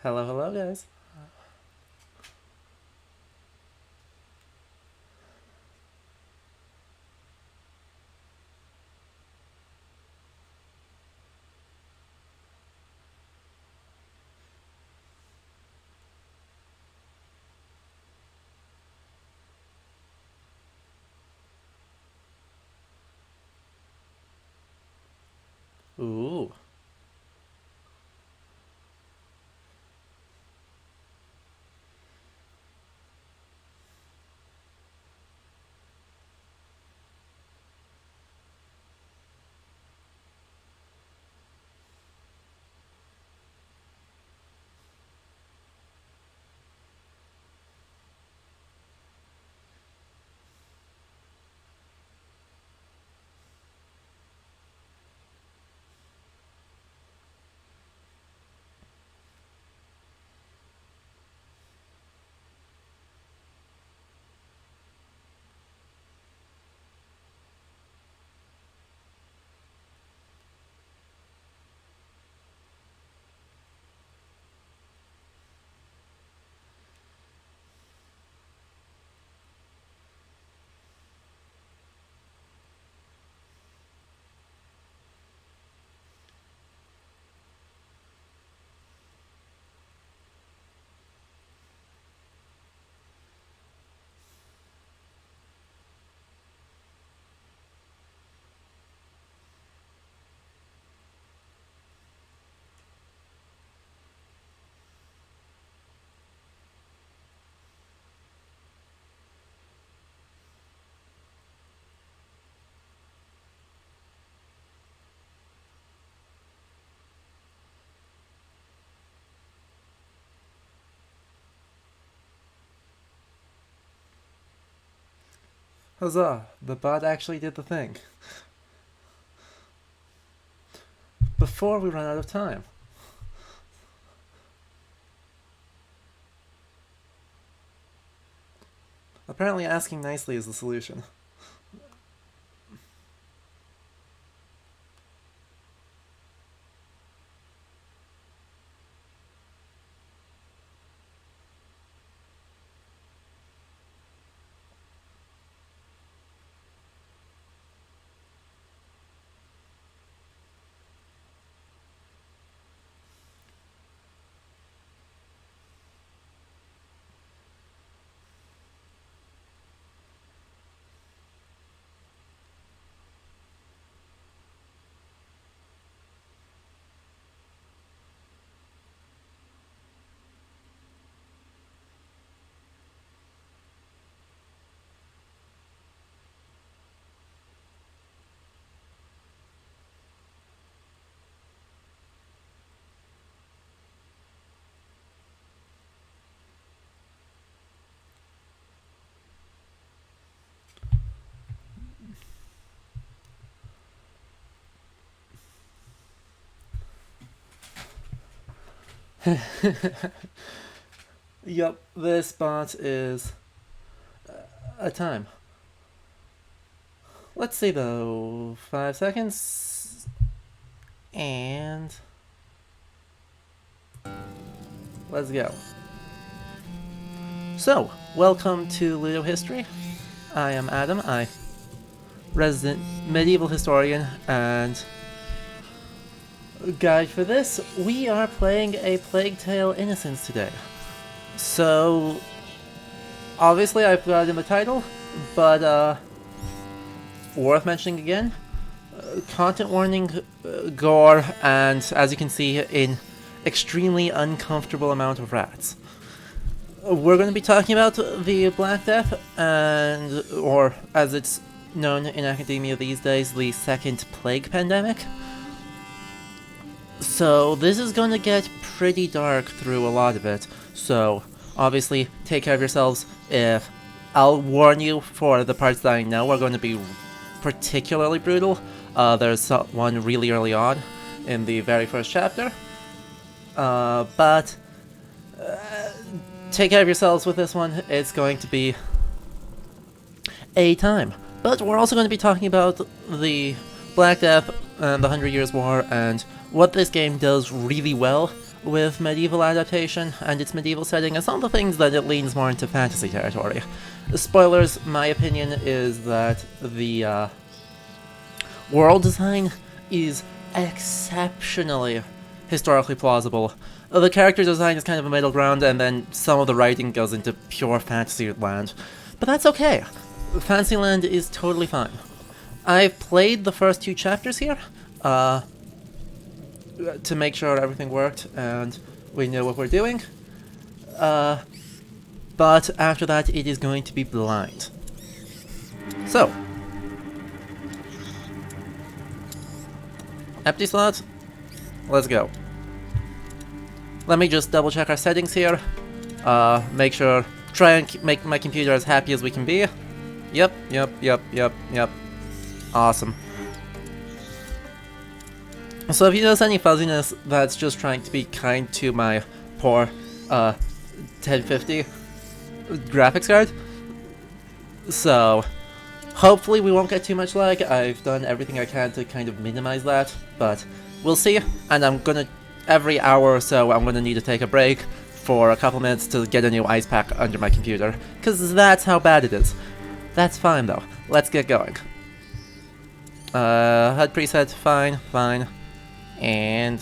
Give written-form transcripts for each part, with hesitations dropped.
Hello, hello, guys. Ooh. Huzzah! The bot actually did the thing. Before we run out of time. Apparently asking nicely is the solution. Yup, this bot is a time. Let's see though, 5 seconds. And let's go. So, welcome to Ludo History. I am Adam, resident medieval historian and guide for this. We are playing a Plague Tale Innocence today. So, obviously I've got it in the title, but worth mentioning again, content warning, gore, and as you can see, an extremely uncomfortable amount of rats. We're going to be talking about the Black Death, or as it's known in academia these days, the Second Plague Pandemic. So this is going to get pretty dark through a lot of it, so obviously take care of yourselves. If I'll warn you, for the parts that I know are going to be particularly brutal, there's one really early on in the very first chapter, but take care of yourselves with this one. It's going to be a time. But we're also going to be talking about the Black Death and the 100 Years' War and what this game does really well with medieval adaptation and its medieval setting, and some of the things that it leans more into fantasy territory. Spoilers, my opinion is that the world design is exceptionally historically plausible. The character design is kind of a middle ground, and then some of the writing goes into pure fantasy land. But that's okay. Fantasyland is totally fine. I've played the first 2 chapters here, to make sure everything worked and we know what we're doing. But after that, it is going to be blind. So, empty slot, let's go. Let me just double check our settings here. Make sure, try and make my computer as happy as we can be. Yep. Awesome. So if you notice any fuzziness, that's just trying to be kind to my poor 1050 graphics card. So hopefully we won't get too much lag. I've done everything I can to kind of minimize that, but we'll see. And I'm gonna, every hour or so, I'm gonna need to take a break for a couple minutes to get a new ice pack under my computer, because that's how bad it is. That's fine though. Let's get going. HUD preset, fine. And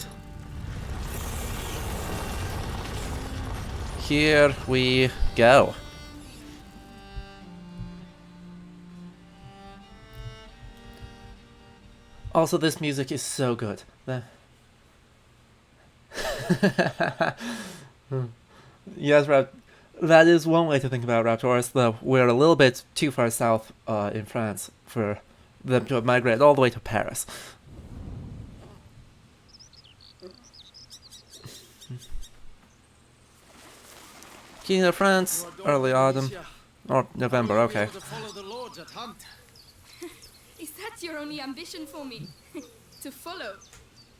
here we go. Also, this music is so good. Yes, that is one way to think about Raptors, though we're a little bit too far south in France for them to have migrated all the way to Paris. King of France, early autumn, or November, okay. Is that your only ambition for me? To follow?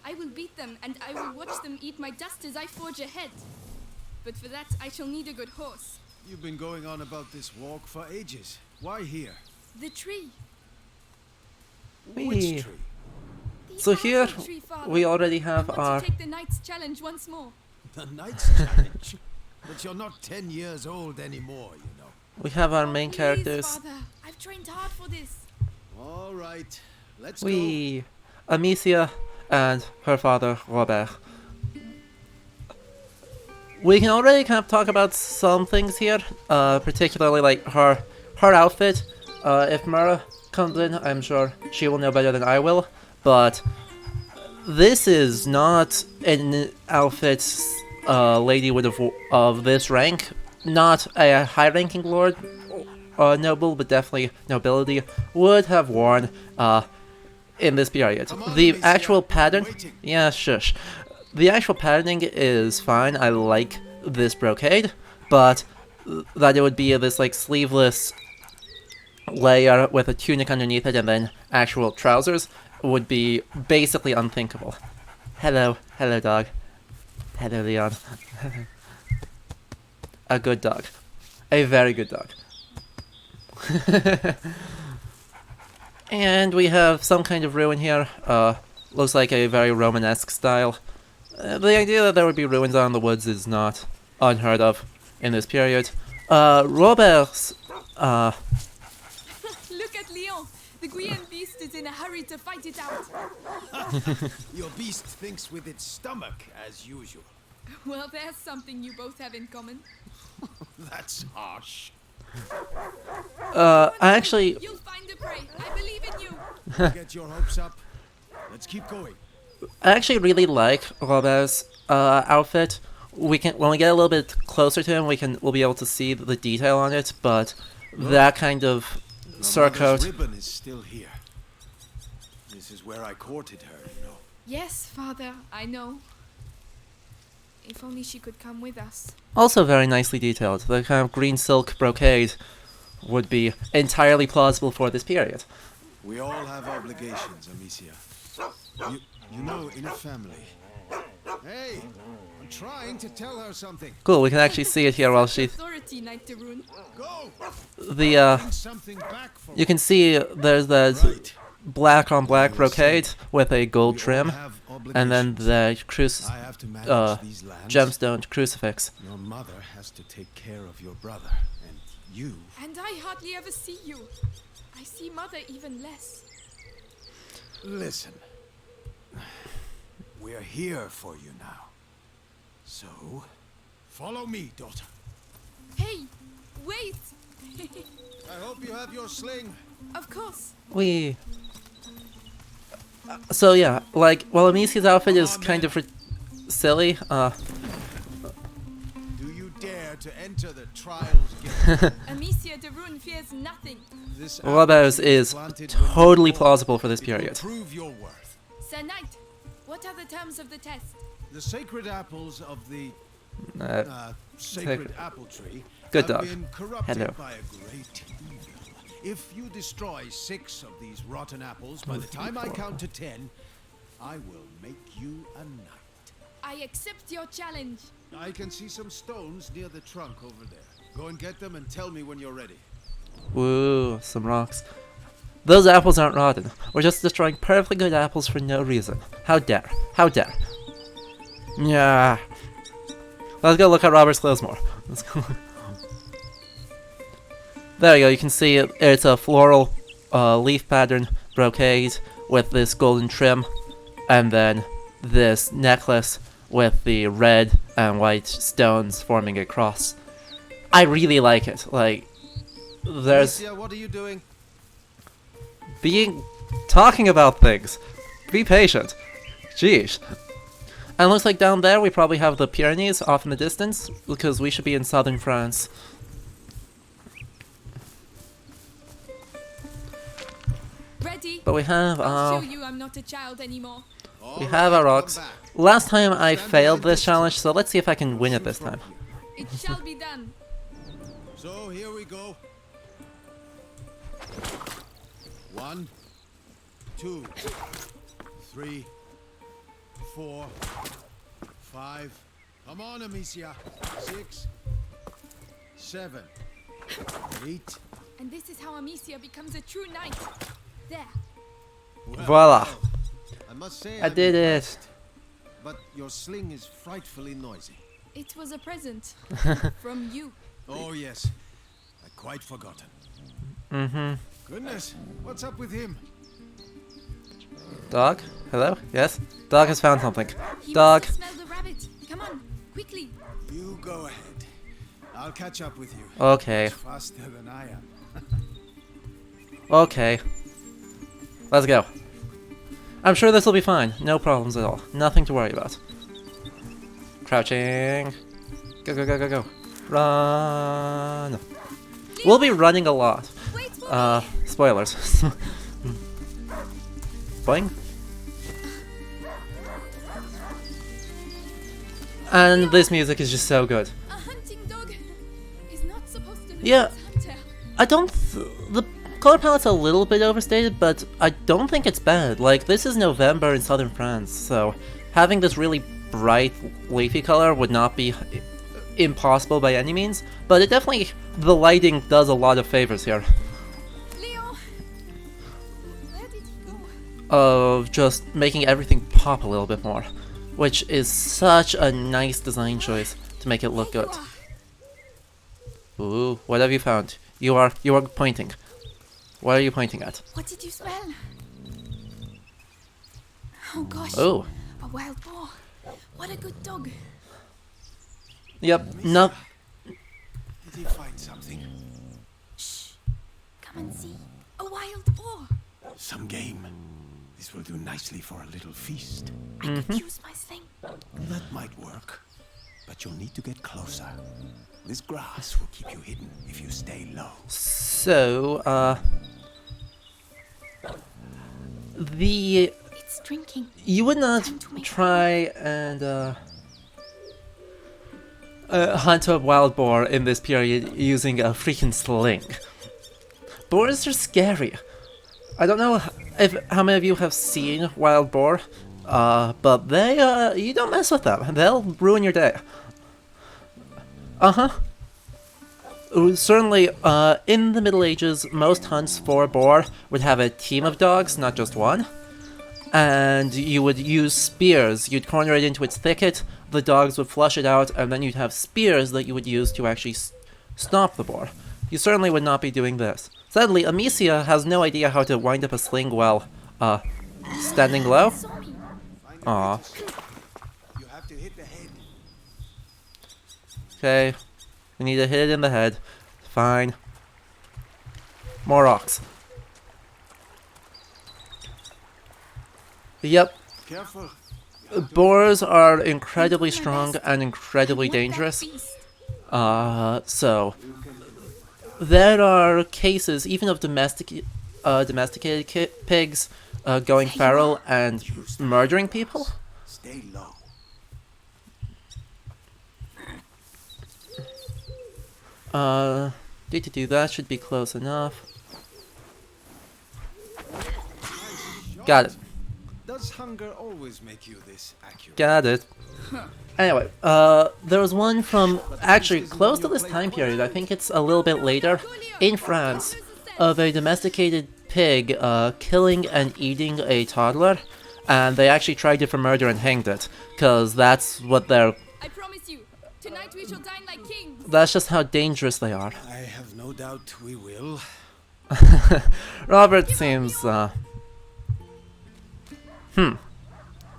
I will beat them, and I will watch them eat my dust as I forge ahead. But for that, I shall need a good horse. You've been going on about this walk for ages. Why here? The tree. Which tree? So here, Tree, we already have I want our... to take the Knight's challenge once more. The Knight's challenge? But you're not 10 years old anymore, you know. We have our main Please, characters. Father, I've trained hard for this. All right, let's We, Amicia and her father, Robert. We can already kind of talk about some things here, particularly like her outfit. If Mara comes in, I'm sure she will know better than I will, but this is not an outfit a lady would have of this rank, not a high-ranking lord, noble, but definitely nobility, would have worn in this period. The actual pattern, yeah, shush. The actual patterning is fine. I like this brocade, but that it would be this like sleeveless layer with a tunic underneath it and then actual trousers would be basically unthinkable. Hello dog. Hello, Leon. A good dog. A very good dog. And we have some kind of ruin here. Looks like a very Romanesque style. The idea that there would be ruins out in the woods is not unheard of in this period. Robert's... Look at Leon. The Guyenne beast is in a hurry to fight it out. Your beast thinks with its stomach, as usual. Well, there's something you both have in common. That's harsh. Actually... You'll find the prey. I believe in you. Get your hopes up. Let's keep going. I actually really like Robert's outfit. We can, when we get a little bit closer to him, we'll be able to see the detail on it, but that kind of surcoat... ribbon is still here. This is where I courted her, you know. Yes, Father, I know. If only she could come with us. Also very nicely detailed. The kind of green silk brocade would be entirely plausible for this period. We all have obligations, Amicia. You know, in a family. Hey, I'm trying to tell her something. Cool, we can actually see it here while she... Authority, Knight de Rune. Go! The, Bring something back for you can see there's that Right. black on black brocade with a gold We all trim. have and then the I have to manage these lands. gemstone crucifix. Your mother has to take care of your brother, and you... And I hardly ever see you. I see Mother even less. Listen. We're here for you now. So, follow me, daughter. Hey, wait! I hope you have your sling. Of course. We. So yeah, like, while Amicia's outfit is kind of silly, Do you dare to enter the trials gate? Amicia de Rune fears nothing. This Wabos is totally plausible for this period. Prove your worth. Sir Knight, what are the terms of the test? The sacred apples of the Sacred. sacred apple tree Good have dog. been corrupted Hello. by a great evil. If you destroy 6 of these rotten apples by the time I count to 10, I will make you a knight. I accept your challenge. I can see some stones near the trunk over there. Go and get them and tell me when you're ready. Woo, some rocks. Those apples aren't rotten. We're just destroying perfectly good apples for no reason. How dare? How dare? Yeah. Let's go look at Robert's clothes more. Let's go. There you go. You can see it. It's a floral leaf pattern brocade with this golden trim, and then this necklace with the red and white stones forming a cross. I really like it. Like, there's Alicia, what are you doing? talking about things. Be patient. Jeez. And looks like down there we probably have the Pyrenees off in the distance, because we should be in southern France. Ready? But we have I'll show you I'm not a child anymore. we have our rocks. Last time I failed this challenge, so let's see if I can win it this time. It shall be done. So here we go. 1, 2, 3, 4, 5. Come on, Amicia. 6, 7, 8. And this is how Amicia becomes a true knight. There. Well, Voila. I must say I I'm did it. impressed, but your sling is frightfully noisy. It was a present from you. Oh yes, I'd quite forgotten. Mm-hmm. Goodness, what's up with him? Dog? Hello? Yes? Dog has found something. He Dog. must have smelled the rabbit. Come on, quickly. You go ahead. I'll catch up with you. Okay. Faster than I am. Okay. Let's go. I'm sure this will be fine. No problems at all. Nothing to worry about. Crouching. Go, go, go, go, go. Run. We'll be running a lot. Wait for me. Spoilers. Boing. And this music is just so good. A hunting dog is not supposed to be Yeah. a hunter. I don't. The color palette's a little bit overstated, but I don't think it's bad. Like, this is November in southern France, so having this really bright leafy color would not be impossible by any means, but it definitely, the lighting does a lot of favors here. Leo, where did he go? Of just making everything pop a little bit more, which is such a nice design choice to make it look There good. you are. Ooh, what have you found? You are pointing. What are you pointing at? What did you smell? Oh gosh. Oh, A wild boar. What a good dog. yep. No. Did he find something? Shh. Come and see. A wild boar. Some game. This will do nicely for a little feast. I could use my sling. That might work. But you'll need to get closer. This grass will keep you hidden if you stay low. So, It's drinking. you would not try and hunt a wild boar in this period using a freaking sling. Boars are scary. I don't know how many of you have seen wild boar, but they you don't mess with them. They'll ruin your day. Certainly, in the Middle Ages, most hunts for boar would have a team of dogs, not just one. and you would use spears. You'd corner it into its thicket, the dogs would flush it out, and then you'd have spears that you would use to actually stop the boar. You certainly would not be doing this. Sadly, Amicia has no idea how to wind up a sling while, standing low. Aw. You have to hit the head. Okay. We need to hit it in the head. Fine. More rocks. Yep. Careful. Boars are incredibly strong and incredibly dangerous. So there are cases even of domesticated pigs going feral and murdering people. Stay low. Need to do that, should be close enough. Got it. Does hunger always make you this accurate? Got it. Anyway, there was one from actually close to this time period, I think it's a little bit later, in France, of a domesticated pig killing and eating a toddler, and they actually tried it for murder and hanged it, because that's what they're... I promise you, tonight we shall dine like kings. That's just how dangerous they are. I have no doubt we will. Robert seems,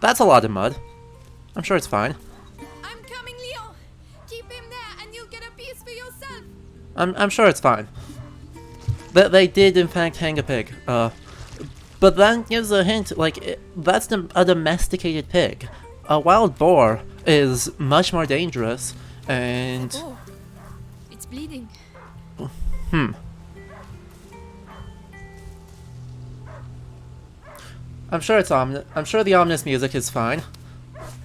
That's a lot of mud. I'm sure it's fine. I'm coming, Leon. Keep him there and you'll get a piece for yourself. I'm sure it's fine. They did in fact hang a pig. But that gives a hint, like, that's a domesticated pig. A wild boar is much more dangerous, and... Oh, it's bleeding. I'm sure it's I'm sure the ominous music is fine.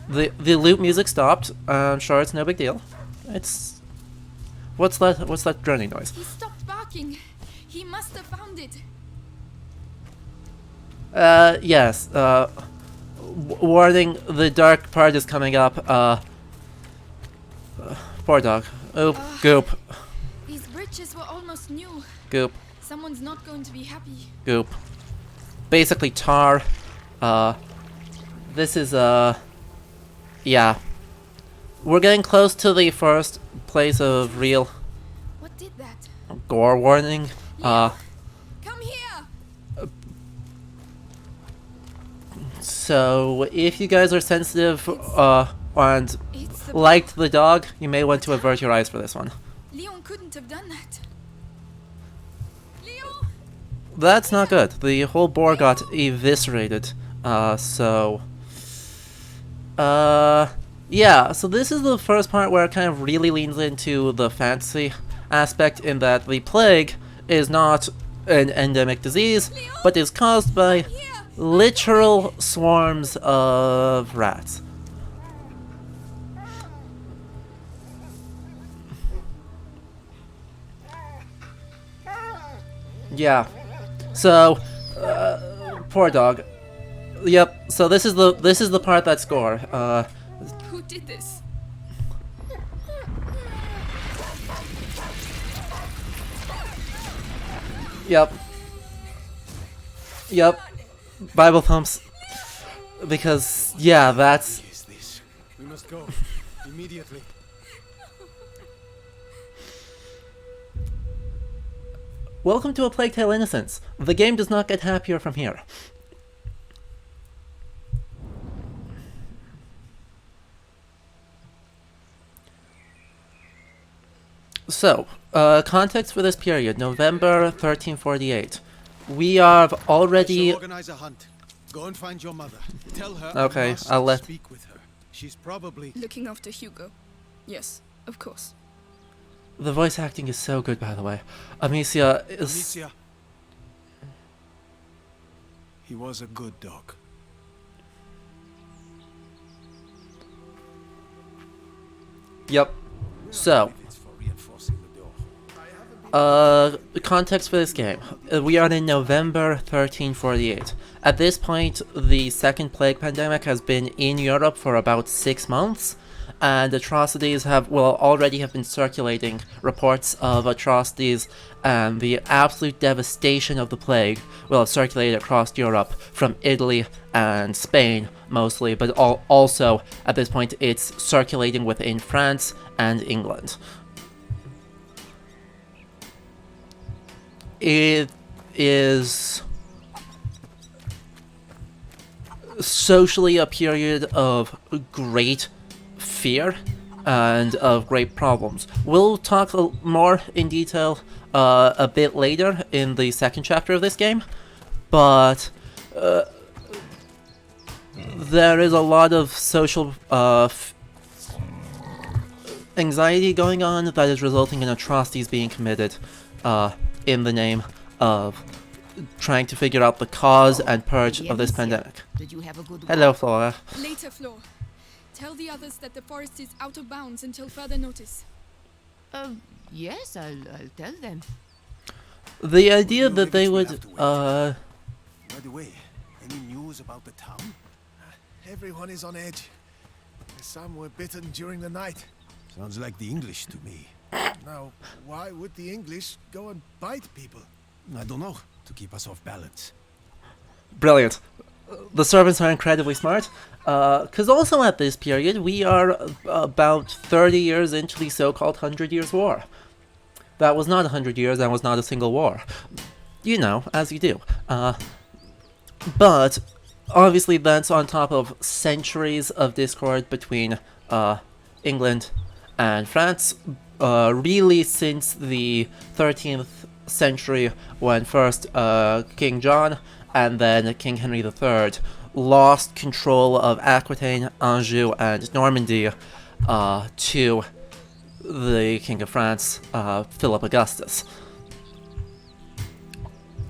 The loop music stopped. I'm sure it's no big deal. It's... What's that droning noise? He stopped barking. He must have found it. Yes. Warning, the dark part is coming up. Poor dog. Oh, goop. These bridges were almost new. Goop. Someone's not going to be happy. Goop. Basically tar. This is, yeah. We're getting close to the first place of real What did that? gore warning. Come here. So if you guys are sensitive, and It's the liked the dog, you may want to avert your eyes for this one. Leon couldn't have done that. Leon! That's not good. The whole boar got eviscerated. Yeah, so this is the first part where it kind of really leans into the fantasy aspect, in that the plague is not an endemic disease, but is caused by literal swarms of rats. Yeah. So, poor dog. Yep. So this is the part that's Gore. Who did this? Yep. Yep. Bible thumps. Because yeah, that's... Is this? We must go immediately. Welcome to A Plague Tale: Innocence. The game does not get happier from here. So, context for this period, November 1348. We have already... Organize a hunt. Go and find your mother. Tell her Okay, I must I'll let... speak with her. She's probably... Looking after Hugo. Yes, of course. The voice acting is so good, by the way. Amicia is... Amicia. He was a good dog. Yep. So, It's for reinforcing the door. context for this game. We are in November 1348. At this point, the second plague pandemic has been in Europe for about 6 months, and atrocities already have been circulating. Reports of atrocities and the absolute devastation of the plague will have circulated across Europe, from Italy and Spain mostly, but also at this point it's circulating within France and England. It is socially a period of great fear and of great problems. We'll talk more in detail a bit later in the second chapter of this game, but there is a lot of social anxiety going on that is resulting in atrocities being committed in the name of trying to figure out the cause and purge of this pandemic. Did you have a good Hello, Flora. Later, Flo. Tell the others that the forest is out of bounds until further notice. Yes, I'll tell them. The idea that they would, By the way, any news about the town? Everyone is on edge. Some were bitten during the night. Sounds like the English to me. Now, why would the English go and bite people? I don't know, to keep us off balance. Brilliant. The servants are incredibly smart, because also at this period, we are about 30 years into the so-called 100 Years' War. That was not 100 years, that was not a single war. You know, as you do. But, obviously that's on top of centuries of discord between England and France, really since the 13th century, when first King John and then King Henry III lost control of Aquitaine, Anjou, and Normandy to the King of France, Philip Augustus.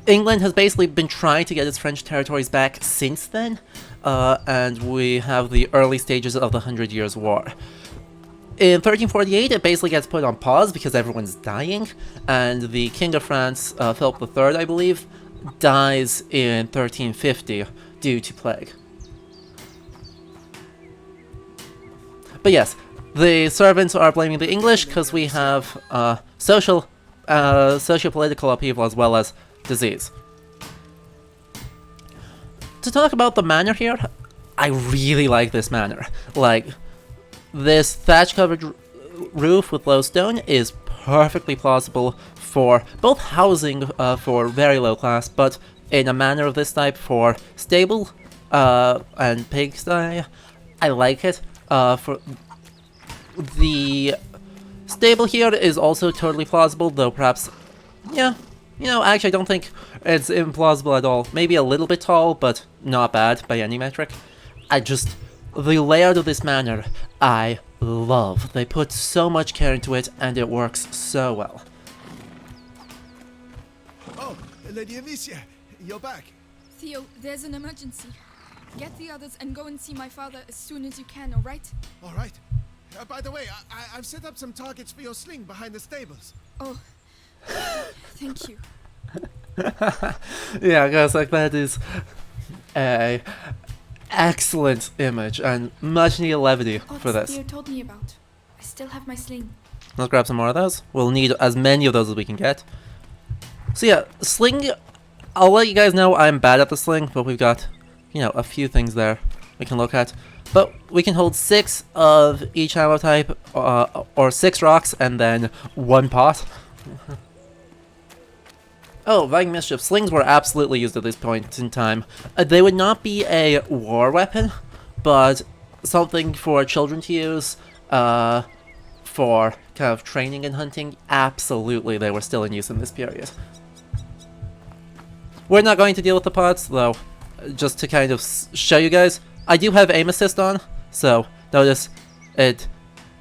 England has basically been trying to get its French territories back since then, and we have the early stages of the 100 Years' War. In 1348, it basically gets put on pause because everyone's dying, and the King of France, Philip III, I believe, dies in 1350 due to plague. But yes, the servants are blaming the English because we have socio-political upheaval as well as disease. To talk about the manor here, I really like this manor. Like, this thatch-covered roof with low stone is perfectly plausible for both housing for very low class, but in a manor of this type for stable and pigsty. I like it. For the stable here is also totally plausible, though perhaps, yeah, you know, actually I don't think it's implausible at all. Maybe a little bit tall, but not bad by any metric. The layout of this manor, I love. They put so much care into it, and it works so well. Oh, Lady Amicia, you're back. Theo, there's an emergency. Get the others and go and see my father as soon as you can, alright? All right. By the way, I've set up some targets for your sling behind the stables. Oh, thank you. Yeah, guys, like that is a excellent image and much needed levity for this. Theo told me about. I still have my sling. Let's grab some more of those. We'll need as many of those as we can get. So yeah, sling, I'll let you guys know I'm bad at the sling, but we've got, you know, a few things there we can look at. But we can hold 6 of each ammo type, or 6 rocks, and then 1 pot. Oh, Vying Mischief. Slings were absolutely used at this point in time. They would not be a war weapon, but something for children to use, for kind of training and hunting. Absolutely, they were still in use in this period. We're not going to deal with the pots, though, just to kind of show you guys. I do have aim assist on, so notice it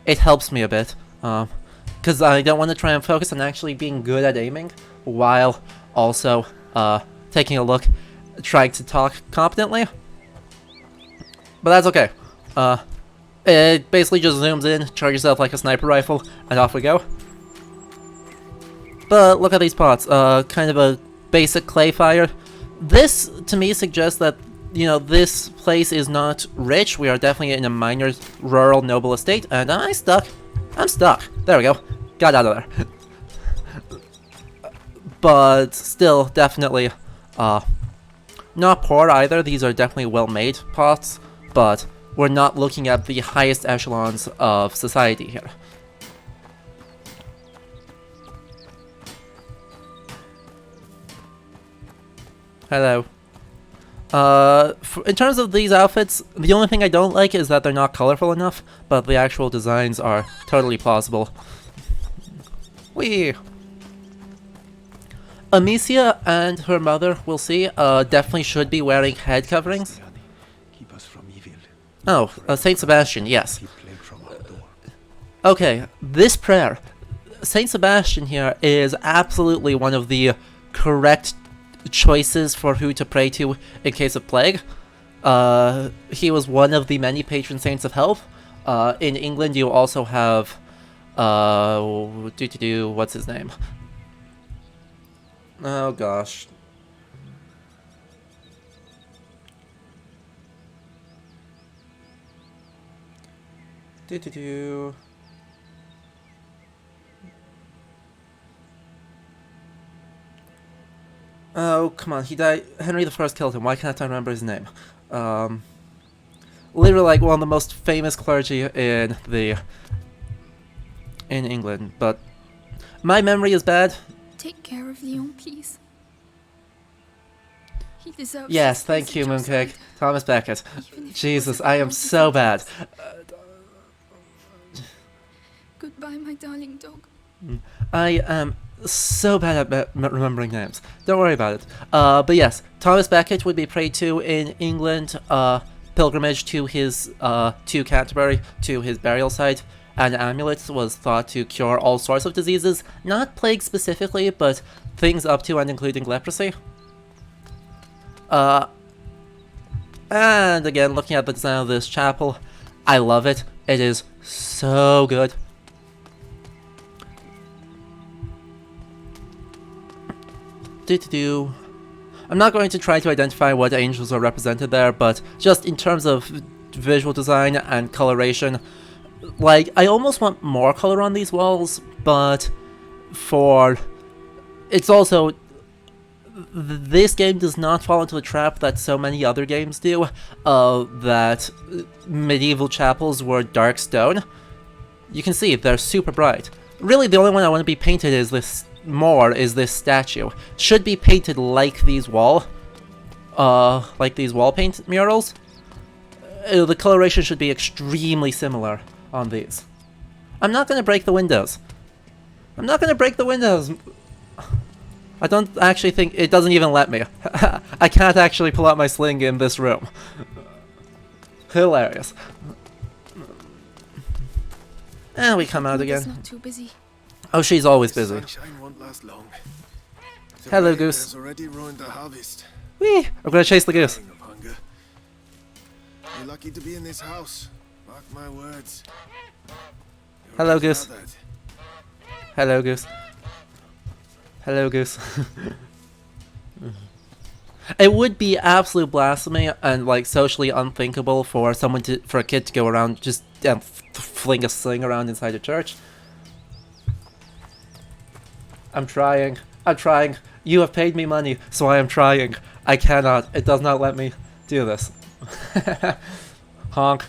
helps me a bit, because I don't want to try and focus on actually being good at aiming, while also taking a look, trying to talk competently. But that's okay. It basically just zooms in, charge yourself like a sniper rifle, and off we go. But look at these pots, kind of a basic clay fire. This, to me, suggests that you know, this place is not rich. We are definitely in a minor rural noble estate, and I'm stuck. There we go. Got out of there. But still, definitely, not poor either. These are definitely well-made pots, but we're not looking at the highest echelons of society here. Hello. In terms of these outfits, the only thing I don't like is that they're not colorful enough, but the actual designs are totally plausible. Whee! Amicia and her mother, we'll see, definitely should be wearing head coverings. Keep us from evil. Oh, Saint Sebastian, yes. Keep plague from our door. Okay, this prayer, Saint Sebastian here is absolutely one of the correct choices for who to pray to in case of plague. He was one of the many patron saints of health. In England, you also have, what's his name? Oh gosh. Oh, come on, he died. Henry I killed him. Why can't I remember his name? Literally like one of the most famous clergy in England, but my memory is bad. Take care of Leon, please. He deserves. Yes, this thank place you, at your Mooncake. side. Thomas Beckett. Even if it Jesus, wasn't I am about so bad. Goodbye, my darling dog. I am so bad at remembering names. Don't worry about it. But yes, Thomas Beckett would be prayed to in England. Pilgrimage to his to Canterbury, to his burial site. An amulet was thought to cure all sorts of diseases, not plague specifically, but things up to and including leprosy. And again, looking at the design of this chapel, I love it. It is so good. I'm not going to try to identify what angels are represented there, but just in terms of visual design and coloration, like, I almost want more color on these walls, but it's also, this game does not fall into the trap that so many other games do, that medieval chapels were dark stone. You can see, they're super bright. Really, the only one I want to be painted is this statue. Should be painted like these wall paint murals. The coloration should be extremely similar on these. I'm not gonna break the windows. I don't actually think it doesn't even let me. I can't actually pull out my sling in this room. Hilarious. And we come out Mother's again. not too busy. Oh, she's always busy. Sunshine won't last long. The Hello, rain Goose. has already ruined the harvest. Whee! I'm gonna chase the goose. Dying of hunger. You're lucky to be in this house. Mark my words. You're Hello, right Goose. about that. Hello, Goose. Hello, Goose. It would be absolute blasphemy and like socially unthinkable for a kid to go around just and fling a sling around inside a church. I'm trying. You have paid me money, so I am trying. I cannot. It does not let me do this. Honk.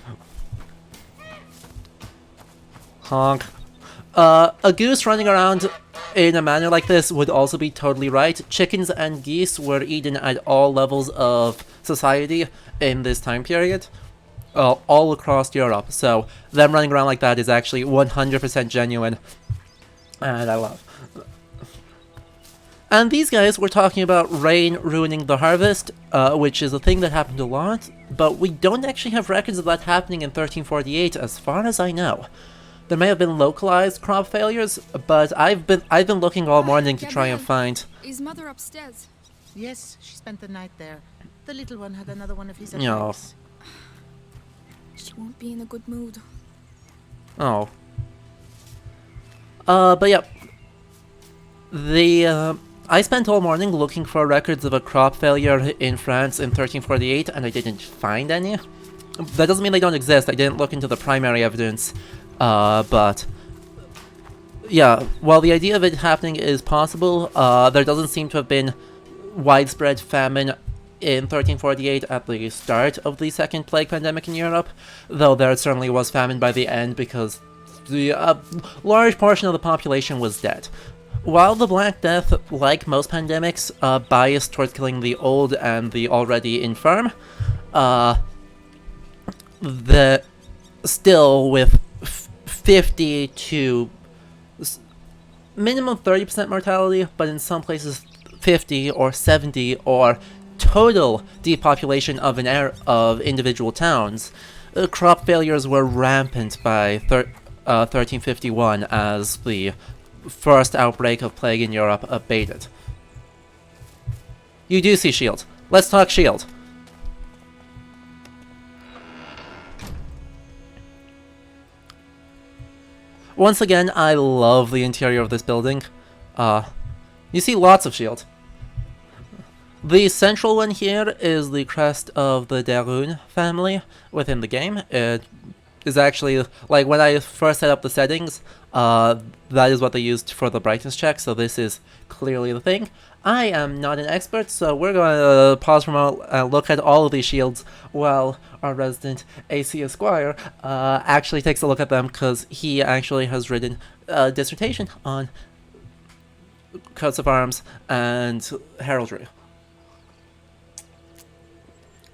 Honk. A goose running around in a manner like this would also be totally right. Chickens and geese were eaten at all levels of society in this time period, all across Europe. So them running around like that is actually 100% genuine, and I love. And these guys were talking about rain ruining the harvest, which is a thing that happened a lot, but we don't actually have records of that happening in 1348 as far as I know. There may have been localized crop failures, but I've been looking all morning to try and Gabrielle, find. Is mother upstairs? Yes, she spent the night there. The little one had another one of his No. attacks. She won't be in a good mood. Oh. But yeah. I spent all morning looking for records of a crop failure in France in 1348, and I didn't find any. That doesn't mean they don't exist. I didn't look into the primary evidence, but yeah, while the idea of it happening is possible, there doesn't seem to have been widespread famine in 1348 at the start of the second plague pandemic in Europe, though there certainly was famine by the end because the large portion of the population was dead. While the Black Death, like most pandemics, biased towards killing the old and the already infirm, still with 50 to minimum 30% mortality, but in some places 50 or 70 or total depopulation of of individual towns. Crop failures were rampant by 1351 as the first outbreak of plague in Europe abated. You do see Shield. Let's talk Shield. Once again, I love the interior of this building. You see lots of Shield. The central one here is the crest of the Darun family within the game. It is actually, like, when I first set up the settings, that is what they used for the brightness check, so this is clearly the thing. I am not an expert, so we're going to pause for a moment and look at all of these shields while our resident AC Esquire actually takes a look at them, because he actually has written a dissertation on coats of arms and heraldry.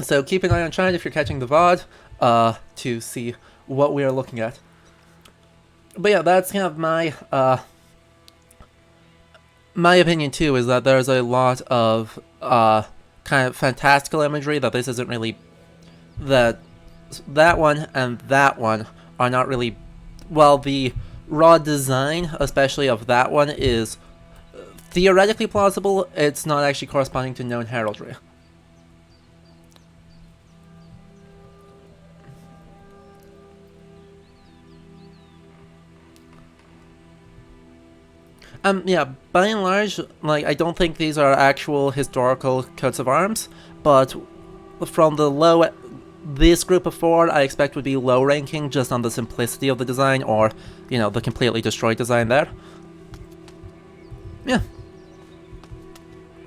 So keep an eye on chat if you're catching the VOD to see what we are looking at. But yeah, that's kind of my opinion too, is that there's a lot of kind of fantastical imagery that this isn't really, that one and that one are not really, well, the raw design, especially of that one, is theoretically plausible. It's not actually corresponding to known heraldry. Yeah, by and large, like, I don't think these are actual historical coats of arms, but from the this group of 4, I expect would be low ranking just on the simplicity of the design, or, you know, the completely destroyed design there. Yeah.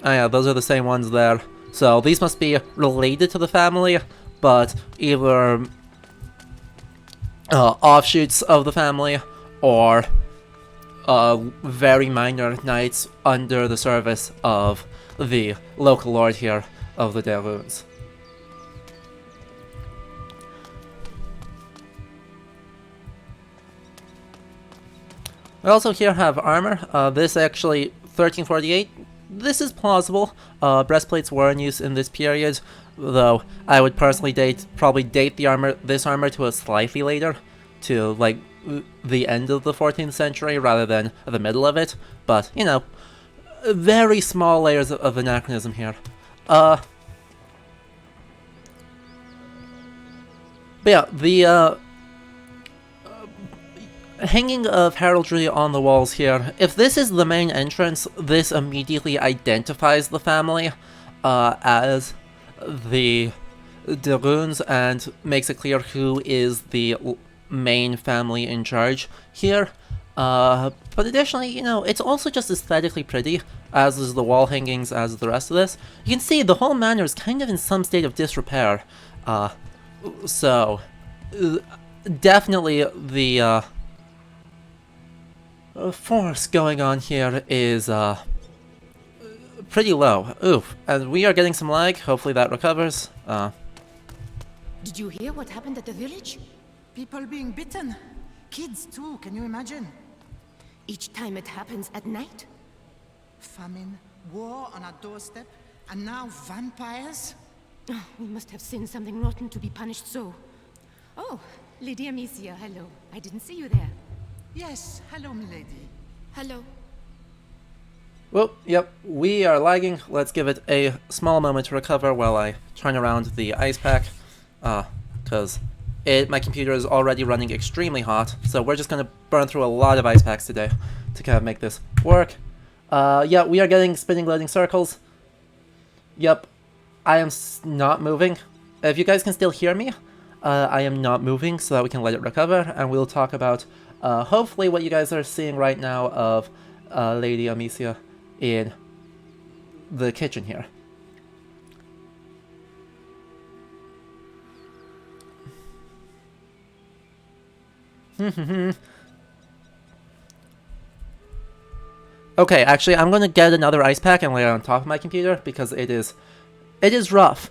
Oh yeah, those are the same ones there. So these must be related to the family, but either offshoots of the family, or very minor knights under the service of the local lord here of the Daruns. We also here have armor. This actually, 1348, this is plausible. Breastplates were in use in this period, though I would personally probably date this armor to a slightly later, to like the end of the 14th century rather than the middle of it, but, you know, very small layers of anachronism here. But yeah, the hanging of heraldry on the walls here, if this is the main entrance, this immediately identifies the family as the Daruns and makes it clear who is the main family in charge here. But additionally, you know, it's also just aesthetically pretty, as is the wall hangings, as the rest of this. You can see the whole manor is kind of in some state of disrepair. So definitely the force going on here is pretty low. Oof, and we are getting some lag. Hopefully that recovers. Did you hear what happened at the village? People being bitten. Kids too, can you imagine? Each time it happens at night? Famine, war on our doorstep, and now vampires? Oh, we must have sinned something rotten to be punished so. Oh, Lady Amicia, hello. I didn't see you there. Yes, hello, milady. Hello. Well, yep, we are lagging. Let's give it a small moment to recover while I turn around the ice pack. Because my computer is already running extremely hot, so we're just going to burn through a lot of ice packs today to kind of make this work. Yeah, we are getting spinning loading circles. Yep, I am not moving. If you guys can still hear me, I am not moving so that we can let it recover, and we'll talk about hopefully what you guys are seeing right now of Lady Amicia in the kitchen here. Okay, actually, I'm gonna get another ice pack and lay it on top of my computer because it is rough.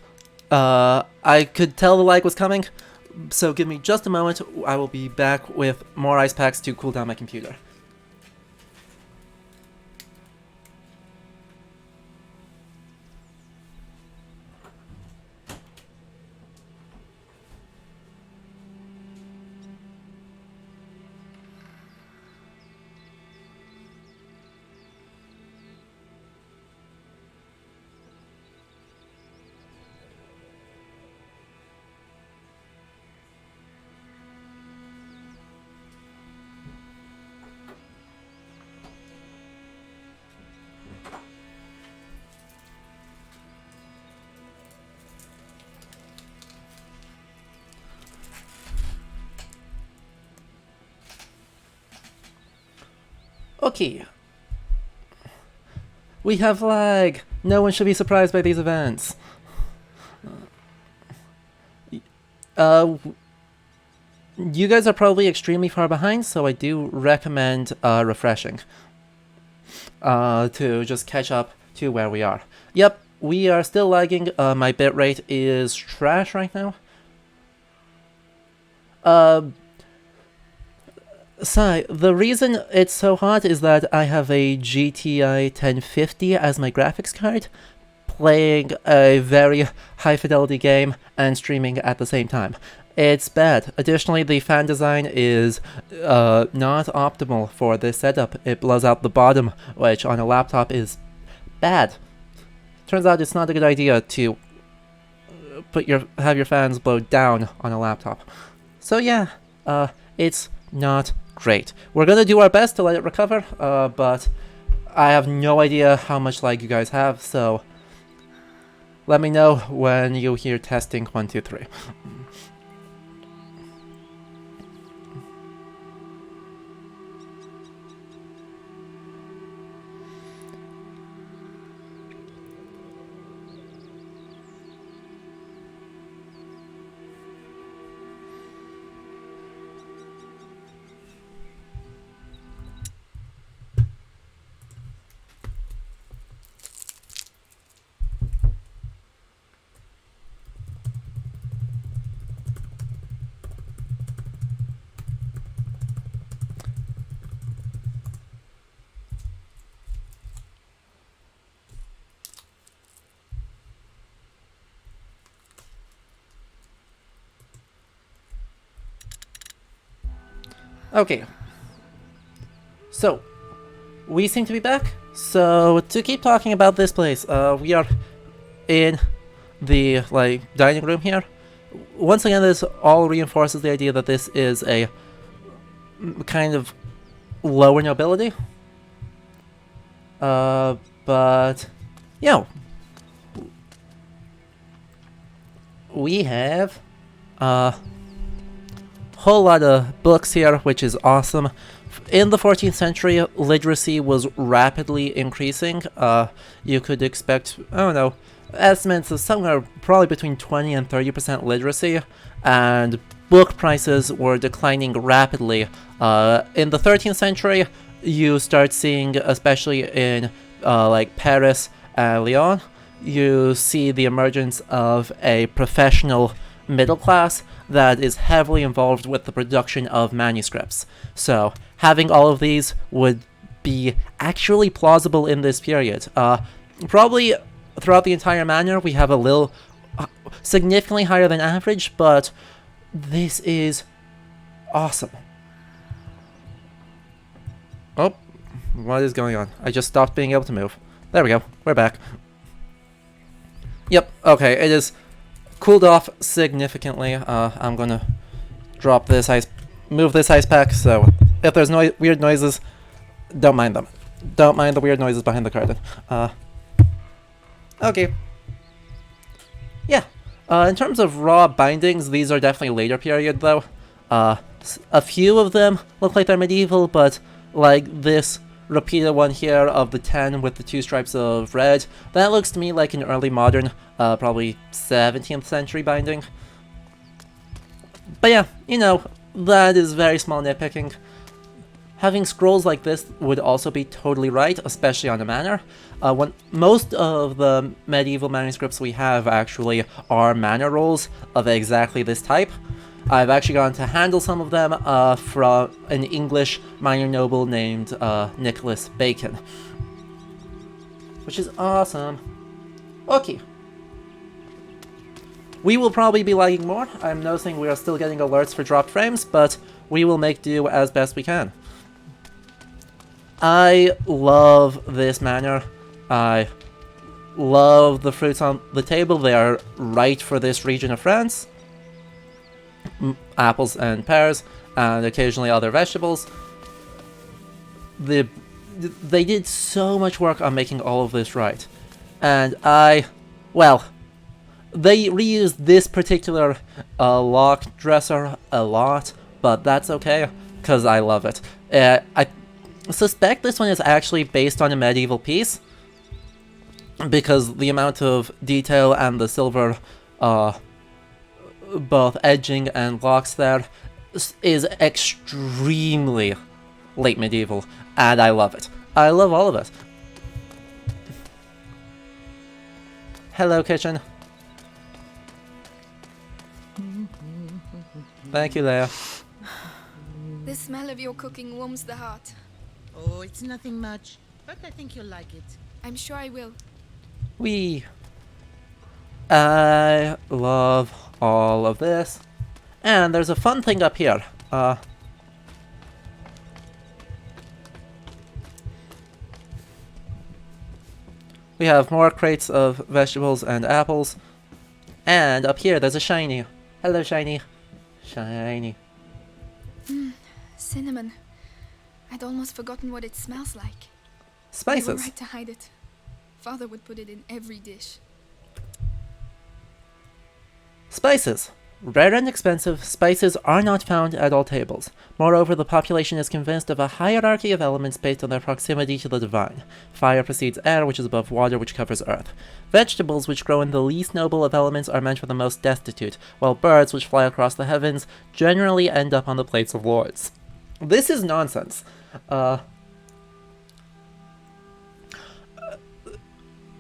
I could tell the lag was coming, so give me just a moment. I will be back with more ice packs to cool down my computer. Okay. We have lag. No one should be surprised by these events. You guys are probably extremely far behind, so I do recommend refreshing to just catch up to where we are. Yep, we are still lagging. My bitrate is trash right now. The reason it's so hot is that I have a GTI 1050 as my graphics card, playing a very high fidelity game and streaming at the same time. It's bad. Additionally, the fan design is not optimal for this setup. It blows out the bottom, which on a laptop is bad. Turns out it's not a good idea to have your fans blow down on a laptop. So yeah, it's not great. We're gonna do our best to let it recover, but I have no idea how much lag you guys have, so let me know when you hear testing 1, 2, 3. Okay, so we seem to be back. So to keep talking about this place, we are in the dining room here. Once again, this all reinforces the idea that this is a kind of lower nobility. But yeah, we have whole lot of books here, which is awesome. In the 14th century, literacy was rapidly increasing. You could expect, I don't know, estimates of somewhere probably between 20 and 30% literacy, and book prices were declining rapidly. In the 13th century, you start seeing, especially in Paris and Lyon, you see the emergence of a professional middle class that is heavily involved with the production of manuscripts. So having all of these would be actually plausible in this period. Probably throughout the entire manor we have a little significantly higher than average, but this is awesome. Oh, what is going on? I just stopped being able to move. There we go, we're back. Yep, okay, it is cooled off significantly. I'm gonna move this ice pack, so if there's weird noises, don't mind them. Don't mind the weird noises behind the curtain. Okay. Yeah. In terms of raw bindings, these are definitely later period, though. A few of them look like they're medieval, but like this repeated one here of the 10 with the 2 stripes of red, that looks to me like an early modern, probably 17th century binding. But yeah, you know, that is very small nitpicking. Having scrolls like this would also be totally right, especially on a manor. When most of the medieval manuscripts we have actually are manor rolls of exactly this type. I've actually gotten to handle some of them from an English minor noble named Nicholas Bacon, which is awesome. Okay. We will probably be lagging more. I'm noticing we are still getting alerts for dropped frames, but we will make do as best we can. I love this manor. I love the fruits on the table. They are right for this region of France. Apples and pears, and occasionally other vegetables. They did so much work on making all of this right. And well, they reused this particular lock dresser a lot, but that's okay, because I love it. I suspect this one is actually based on a medieval piece, because the amount of detail and the silver both edging and locks there is extremely late medieval, and I love it. I love all of it. Hello, kitchen. Thank you, Leia. The smell of your cooking warms the heart. Oh, it's nothing much, but I think you'll like it. I'm sure I will. I love all of this. And there's a fun thing up here. We have more crates of vegetables and apples. And up here there's a shiny. Hello, shiny. Shiny. Cinnamon. I'd almost forgotten what it smells like. You were Spices. right to hide it. Father would put it in every dish. Spices. Rare and expensive, spices are not found at all tables. Moreover, the population is convinced of a hierarchy of elements based on their proximity to the divine. Fire precedes air, which is above water, which covers earth. Vegetables, which grow in the least noble of elements, are meant for the most destitute, while birds, which fly across the heavens, generally end up on the plates of lords. This is nonsense.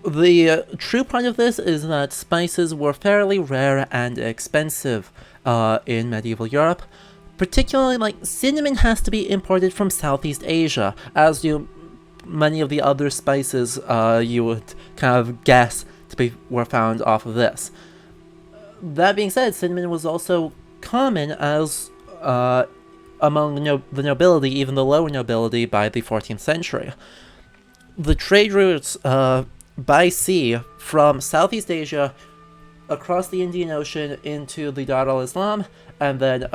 The true point of this is that spices were fairly rare and expensive in medieval Europe. Particularly, like, cinnamon has to be imported from Southeast Asia, as do many of the other spices you would kind of guess were found off of this. That being said, cinnamon was also common as among the nobility, even the lower nobility, by the 14th century. The trade routes by sea from Southeast Asia across the Indian Ocean into the Dar al-Islam, and then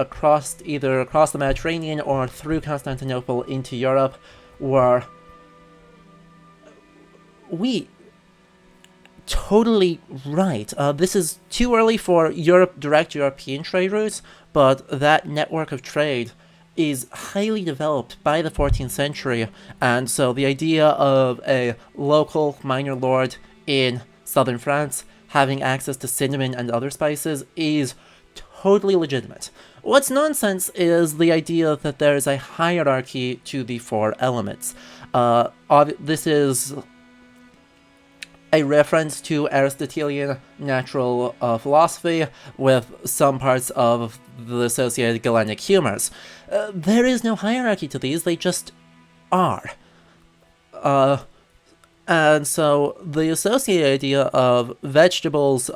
either across the Mediterranean or through Constantinople into Europe, were totally right. This is too early for direct European trade routes, but that network of trade is highly developed by the 14th century, and so the idea of a local minor lord in southern France having access to cinnamon and other spices is totally legitimate. What's nonsense is the idea that there is a hierarchy to the 4 elements. This is a reference to Aristotelian natural philosophy with some parts of the associated Galenic humors. There is no hierarchy to these, they just are. And so the associated idea of vegetables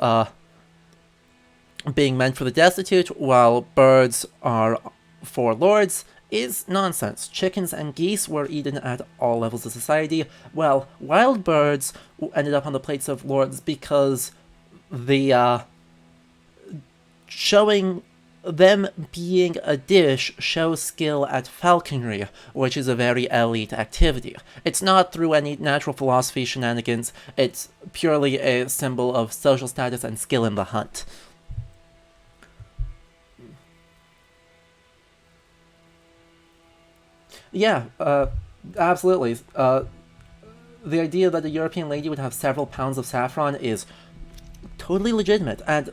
being meant for the destitute, while birds are for lords, is nonsense. Chickens and geese were eaten at all levels of society, while wild birds ended up on the plates of lords because the showing them being a dish shows skill at falconry, which is a very elite activity. It's not through any natural philosophy shenanigans, it's purely a symbol of social status and skill in the hunt. Yeah, absolutely. The idea that a European lady would have several pounds of saffron is totally legitimate, and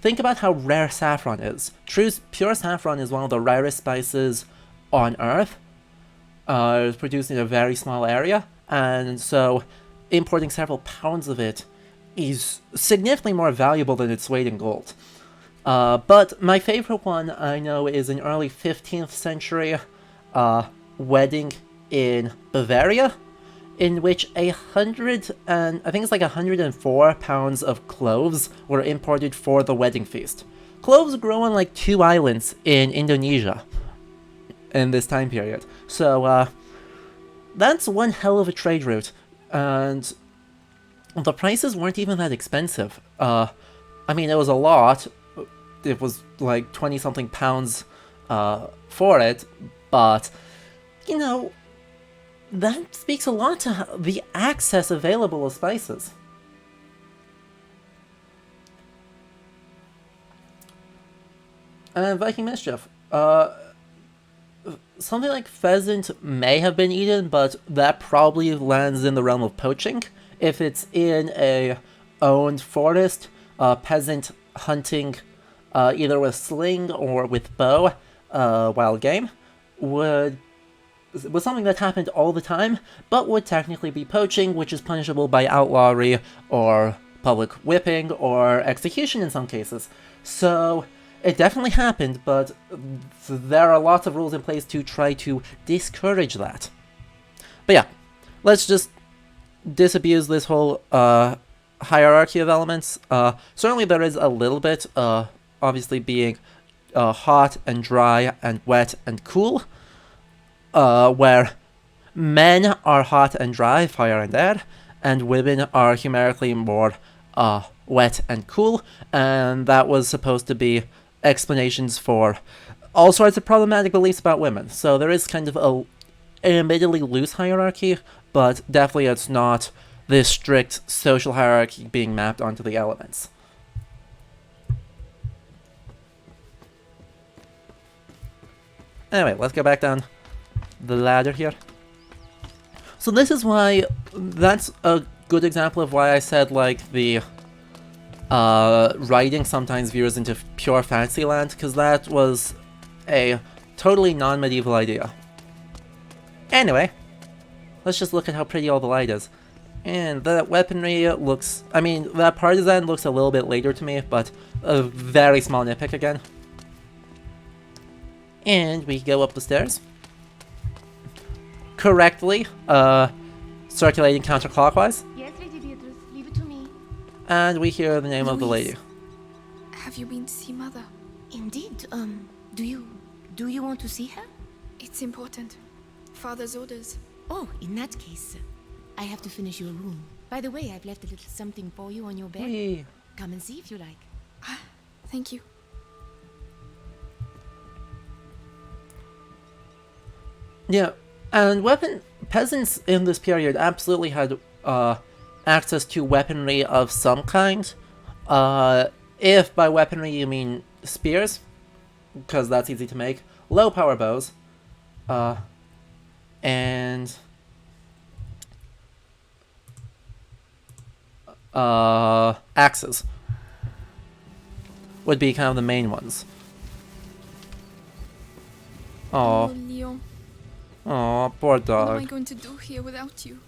think about how rare saffron is. Pure saffron is one of the rarest spices on Earth. It's produced in a very small area, and so importing several pounds of it is significantly more valuable than its weight in gold. But my favorite one I know is an early 15th century wedding in Bavaria, in which 104 pounds of cloves were imported for the wedding feast. Cloves grow on like 2 islands in Indonesia in this time period. So that's one hell of a trade route, and the prices weren't even that expensive. I mean, it was a lot. It was like 20-something pounds for it, but, you know, that speaks a lot to the access available of spices. And Viking Mischief. Something like pheasant may have been eaten, but that probably lands in the realm of poaching. If it's in a owned forest, peasant hunting either with sling or with bow, wild game, was something that happened all the time, but would technically be poaching, which is punishable by outlawry or public whipping or execution in some cases. So it definitely happened, but there are lots of rules in place to try to discourage that. But yeah, let's just disabuse this whole hierarchy of elements. Certainly there is a little bit, obviously being hot and dry and wet and cool, where men are hot and dry, fire and air, and women are numerically more wet and cool, and that was supposed to be explanations for all sorts of problematic beliefs about women. So there is kind of an admittedly loose hierarchy, but definitely it's not this strict social hierarchy being mapped onto the elements. Anyway, let's go back down the ladder here. So this is why, that's a good example of why I said, like, the writing sometimes veers into pure fantasy land, because that was a totally non-medieval idea. Anyway, let's just look at how pretty all the light is. And that weaponry looks, I mean, that partisan looks a little bit later to me, but a very small nitpick again. And we go up the stairs. Correctly, circulating counterclockwise. Yes, Lady Beatrice, leave it to me. And we hear the name of the lady. Have you been to see Mother? Indeed, do you want to see her? It's important. Father's orders. Oh, in that case, I have to finish your room. By the way, I've left a little something for you on your bed. Whee. Come and see if you like. Thank you. Yeah, and peasants in this period absolutely had access to weaponry of some kind. If by weaponry you mean spears, because that's easy to make, low power bows, and axes would be kind of the main ones. Oh, Oh, Leon. oh, poor What am I dog. going to do here without you?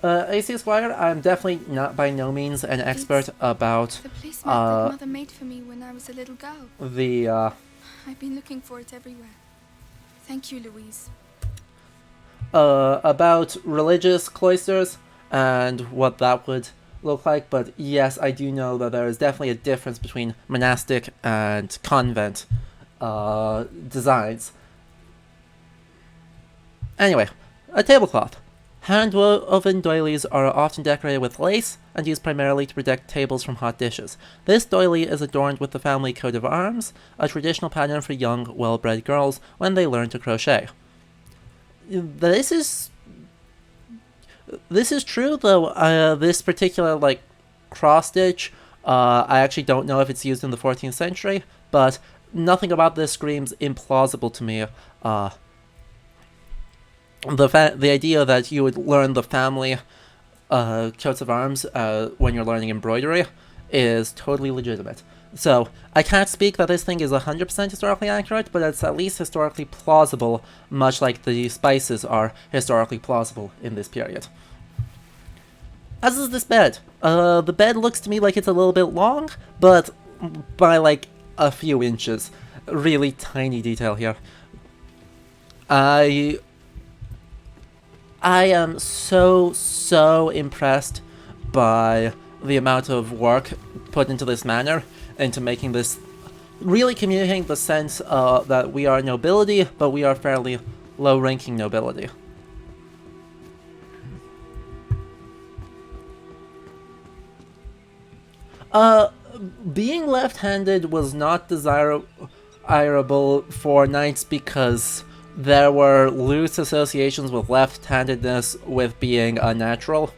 AC Squire, I'm definitely not by no means an expert about The placemat that Mother made for me when I was a little girl. the I've been looking for it everywhere. Thank you, Louise. about religious cloisters and what that would look like, but yes, I do know that there is definitely a difference between monastic and convent designs. Anyway, a tablecloth. Hand-woven doilies are often decorated with lace and used primarily to protect tables from hot dishes. This doily is adorned with the family coat of arms, a traditional pattern for young, well-bred girls when they learn to crochet. This is true, though. This particular, like, cross-stitch, I actually don't know if it's used in the 14th century, but nothing about this screams implausible to me. The idea that you would learn the family coats of arms when you're learning embroidery is totally legitimate. So, I can't speak that this thing is 100% historically accurate, but it's at least historically plausible, much like the spices are historically plausible in this period. As is this bed. The bed looks to me like it's a little bit long, but by like a few inches. Really tiny detail here. I am so impressed by the amount of work put into this manor, into making this, really communicating the sense that we are nobility, but we are fairly low-ranking nobility. Being left-handed was not desirable for knights because there were loose associations with left-handedness with being unnatural.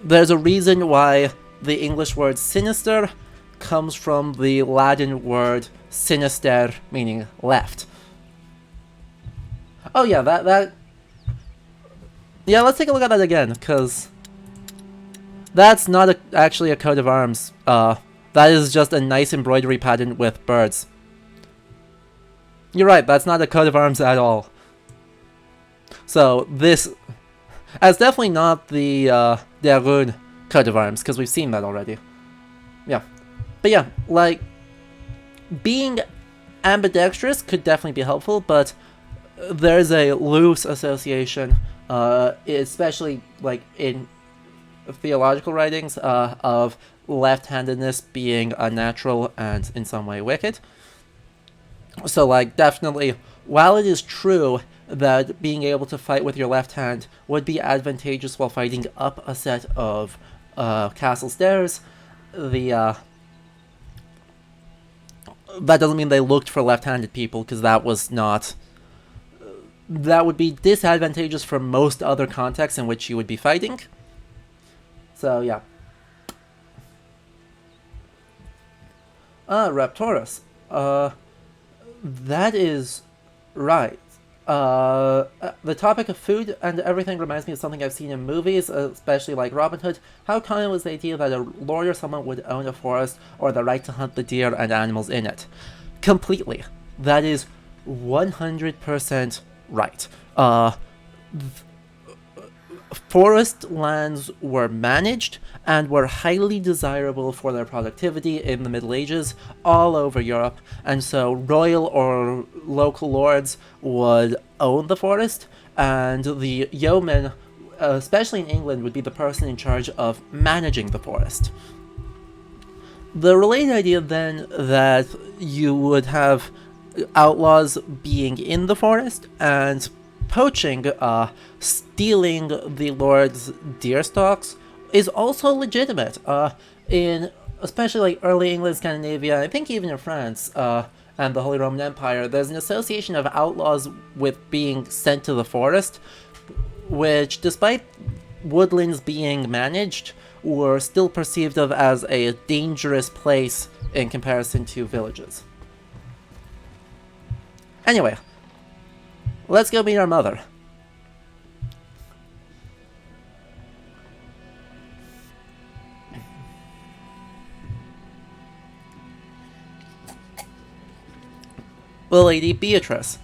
There's a reason why the English word sinister comes from the Latin word sinister, meaning left. Oh yeah, that... Yeah, let's take a look at that again, because that's not actually a coat of arms. That is just a nice embroidery pattern with birds. You're right, that's not a coat of arms at all. So, this... That's definitely not the Derun coat of arms, because we've seen that already. Yeah. But yeah, like, being ambidextrous could definitely be helpful, but there's a loose association, especially, like, in theological writings, of left-handedness being unnatural and in some way wicked. So, like, definitely, while it is true that being able to fight with your left hand would be advantageous while fighting up a set of castle stairs, that doesn't mean they looked for left-handed people, because that was not... That would be disadvantageous for most other contexts in which you would be fighting. So, yeah. Raptorus. That is right. The topic of food and everything reminds me of something I've seen in movies, especially like Robin Hood. How common was the idea that a lord or someone would own a forest or the right to hunt the deer and animals in it? Completely. That is 100% right. Forest lands were managed and were highly desirable for their productivity in the Middle Ages all over Europe, and so royal or local lords would own the forest, and the yeoman, especially in England, would be the person in charge of managing the forest. The related idea then that you would have outlaws being in the forest and poaching, stealing the lord's deer stalks is also legitimate. In especially like early England, Scandinavia, I think even in France, and the Holy Roman Empire, there's an association of outlaws with being sent to the forest, which, despite woodlands being managed, were still perceived of as a dangerous place in comparison to villages. Anyway, let's go meet our mother. The Lady Beatrice.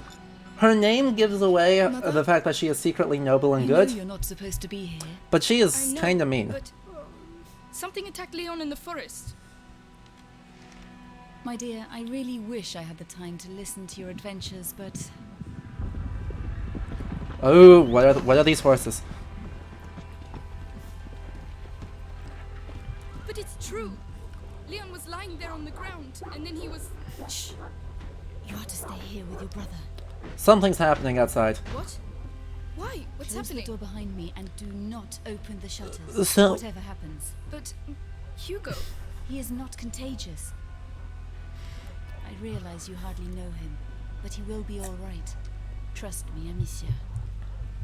Her name gives away the fact that she is secretly noble and good. You're not supposed to be here. But she is kinda mean. But something attacked Leon in the forest. My dear, I really wish I had the time to listen to your adventures, but... Oh, what are these horses? But it's true. Leon was lying there on the ground, and then he was... Shh. You are to stay here with your brother. Something's happening outside. What? Why? What's Close happening? the door behind me and do not open the shutters. So- Whatever happens. But Hugo. He is not contagious. I realize you hardly know him, but he will be all right. Trust me, Amicia.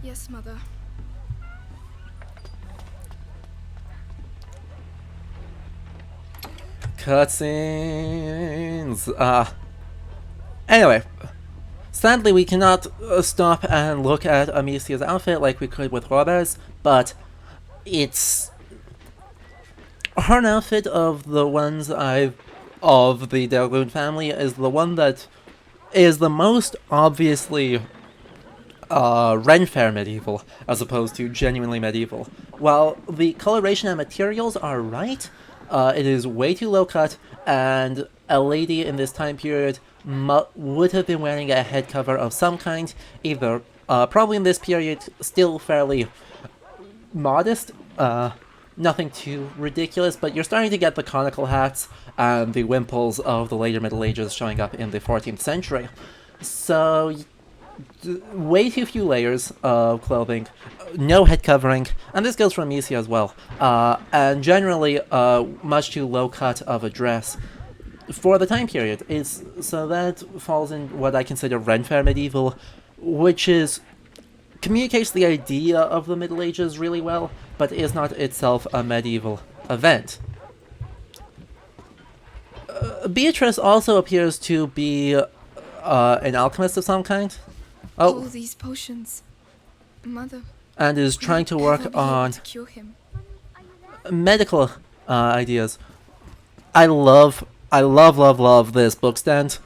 Yes, Mother. Cutscenes. Anyway, sadly we cannot stop and look at Amicia's outfit like we could with Robert's, but it's her outfit of the ones of the Delgoon family is the one that is the most obviously Ren Fair medieval as opposed to genuinely medieval. While the coloration and materials are right, it is way too low cut, and a lady in this time period would have been wearing a head cover of some kind, either probably in this period still fairly modest, nothing too ridiculous, but you're starting to get the conical hats and the wimples of the later Middle Ages showing up in the 14th century. So way too few layers of clothing, no head covering, and this goes for Amicia as well, and generally much too low cut of a dress for the time period. So that falls in what I consider Ren Fair medieval, which communicates the idea of the Middle Ages really well, but is not itself a medieval event. Beatrice also appears to be an alchemist of some kind. All these potions. Mother. And is trying to work on to cure him. medical ideas. I love this book stand.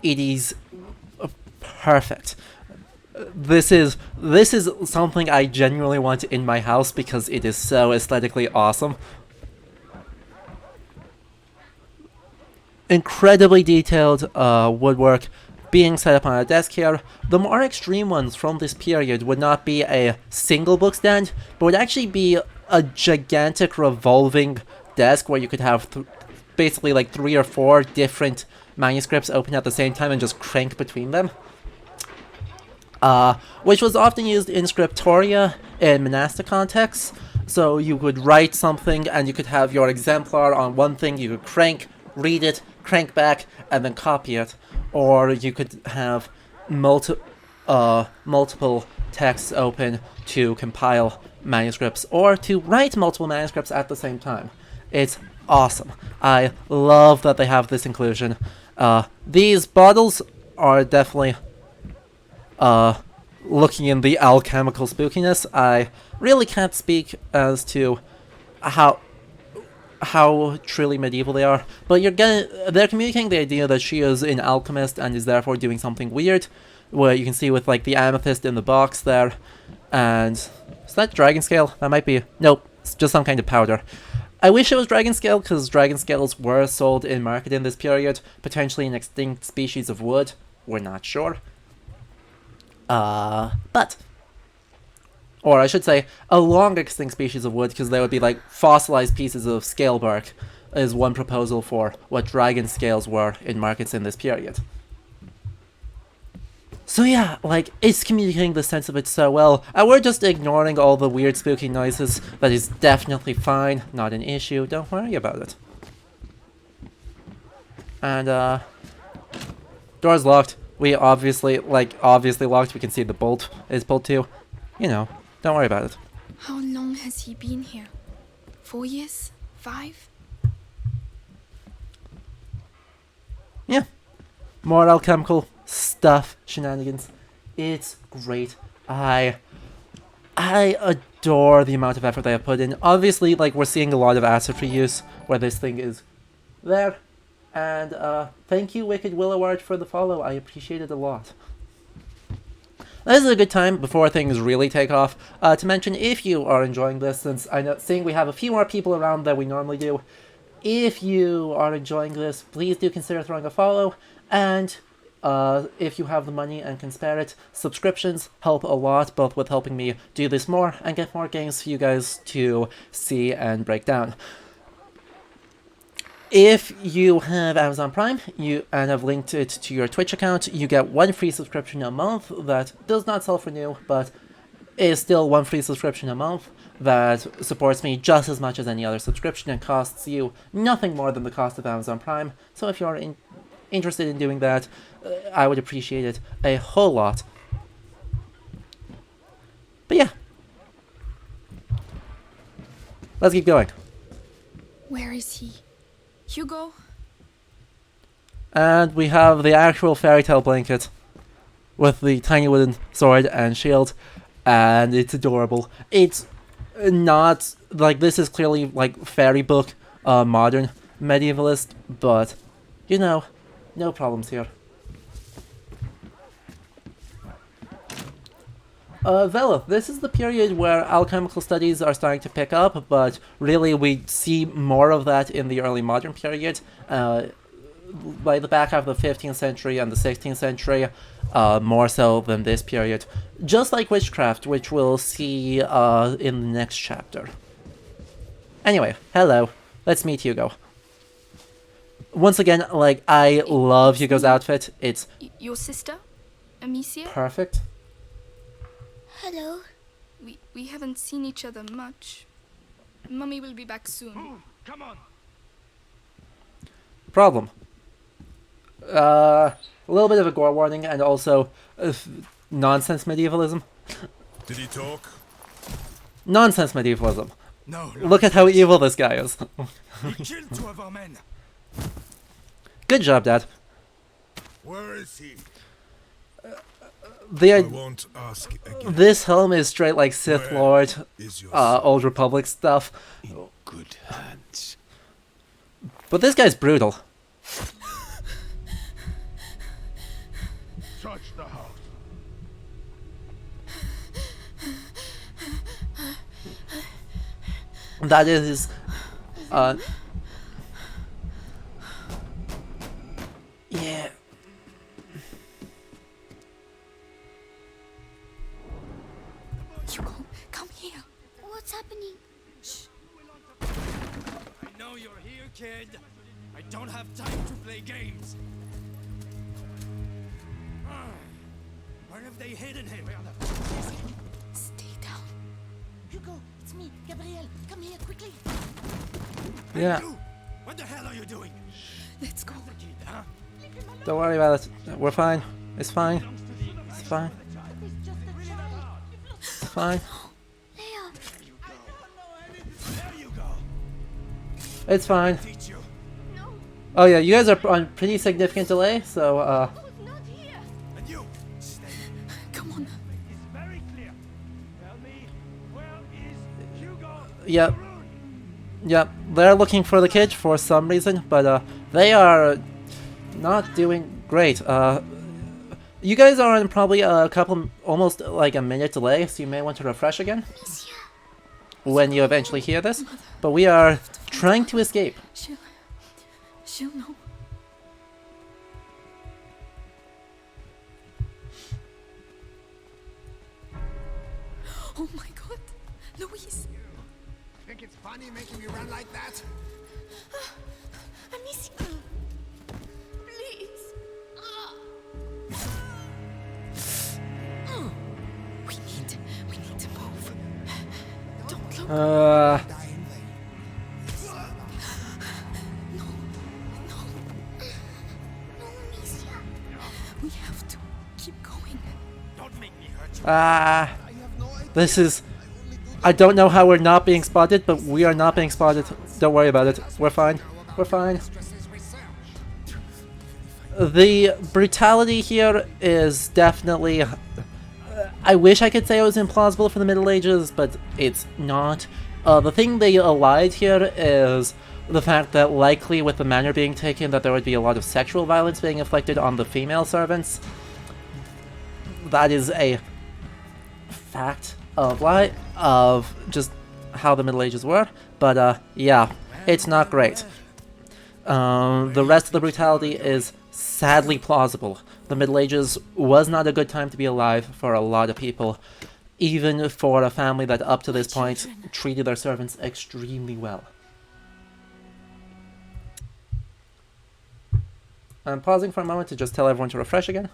It is perfect. This is something I genuinely want in my house because it is so aesthetically awesome. Incredibly detailed woodwork being set up on a desk here. The more extreme ones from this period would not be a single book stand, but would actually be a gigantic revolving desk where you could have basically like 3 or 4 different manuscripts open at the same time and just crank between them. Which was often used in scriptoria in monastic contexts. So you could write something and you could have your exemplar on one thing, you could crank, read it, crank back, and then copy it. Or you could have multiple texts open to compile manuscripts, or to write multiple manuscripts at the same time. It's awesome. I love that they have this inclusion. These bottles are definitely looking in the alchemical spookiness. I really can't speak as to how truly medieval they are, but they're communicating the idea that she is an alchemist and is therefore doing something weird, where you can see with like the amethyst in the box there, and is that dragon scale? That might be, nope, it's just some kind of powder. I wish it was dragon scale, because dragon scales were sold in market in this period, potentially an extinct species of wood, we're not sure. Or I should say, a long extinct species of wood, because they would be like fossilized pieces of scale bark, is one proposal for what dragon scales were in markets in this period. So yeah, like, it's communicating the sense of it so well, and we're just ignoring all the weird spooky noises. That is definitely fine, not an issue, don't worry about it. And, door's locked. We obviously locked, we can see the bolt is pulled too. You know. Don't worry about it. How long has he been here? 4 years? 5? Yeah. More alchemical stuff, shenanigans. It's great. I adore the amount of effort they have put in. Obviously, like, we're seeing a lot of asset reuse where this thing is there. And thank you, Wicked Willowart, for the follow. I appreciate it a lot. This is a good time, before things really take off, to mention if you are enjoying this, since I know, seeing we have a few more people around than we normally do, if you are enjoying this, please do consider throwing a follow, and if you have the money and can spare it, subscriptions help a lot, both with helping me do this more and get more games for you guys to see and break down. if you have Amazon Prime and have linked it to your Twitch account, you get 1 free subscription a month that does not self-renew, but is still 1 free subscription a month that supports me just as much as any other subscription and costs you nothing more than the cost of Amazon Prime. So if you're interested in doing that, I would appreciate it a whole lot. But yeah. Let's keep going. Where is he? Hugo? And we have the actual fairy tale blanket with the tiny wooden sword and shield, and it's adorable. It's not like, this is clearly like fairy book, modern medievalist, but you know, no problems here. Vela, this is the period where alchemical studies are starting to pick up, but really we see more of that in the early modern period. By the back half of the 15th century and the 16th century, more so than this period. Just like witchcraft, which we'll see in the next chapter. Anyway, hello. Let's meet Hugo. Once again, like, I love Hugo's outfit. It's Your sister? Amicia? perfect. Hello. We haven't seen each other much. Mummy will be back soon. Come on. Problem. A little bit of a gore warning, and also nonsense medievalism. Did he talk? Nonsense medievalism. No, Look at how evil this guy is. he killed 2 of our men. Good job, Dad. Where is he? The won't ask again. This helm is straight like Sith Lord, Is your Old Republic stuff. in good hands? But this guy's brutal. Touch the house. That is, yeah. Hugo, come here. What's happening? I know you're here, kid. I don't have time to play games. Where have they hidden him? Stay down. Hugo, it's me, Gabrielle. Come here quickly. Yeah. You! What the hell are you doing? Let's go. The kid, huh? Don't worry about it. We're fine. It's fine. It's fine. It's fine. There you go. It's fine. Teach you. Oh yeah, you guys are on pretty significant delay, so And you, stay. Come on. It's very clear. Tell me, where is Hugo? yep. Yep, they're looking for the kid for some reason, but they are not doing great. You guys are on probably a couple, almost like a minute delay, so you may want to refresh again when you eventually hear this. But we are trying to escape. She'll know. Oh my god, Louise. Think it's funny making me run like that? Amicia. Please. We need to move. Don't look. No. No, Amicia. We have to keep going. Don't make me hurt you. This is... I don't know how we're not being spotted, but we are not being spotted. Don't worry about it. We're fine. We're fine. The brutality here is definitely... I wish I could say it was implausible for the Middle Ages, but it's not. The thing they allied here is the fact that likely with the manor being taken that there would be a lot of sexual violence being inflicted on the female servants. That is a fact of just how the Middle Ages were, but yeah, it's not great. The rest of the brutality is sadly plausible. The Middle Ages was not a good time to be alive for a lot of people, even for a family that up to this point treated their servants extremely well. I'm pausing for a moment to just tell everyone to refresh again.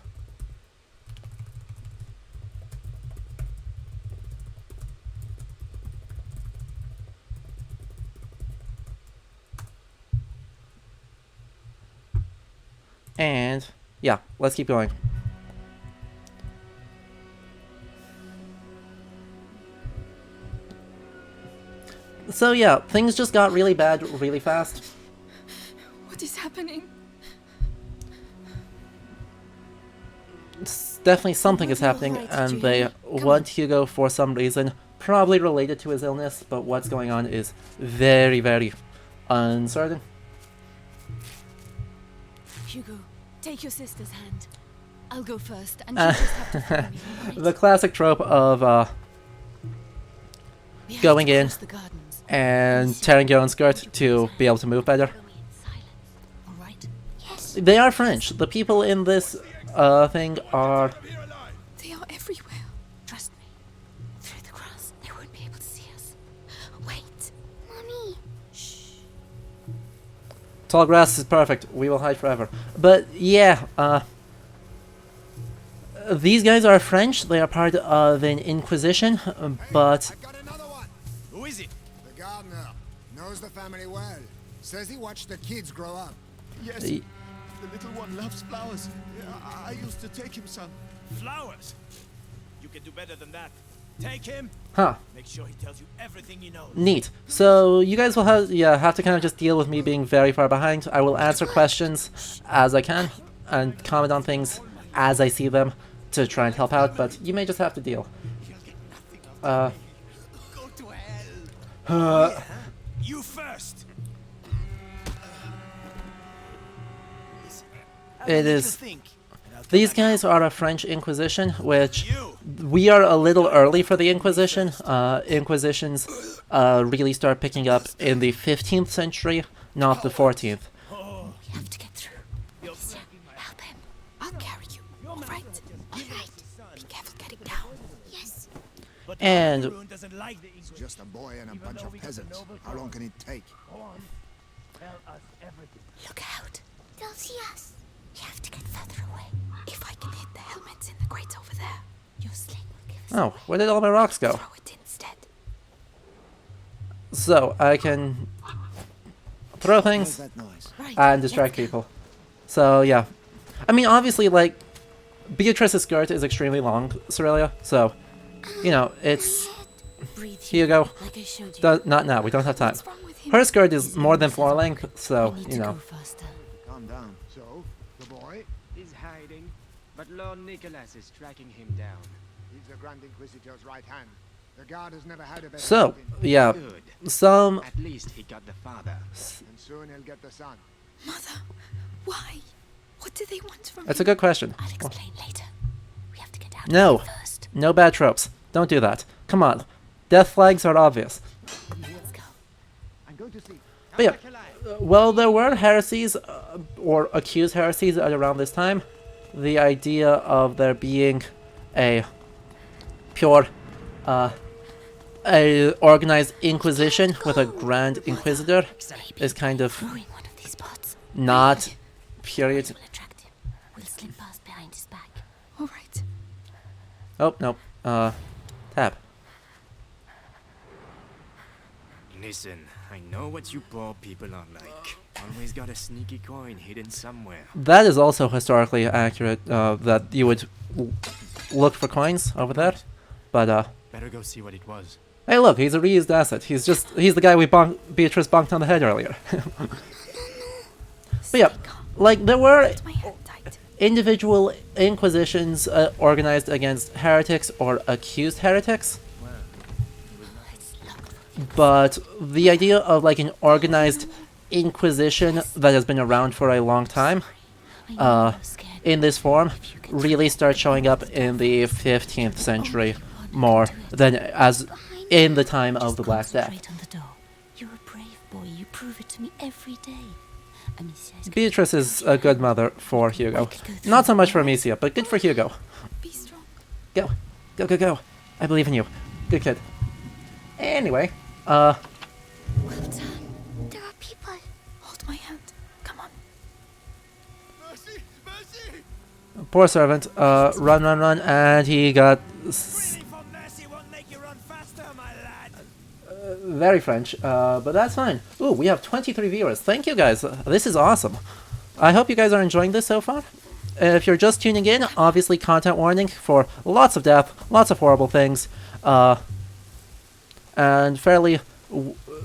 And yeah, let's keep going. So yeah, things just got really bad really fast. What is happening? Definitely something is happening, and they want Hugo for some reason, probably related to his illness, but what's going on is very, very uncertain. Hugo, take your sister's hand. I'll go first, and you just have to follow me, all right? The classic trope of We have going to in cross the gardens. and tearing your own skirt to be able to move better. Follow me in silence, all right? Yes. They are French. The people in this thing are... They are everywhere. Trust me. Through the grass, they won't be able to see us. Wait. Mommy. Shh. Tall grass is perfect. We will hide forever. But yeah, these guys are French. They are part of an Inquisition, but... I've got another one. Who is it? The gardener. Knows the family well. Says he watched the kids grow up. Yes. Y- The little one loves flowers. I used to take him some. Flowers. You can do better than that. Take him. Huh. Make sure he tells you everything he knows. Neat. So you guys will have to kind of just deal with me being very far behind. I will answer questions as I can and comment on things as I see them to try and help out, but you may just have to deal. Go to hell. You first. It is... These guys are a French Inquisition, which we are a little early for the Inquisition. Inquisitions really start picking up in the 15th century, not the 14th. We have to get through. Alicia, help him. I'll carry you. All right? All right. Be careful getting down. Yes. And Everyone doesn't like the English. Just a boy and a bunch of peasants. How long can it take? Go on. Tell us everything. Look out. They'll see us. You have to get further away. If I can hit the helmets in the grates over there, your sling will give us oh, away. where did all my rocks go? Throw it instead. So I can throw things that noise? Right. and distract let's go. people. So yeah, I mean obviously like Beatrice's skirt is extremely long, Cerelia. So you know it's Breathe. here you go. Like I showed you. Not now. We don't have time. What's wrong with him? Her skirt is more than floor length, so We need you to know. go faster. Calm down. So, the boy? He's hiding, but Lord Nicholas is tracking him down. He's the Grand Inquisitor's right hand. The guard has never had a better So captain. yeah, Good. some At least he got the father. And soon he'll get the son. Mother, why? What do they want from that's me? a good question. I'll explain later. We have to get out No. of here first. No bad tropes. Don't do that. Come on. Death flags are obvious. Let's go. I'm going to see. But yeah, well, there were heresies, or accused heresies at around this time. The idea of there being a pure, a organized inquisition with a Grand Inquisitor is kind of Throwing one of these pots. not period. Will attract him. We'll slip past behind his back. All right. Oh, no. Tab. Listen, I know what you poor people are like. Always got a sneaky coin hidden somewhere. That is also historically accurate, that you would look for coins over there. But, Better go see what it was. hey look, he's a reused asset. He's the guy Beatrice bonked on the head earlier. But yeah, like, there were My hand tight. individual inquisitions organized against heretics or accused heretics. But the idea of like an organized inquisition that has been around for a long time, in this form, really starts showing up in the 15th century more than as in the time of the Black Death. Concentrate on the door. You're a brave boy. You prove it to me every day. Amicia is Beatrice is a good mother for Hugo. Not so much for Amicia, but good for Hugo. Be strong. Go. Go, go, go. I believe in you. Good kid. Anyway, Well done. There are people. Hold my hand. Come on. Poor servant. Run, run, run, and he got Breathing for mercy won't make you run faster, my lad. very French, but that's fine. Ooh, we have 23 viewers. Thank you guys. This is awesome. I hope you guys are enjoying this so far. If you're just tuning in, obviously content warning for lots of death, lots of horrible things, and fairly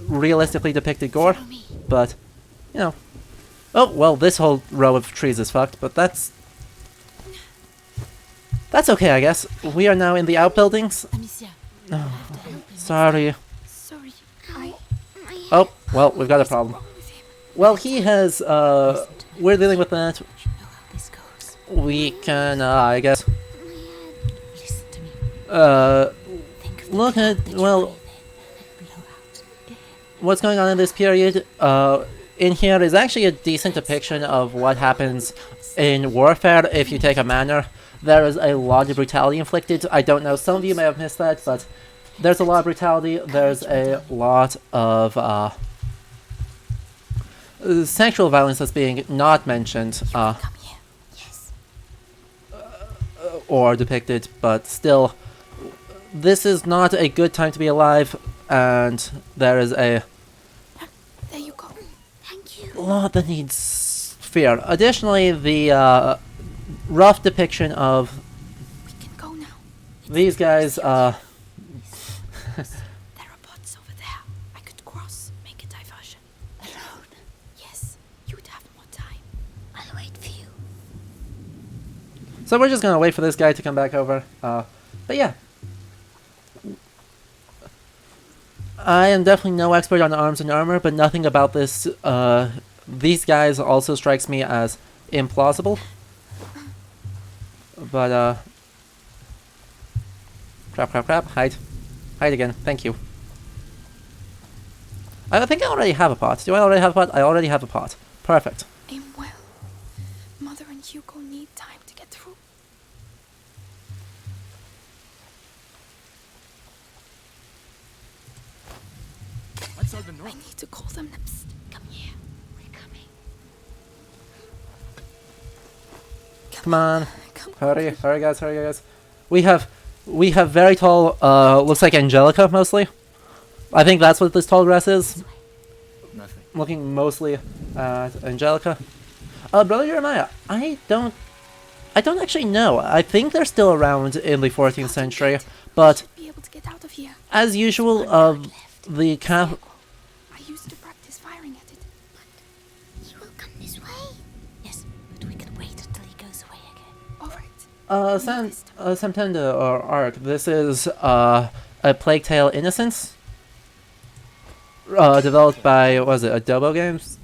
realistically depicted gore, but, you know. Oh, well, this whole row of trees is fucked, but that's okay, I guess. We are now in the outbuildings. Amicia, you have to help him. Sorry. Sorry. Oh, well, we've got a problem. Well, he has, we're dealing with that. You know how this goes. We can, I guess, Listen to me. Think of the look blood at, that you well, breathe in and blow out. what's going on in this period. In here is actually a decent depiction of what happens in warfare if you take a manor. There is a lot of brutality inflicted. I don't know, some of you may have missed that, but there's a lot of brutality. There's a lot of sexual violence that's being not mentioned Come here. Yes. or depicted, but still, this is not a good time to be alive, and there is a There you go. Thank you. lot that needs fear. Additionally, the rough depiction of We can go now. these guys, There are pots over there. I could cross, make a diversion. Alone? Yes. You'd have more time. I'll wait for you. so we're just gonna wait for this guy to come back over. But yeah. I am definitely no expert on arms and armor, but nothing about this, these guys also strikes me as implausible. But, crap, hide. Hide again, thank you. I think I already have a pot. Do I already have a pot? I already have a pot. Perfect. I'm well. Mother and Hugo need time to get through. What's all the I need to call them. Psst, come here. We're coming. Come on. Come Hurry guys. We have very tall, looks like Angelica mostly. I think that's what this tall grass is. Nothing. Looking mostly at Angelica. Brother Jeremiah, I don't actually know. I think they're still around in the 14th century, but be able to get out of here. as usual, the camp. I used to practice firing at it. He will come this way. Yes, but we can wait until he goes away again. All right. Samtenda or Ark. This is a Plague Tale Innocence. Developed by, what was it, Adobo Games?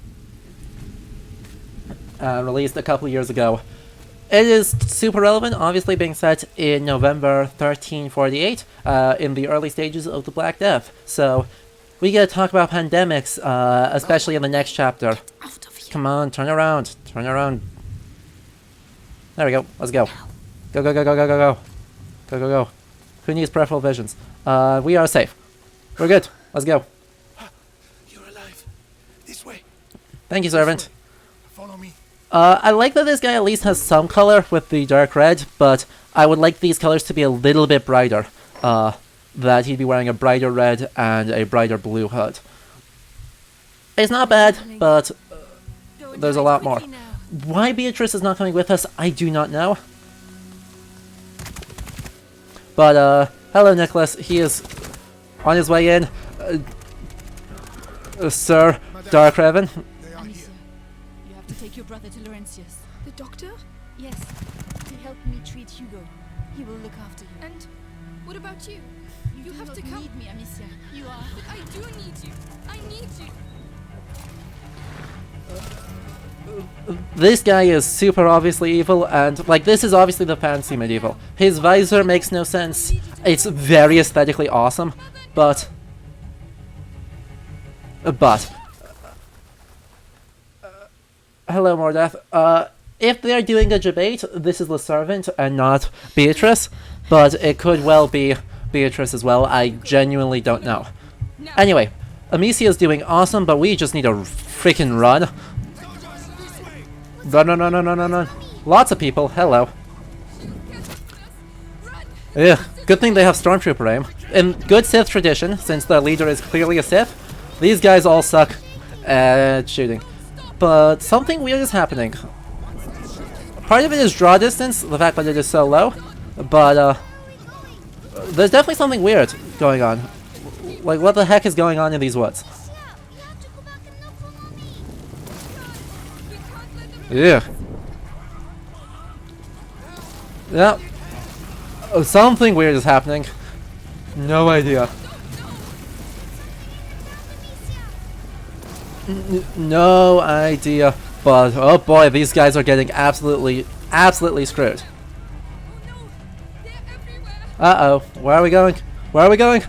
Released a couple years ago. It is super relevant, obviously being set in November 1348, in the early stages of the Black Death. So, we get to talk about pandemics, especially in the next chapter. Out of here. Come on, turn around. There we go, let's go. Go. Who needs peripheral visions? We are safe. We're good, let's go. You're alive. This way. Thank you, servant. Follow me. I like that this guy at least has some color with the dark red, but I would like these colors to be a little bit brighter. That he'd be wearing a brighter red and a brighter blue hood. It's not bad, but there's a lot more. Why Beatrice is not coming with us, I do not know. But, hello Nicholas, he is on his way in. Sir Darkraven. They are here. Amicia, you have to take your brother to Laurentius. The doctor? Yes, he helped me treat Hugo. He will look after you. And what about you? You do have not to come. need me, Amicia. You are. But I do need you. I need you. This guy is super obviously evil, and like this is obviously the fancy medieval. His visor makes no sense. It's very aesthetically awesome, but hello Mordath. If they're doing a debate, this is the servant and not Beatrice, but it could well be Beatrice as well. I genuinely don't know. Anyway, Amicia's doing awesome, but we just need to freaking run. Run. Lots of people. Hello. Yeah, good thing they have Stormtrooper aim. In good Sith tradition, since their leader is clearly a Sith, these guys all suck at shooting. But something weird is happening. Part of it is draw distance, the fact that it is so low, but there's definitely something weird going on. Like, what the heck is going on in these woods? Yeah. Yeah. Oh, something weird is happening. No idea. No idea. But, oh boy, these guys are getting absolutely screwed. Uh-oh. Where are we going? Where are we going?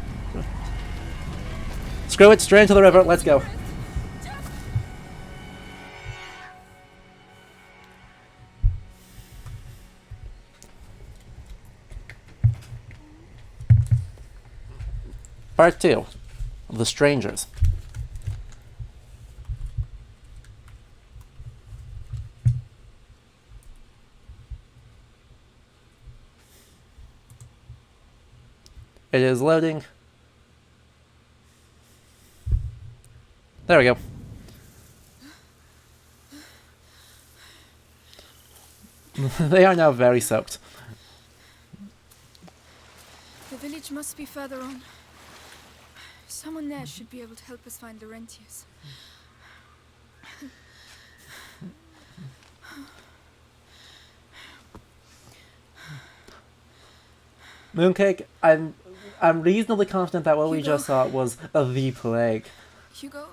Screw it, straight into the river. Let's go. Part 2. The Strangers. It is loading. There we go. They are now very soaked. The village must be further on. Someone there should be able to help us find Laurentius. Mooncake, I'm reasonably confident that what we just saw was the plague. Hugo?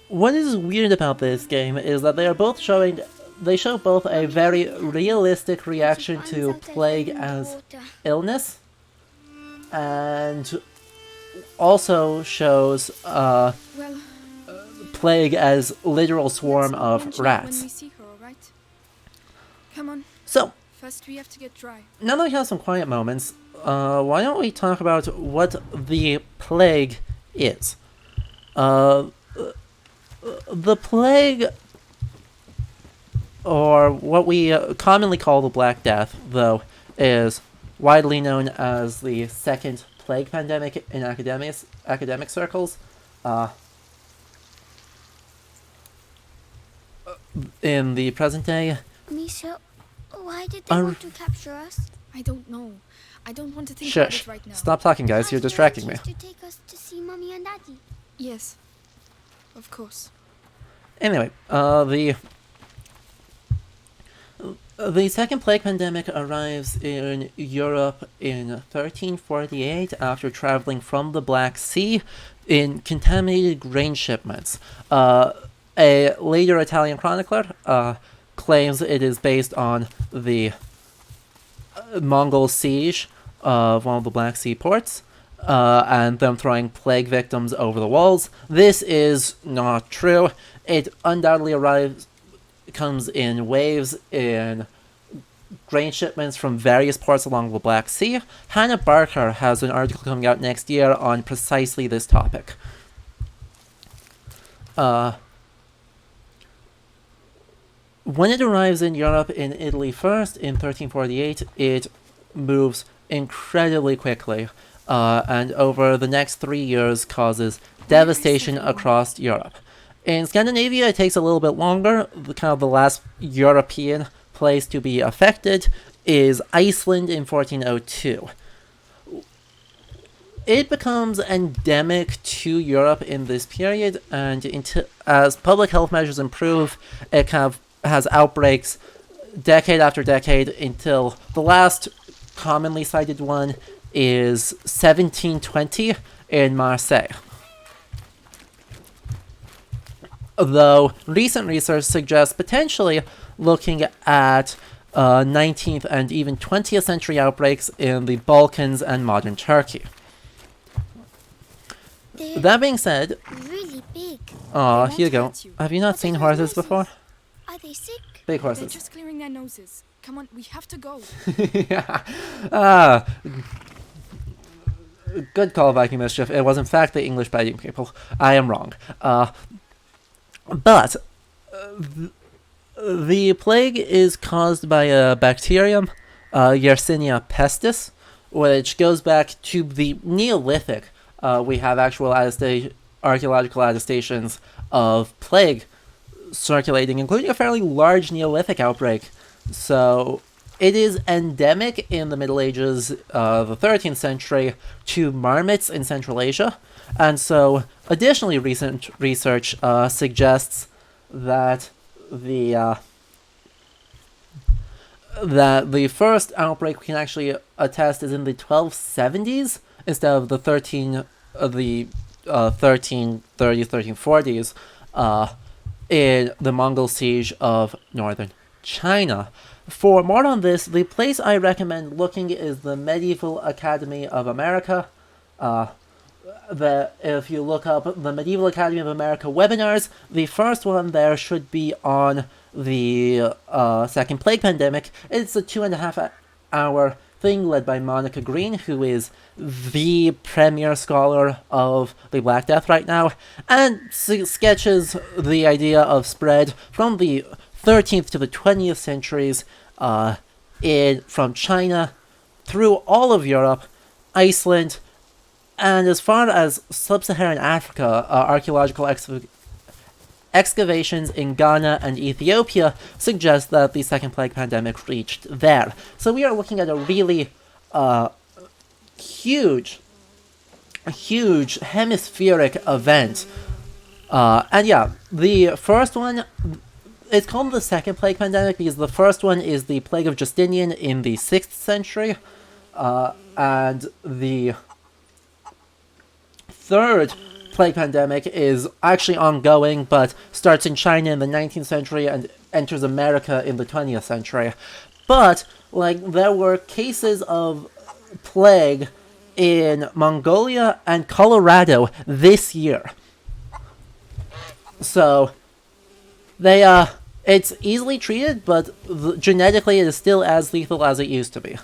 What is weird about this game is that they show both a very realistic reaction to plague as illness, and also shows plague as literal swarm of rats. When we see her, all right? Come on. So, first we have to get dry. now that we have some quiet moments, why don't we talk about what the plague is? The plague, or what we commonly call the Black Death, though, is widely known as the second plague pandemic in academic circles. In the present day. Misha, why did they want to capture us? I don't know. I don't want to think about it right now. Stop talking, guys. You're distracting me. To take us to see Mommy and Daddy. Yes, of course. Anyway, the second plague pandemic arrives in Europe in 1348 after traveling from the Black Sea in contaminated grain shipments. A later Italian chronicler claims it is based on the Mongol siege of one of the Black Sea ports, and them throwing plague victims over the walls. This is not true. It undoubtedly comes in waves in grain shipments from various ports along the Black Sea. Hannah Barker has an article coming out next year on precisely this topic. When it arrives in Europe in Italy first, in 1348, it moves incredibly quickly, and over the next 3 years causes devastation across Europe. In Scandinavia, it takes a little bit longer. The last European place to be affected is Iceland in 1402. It becomes endemic to Europe in this period, and as public health measures improve, it has outbreaks decade after decade until the last commonly cited one is 1720 in Marseille. Though recent research suggests potentially looking at 19th and even 20th century outbreaks in the Balkans and modern Turkey. That being said, really big. Aw, here you go. Have you not seen horses before? Are they sick? Big They're horses. just clearing their noses. Come on, we have to go. Yeah. Good call, Viking Mischief. It was in fact the English biting people. I am wrong. But The plague is caused by a bacterium, Yersinia pestis, which goes back to the Neolithic. We have actual archaeological attestations of plague circulating, including a fairly large Neolithic outbreak. So it is endemic in the Middle Ages, the 13th century, to marmots in Central Asia. And so, additionally, recent research suggests that the first outbreak we can actually attest is in the 1270s instead of the 1330s, 1340s, in the Mongol siege of northern China. For more on this, the place I recommend looking is the Medieval Academy of America. If you look up the Medieval Academy of America webinars, the first one there should be on the second plague pandemic. It's a 2.5-hour thing led by Monica Green, who is the premier scholar of the Black Death right now, and sketches the idea of spread from the 13th to the 20th centuries from China through all of Europe, Iceland, and as far as sub-Saharan Africa. Archaeological excavations in Ghana and Ethiopia suggest that the second plague pandemic reached there. So we are looking at a really huge hemispheric event. And yeah, the first one, it's called the second plague pandemic because the first one is the plague of Justinian in the 6th century, and the third plague pandemic is actually ongoing, but starts in China in the 19th century and enters America in the 20th century. But, there were cases of plague in Mongolia and Colorado this year. So, it's easily treated, but genetically it is still as lethal as it used to be.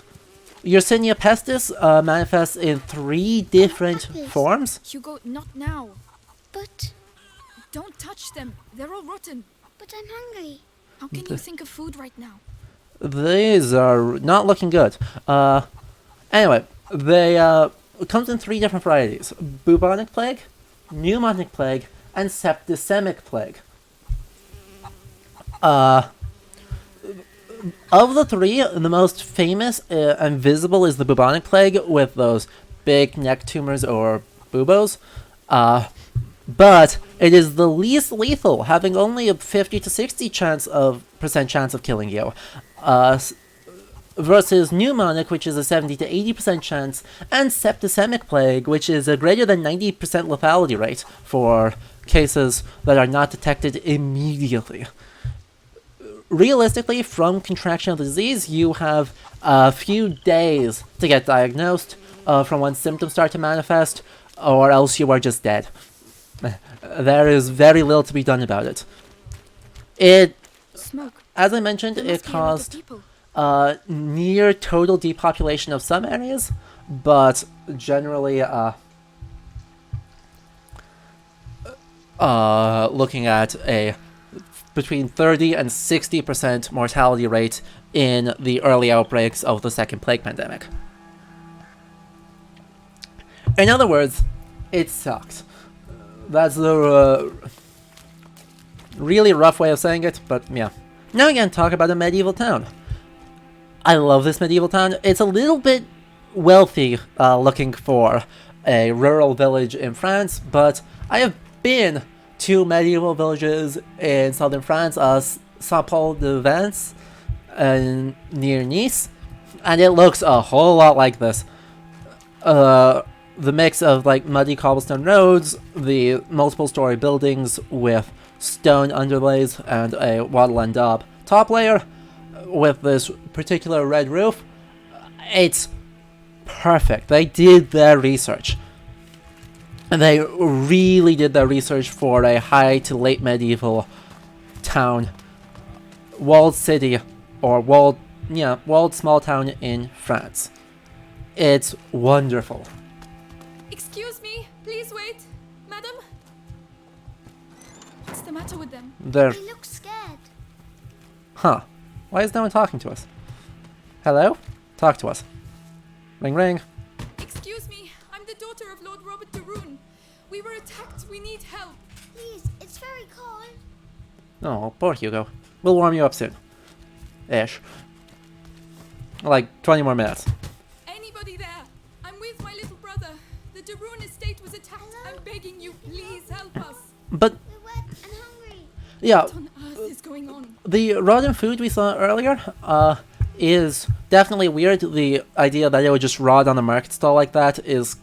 Yersinia pestis manifests in 3 different forms. Hugo, not now. But Don't touch them. They're all rotten. I'm hungry. How can you think of food right now? These are not looking good. Anyway, it comes in 3 different varieties: bubonic plague, pneumonic plague, and septicemic plague. Of the 3, the most famous and visible is the bubonic plague, with those big neck tumors or buboes. But it is the least lethal, having only a 50 to 60% chance of killing you, versus pneumonic, which is a 70 to 80% chance, and septicemic plague, which is a greater than 90% lethality rate for cases that are not detected immediately. Realistically, from contraction of the disease, you have a few days to get diagnosed from when symptoms start to manifest, or else you are just dead. There is very little to be done about it. Smoke. As I mentioned, it caused near total depopulation of some areas, but generally looking at a between 30 and 60% mortality rate in the early outbreaks of the second plague pandemic. In other words, it sucked. That's the really rough way of saying it, but yeah. Now we're going to talk about a medieval town. I love this medieval town. It's a little bit wealthy looking for a rural village in France, but I have been 2 medieval villages in southern France, Saint-Paul-de-Vence near Nice, and it looks a whole lot like this. The mix of muddy cobblestone roads, the multiple story buildings with stone underlays and a wattle and daub top layer with this particular red roof, it's perfect. They did their research. And they really did their research for a high to late medieval town, walled city, or walled small town in France. It's wonderful. Excuse me, please wait. Madam? What's the matter with them? They're They look scared. Huh. Why is no one talking to us? Hello? Talk to us. Ring ring. Excuse me, I'm the daughter of Lord Robert de Rune. We were attacked, we need help. Please, it's very cold. Oh, poor Hugo. We'll warm you up soon. Ish. Like 20 more minutes. Anybody there? I'm with my little brother. The de Rune estate was attacked. Hello? I'm begging you, please help us. But, We're wet and hungry. yeah, What on earth is going on? the rotten food we saw earlier, is definitely weird. The idea that it would just rot on a market stall like that is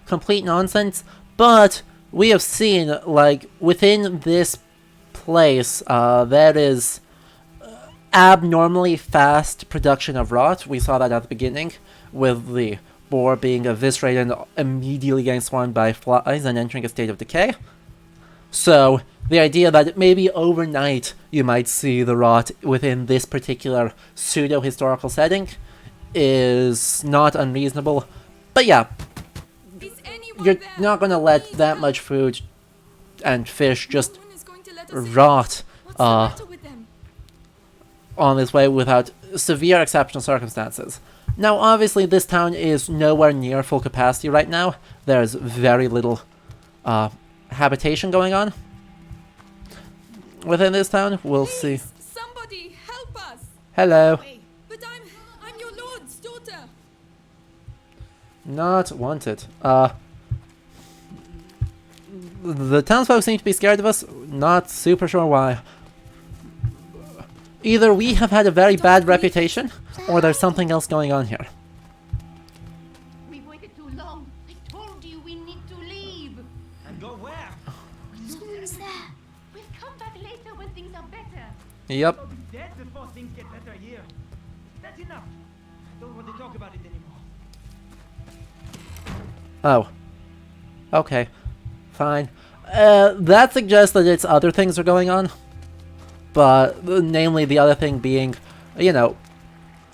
complete nonsense. But we have seen, like, within this place, there is abnormally fast production of rot. We saw that at the beginning, with the boar being eviscerated and immediately getting swarmed by flies and entering a state of decay. So, the idea that maybe overnight you might see the rot within this particular pseudo-historical setting is not unreasonable. But yeah, Is anyone you're there? not gonna let Please that help. much food and fish just No one is going to let us in. rot What's the matter with them? on this way without severe exceptional circumstances. Now, obviously, this town is nowhere near full capacity right now. There's very little habitation going on within this town. We'll see. Please, somebody help us. Hello. But I'm your lord's daughter. Not wanted. The townsfolk seem to be scared of us. Not super sure why. Either we have had a very bad reputation, or there's something else going on here. We waited too long. I told you we need to leave. And go where? Someone's there. We'll come back later when things are better. Yep. I'll be dead before things get better here. That's enough. I don't want to talk about it anymore. Oh. Okay. Fine. That suggests that it's other things are going on. But, namely the other thing being, you know,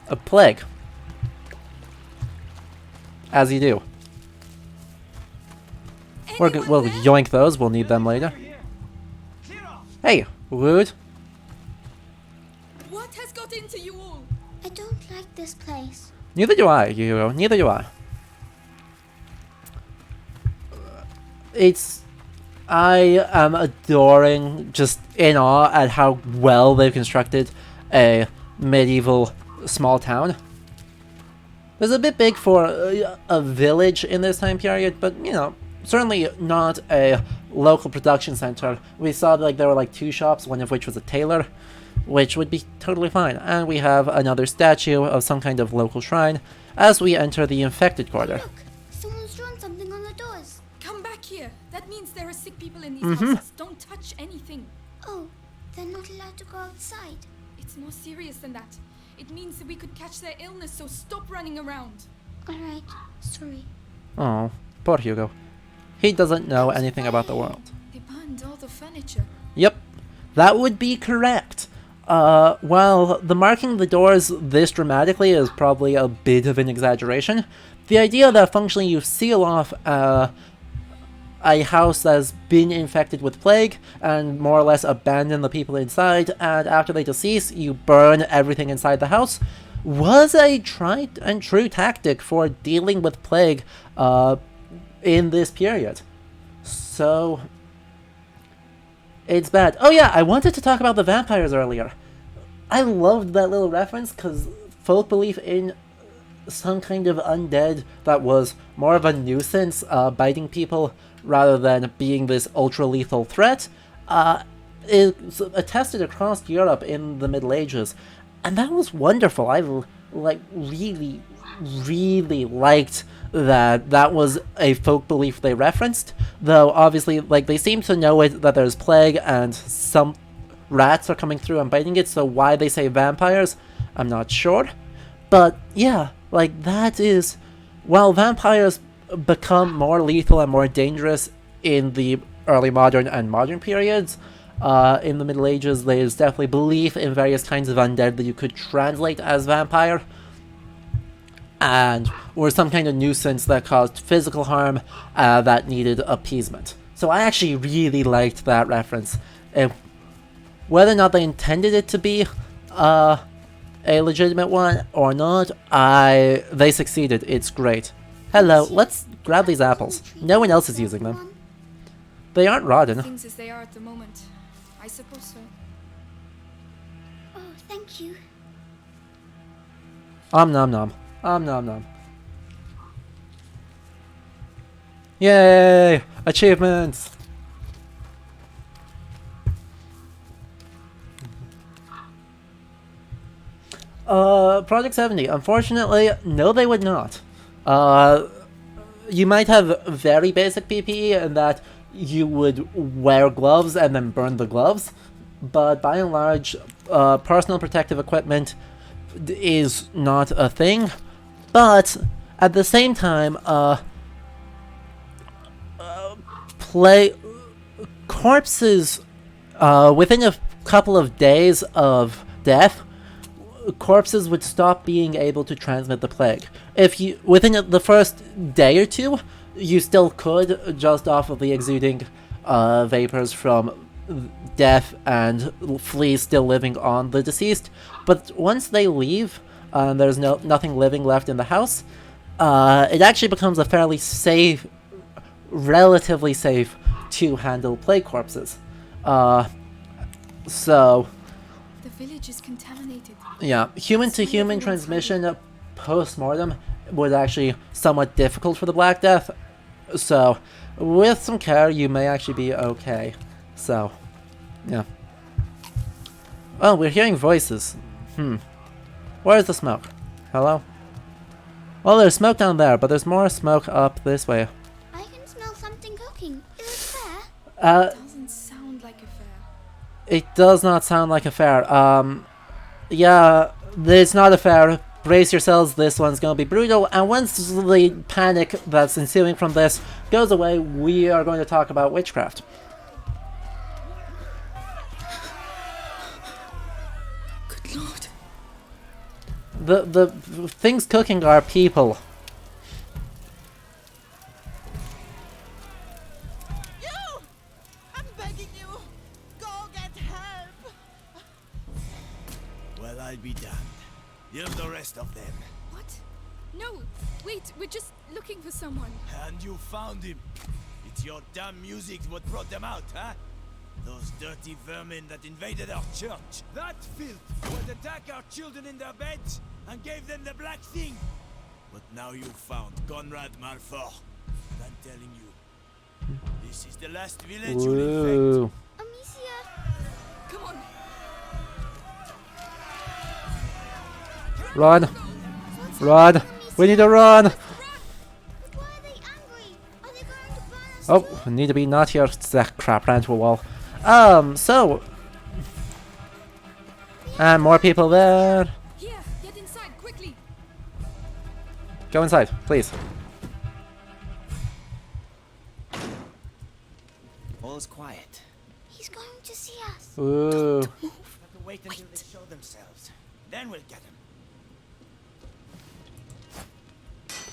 a plague. As you do. Anyone We'll there? yoink those, we'll need them later. Here. Clear off. Hey, rude. What has got into you all? I don't like this place. Neither do I, Hugo. Neither do I. I am adoring, just in awe at how well they've constructed a medieval small town. It's a bit big for a village in this time period, but, you know, certainly not a local production center. We saw like there were like 2 shops, one of which was a tailor, which would be totally fine. And we have another statue of some kind of local shrine as we enter the infected quarter. Look, someone's drawn something on the doors. Come back here. That means there are sick people in these houses. Don't touch anything. Oh, they're not allowed to go outside. It's more serious than that. It means that we could catch their illness, so stop running around. Alright, sorry. Oh, poor Hugo. He doesn't know anything about the world. They burned all the furniture. Yep, that would be correct. Well, the marking the doors this dramatically is probably a bit of an exaggeration. The idea that functionally you seal off a house that's been infected with plague and more or less abandon the people inside, and after they decease, you burn everything inside the house, was a tried and true tactic for dealing with plague in this period. So, it's bad. Oh yeah, I wanted to talk about the vampires earlier. I loved that little reference because folk belief in some kind of undead that was more of a nuisance, biting people rather than being this ultra-lethal threat, is attested across Europe in the Middle Ages. And that was wonderful. I really liked that was a folk belief they referenced. Though, obviously, like, they seem to know it, that there's plague and some rats are coming through and biting it, so why they say vampires, I'm not sure. But, yeah, like, that is... While vampires become more lethal and more dangerous in the early modern and modern periods, in the Middle Ages, there's definitely belief in various kinds of undead that you could translate as vampire, and or some kind of nuisance that caused physical harm that needed appeasement. So I actually really liked that reference. Whether or not they intended it to be a legitimate one or not, they succeeded. It's great. Hello, let's grab these apples. No one else is using them. They aren't rotten. Things as they are at the moment. I suppose so. Oh, thank you. Nom nom. Nom nom. Yay! Achievements! Project 70. Unfortunately, no they would not. You might have very basic PPE in that you would wear gloves and then burn the gloves, but by and large, personal protective equipment is not a thing. But at the same time, corpses, within a couple of days of death, corpses would stop being able to transmit the plague. If you, within the first day or two, you still could, just off of the exuding vapors from death and fleas still living on the deceased. But once they leave, and there's nothing living left in the house, it actually becomes a fairly safe, relatively safe to handle plague corpses. So The village is contaminated. yeah, human-to-human transmission post-mortem was actually somewhat difficult for the Black Death. So with some care, you may actually be okay. So, yeah. Oh, we're hearing voices. Where's the smoke? Hello? Well, there's smoke down there, but there's more smoke up this way. I can smell something cooking. Is it fair? It doesn't sound like a fair. It does not sound like a fair. Yeah, it's not a fair. Brace yourselves, this one's gonna be brutal, and once the panic that's ensuing from this goes away, we are going to talk about witchcraft. Good lord. The things cooking are people. You! I'm begging you! Go get help! Well, I'll be damned. You're the rest of them. What? No! Wait, we're just looking for someone. And you found him. It's your damn music what brought them out, huh? Those dirty vermin that invaded our church. That filth would attack our children in their beds and gave them the black thing. But now you found Conrad Malfour. I'm telling you, this is the last village you'll infect. Amicia! Come on! Run! Run! We need to run! Why are they angry? Are they going to burn us Oh, too? we need to be not here. Crap, ran into a wall. So... And more people there. Here, get inside, quickly! Go inside, please. All's quiet. He's going to see us. Ooh. Have to wait until they show themselves. Then we'll get them.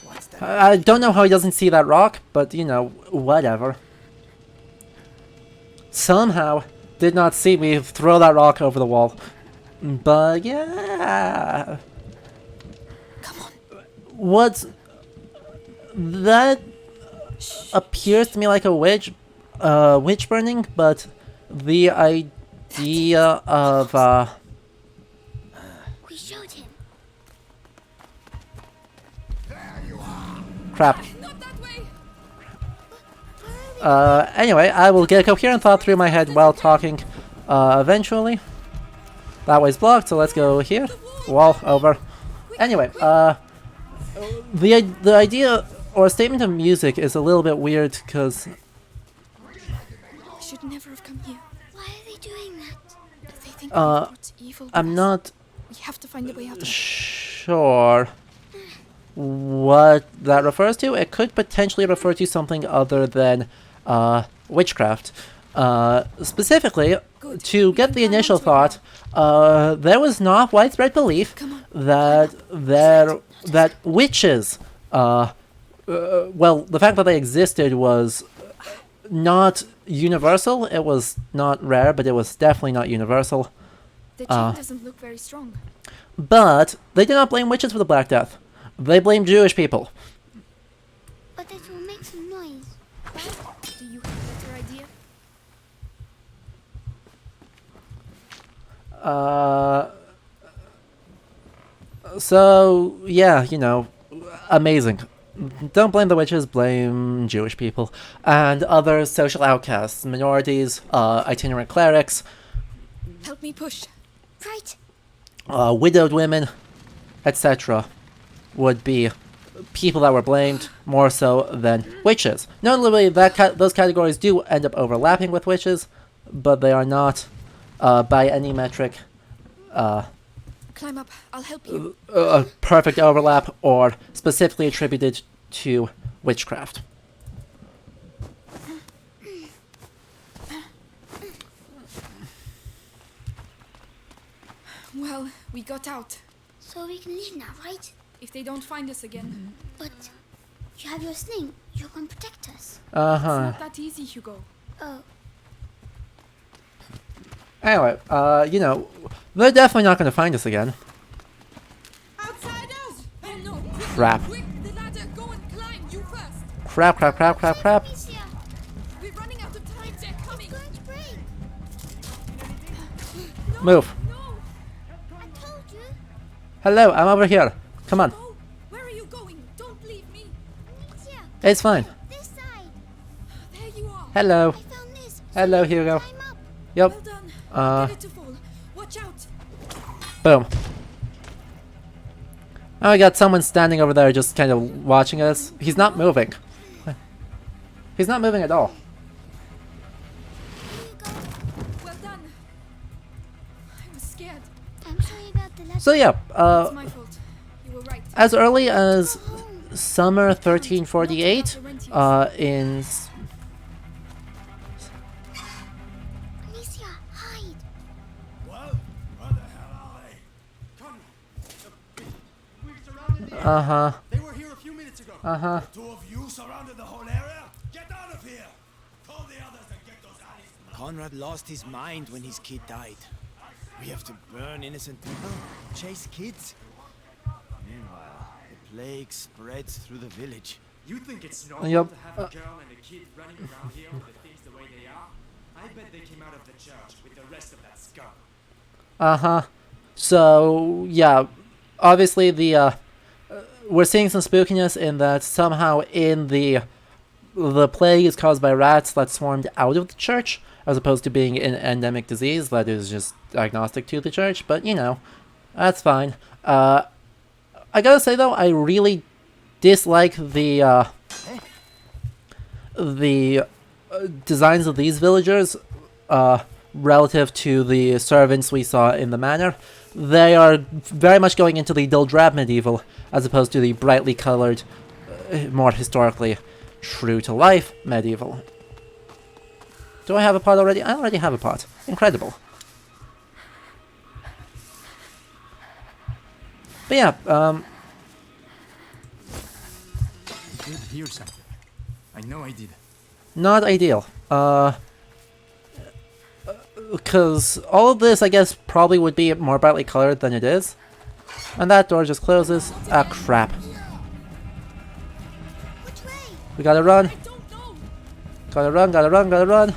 What's that? I don't know how he doesn't see that rock, but you know, whatever. Somehow did not see me throw that rock over the wall. But yeah. Come on! That appears to me like a witch burning, but the idea of We showed him. crap. Not that way! Anyway, I will get a coherent thought through my head while talking, eventually. That way's blocked, so let's go here. Wall, over. Anyway, the idea or statement of music is a little bit weird, because... We should never have come here. Why are they doing that? They think we brought evil with I'm us. not We have to find a way out of sure what that refers to. It could potentially refer to something other than witchcraft. Specifically, to get the initial thought, there was not widespread belief that witches, well, the fact that they existed was not universal. It was not rare, but it was definitely not universal. The chain doesn't look very strong. But they did not blame witches for the Black Death. They blamed Jewish people. But it will make some noise. Do you have a better idea? So, yeah, you know, amazing. Don't blame the witches, blame Jewish people. And other social outcasts, minorities, itinerant clerics. Help me push. Right. Widowed women, etc. would be people that were blamed more so than witches. Notably, those categories do end up overlapping with witches, but they are not, by any metric, Climb up. I'll help you. a perfect overlap or specifically attributed to witchcraft. Well, we got out. So we can leave now, right? If they don't find us again. But you have your sling. You can protect us. It's not that easy, Hugo. Oh. Anyway, you know, they're definitely not going to find us again. Outsiders! Oh no! Crap. Quick, the ladder. Go and climb. You first. Crap, crap, crap, crap, crap. Amicia, We're running out of time. They're coming. it's going to break. Move. No! I told you. Hello, I'm over here. Come on. Oh, where are you going? Don't leave me. Amicia, It's fine. this side. There you are. Hello. I found this. Hello, Hugo. Climb up. Yep. Well done. Get it to fall. Watch out. Boom. Oh, I got someone standing over there just kind of watching us. He's not moving. He's not moving at all. Here you go. Well done. I was scared. I'm sorry about the ladder. So yeah, It's my fault. You were right. as early as summer 1348, in Amicia, hide. Well, where the hell are they? We surrounded the uh-huh. They were here a few minutes ago. Uh-huh. The two of you surrounded the whole area? Get out of here! Call the others and get those alleys. Conrad lost his mind when his kid died. We have to burn innocent people, chase kids. Meanwhile, the plague spreads through the village. You think it's normal Yep. to have a girl and a kid running around here with the things the way they are? I bet they came out of the church with the rest of that scum. Uh-huh. So, yeah, obviously we're seeing some spookiness in that somehow in the plague is caused by rats that swarmed out of the church, as opposed to being an endemic disease that is just agnostic to the church, but, you know, that's fine. I gotta say, though, I really dislike the designs of these villagers, relative to the servants we saw in the manor. They are very much going into the dull drab medieval, as opposed to the brightly colored, more historically true to life medieval. Do I have a pot already? I already have a pot. Incredible. But yeah, I did hear something. I know I did. not ideal. Because all of this, I guess, probably would be more brightly colored than it is. And that door just closes. Ah, crap. Which way? We gotta run. I don't know. Gotta run, gotta run, gotta run.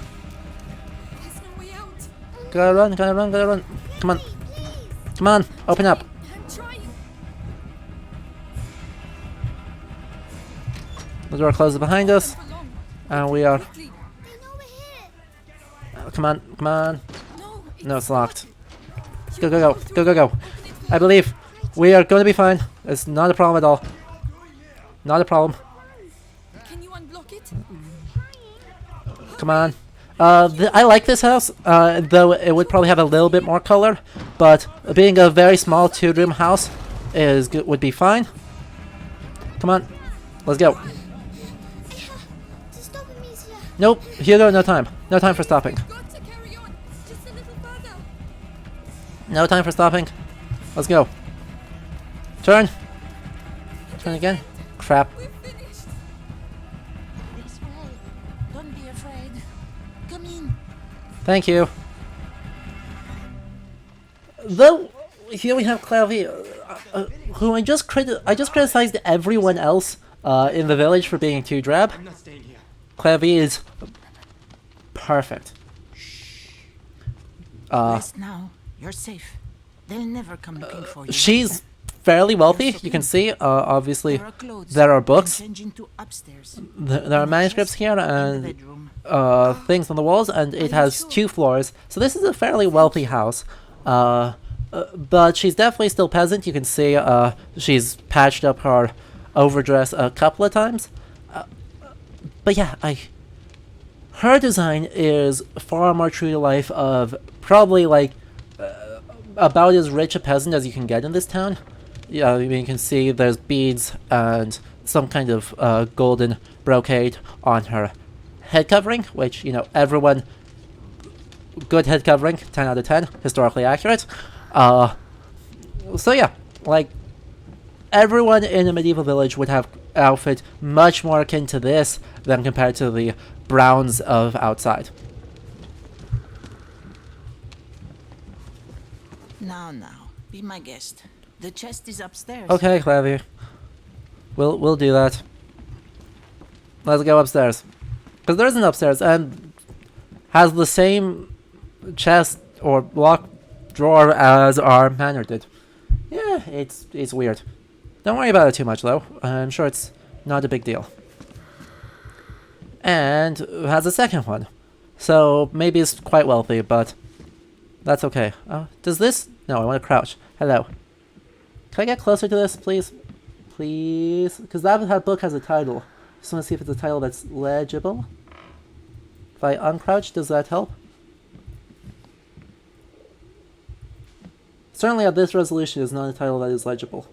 There's no way out. Gotta run, gotta run, gotta run. Come on. Please. Come on, open up. I'm trying. The door closes behind us. For long. And we are... Quickly. They know we're here. Come on, come on. No, No, it's locked. You Go, go, go. through. Go, go, go. Open it for I believe we are going to be fine. It's not a problem at all. Not a problem. Can you unblock it? Come on. I like this house, though it would probably have a little bit more color. But being a very small two-room house would be fine. Come on. Let's go. To stop Amicia. Nope. Hugo, no time. No time for stopping. Got to carry on. Just a little further. No time for stopping. Let's go. Turn. Turn again. Crap. We're finished. This way. Don't be afraid. Come in. Thank you. Though, here we have Clairvy, who I just criticized everyone else in the village for being too drab. I'm not staying here. Clairvy is perfect. Rest now. You're safe. They'll never come looking for you. She's fairly wealthy, you can see. Obviously, there are books, there are manuscripts here, and things on the walls, and it has 2 floors. So this is a fairly wealthy house. But she's definitely still peasant. You can see she's patched up her overdress a couple of times. But yeah, her design is far more true to life of probably like about as rich a peasant as you can get in this town. Yeah, you can see there's beads and some kind of golden brocade on her head covering, which, you know, everyone, good head covering, 10 out of 10, historically accurate. So yeah, like, everyone in a medieval village would have an outfit much more akin to this than compared to the browns of outside. Now, be my guest. The chest is upstairs. Okay, Clavier. We'll do that. Let's go upstairs. Because there is an upstairs, and has the same chest or lock drawer as our manor did. Yeah, it's weird. Don't worry about it too much, though. I'm sure it's not a big deal. And has a second one. So maybe it's quite wealthy, but that's okay. Does this? No, I want to crouch. Hello. Can I get closer to this, please? Please? Because that book has a title. Just want to see if it's a title that's legible. If I uncrouch, does that help? Certainly at this resolution is not a title that is legible.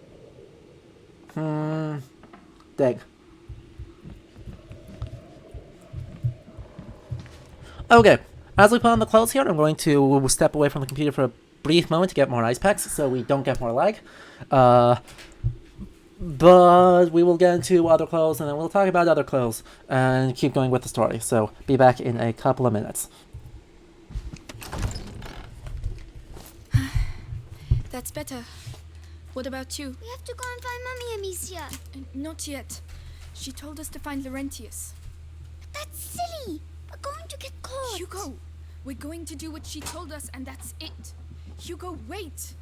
Dang. Okay, as we put on the clothes here, I'm going to step away from the computer for a brief moment to get more ice packs so we don't get more lag. But we will get into other clothes and then we'll talk about other clothes and keep going with the story. So be back in a couple of minutes. That's better. What about you? We have to go and find Mummy, Amicia. Not yet. She told us to find Laurentius. But that's silly. We're going to get caught. Hugo, we're going to do what she told us and that's it. Hugo, wait.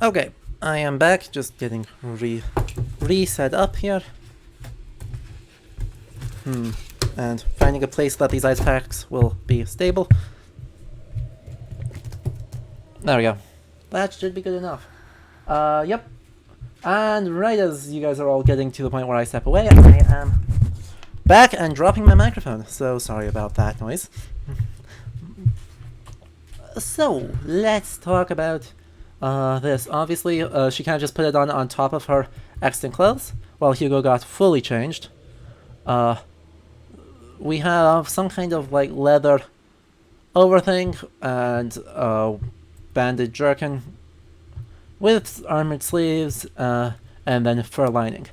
Okay, I am back, just getting reset up here. And finding a place that these ice packs will be stable. There we go. That should be good enough. Yep. And right as you guys are all getting to the point where I step away, I am back and dropping my microphone. So sorry about that noise. So, let's talk about this. Obviously, she kind of just put it on top of her extant clothes, while Hugo got fully changed. We have some kind of like leather overthing and banded jerkin with armored sleeves and then fur lining.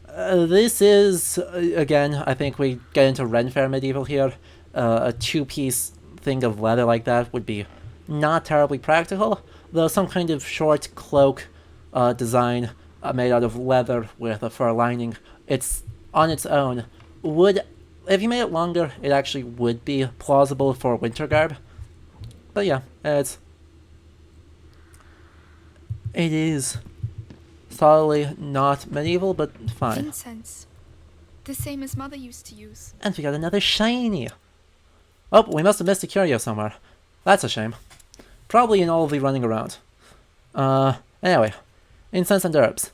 This is, again, I think we get into Ren Fair medieval here. A two-piece thing of leather like that would be not terribly practical, though some kind of short cloak design made out of leather with a fur lining, it's on its own would, if you made it longer, it actually would be plausible for winter garb. But yeah, it is solidly not medieval, but fine. Incense. The same as Mother used to use. And we got another shiny. Oh, we must have missed a curio somewhere. That's a shame. Probably in all of the running around. Anyway, incense and herbs.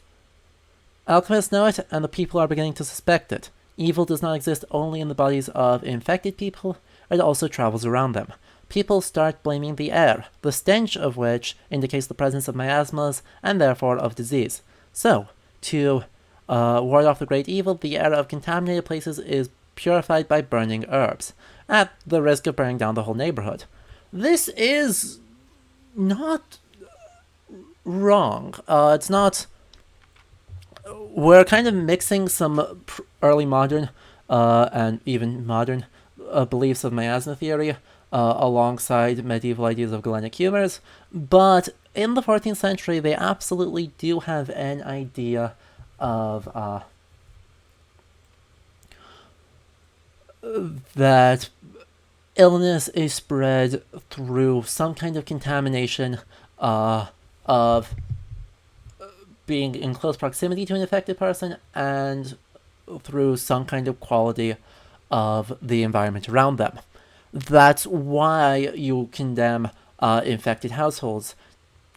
Alchemists know it, and the people are beginning to suspect it. Evil does not exist only in the bodies of infected people, it also travels around them. People start blaming the air, the stench of which indicates the presence of miasmas and therefore of disease. So, to ward off the great evil, the air of contaminated places is purified by burning herbs, at the risk of burning down the whole neighborhood. This is not wrong. It's not... We're kind of mixing some early modern and even modern beliefs of miasma theory alongside medieval ideas of galenic humors, but in the 14th century they absolutely do have an idea of that illness is spread through some kind of contamination of being in close proximity to an affected person and through some kind of quality of the environment around them. That's why you condemn infected households,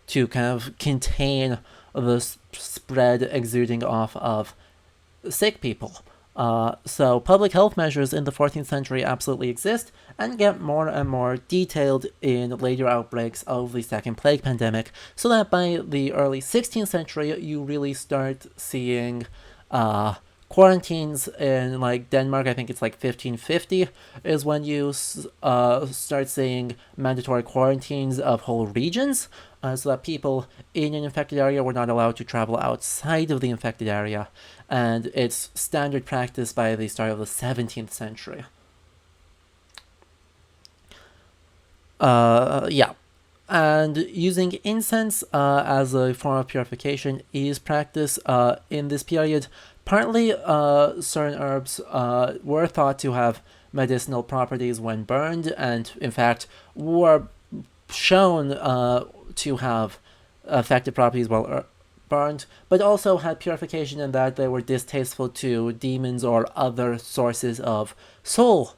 to kind of contain the spread exuding off of sick people. So public health measures in the 14th century absolutely exist and get more and more detailed in later outbreaks of the Second Plague pandemic, so that by the early 16th century you really start seeing quarantines in like Denmark. I think it's like 1550 is when you start seeing mandatory quarantines of whole regions, so that people in an infected area were not allowed to travel outside of the infected area, and it's standard practice by the start of the 17th century. Yeah. And using incense as a form of purification is practiced in this period. Partly, certain herbs were thought to have medicinal properties when burned, and in fact were shown to have effective properties while burned, but also had purification in that they were distasteful to demons or other sources of soul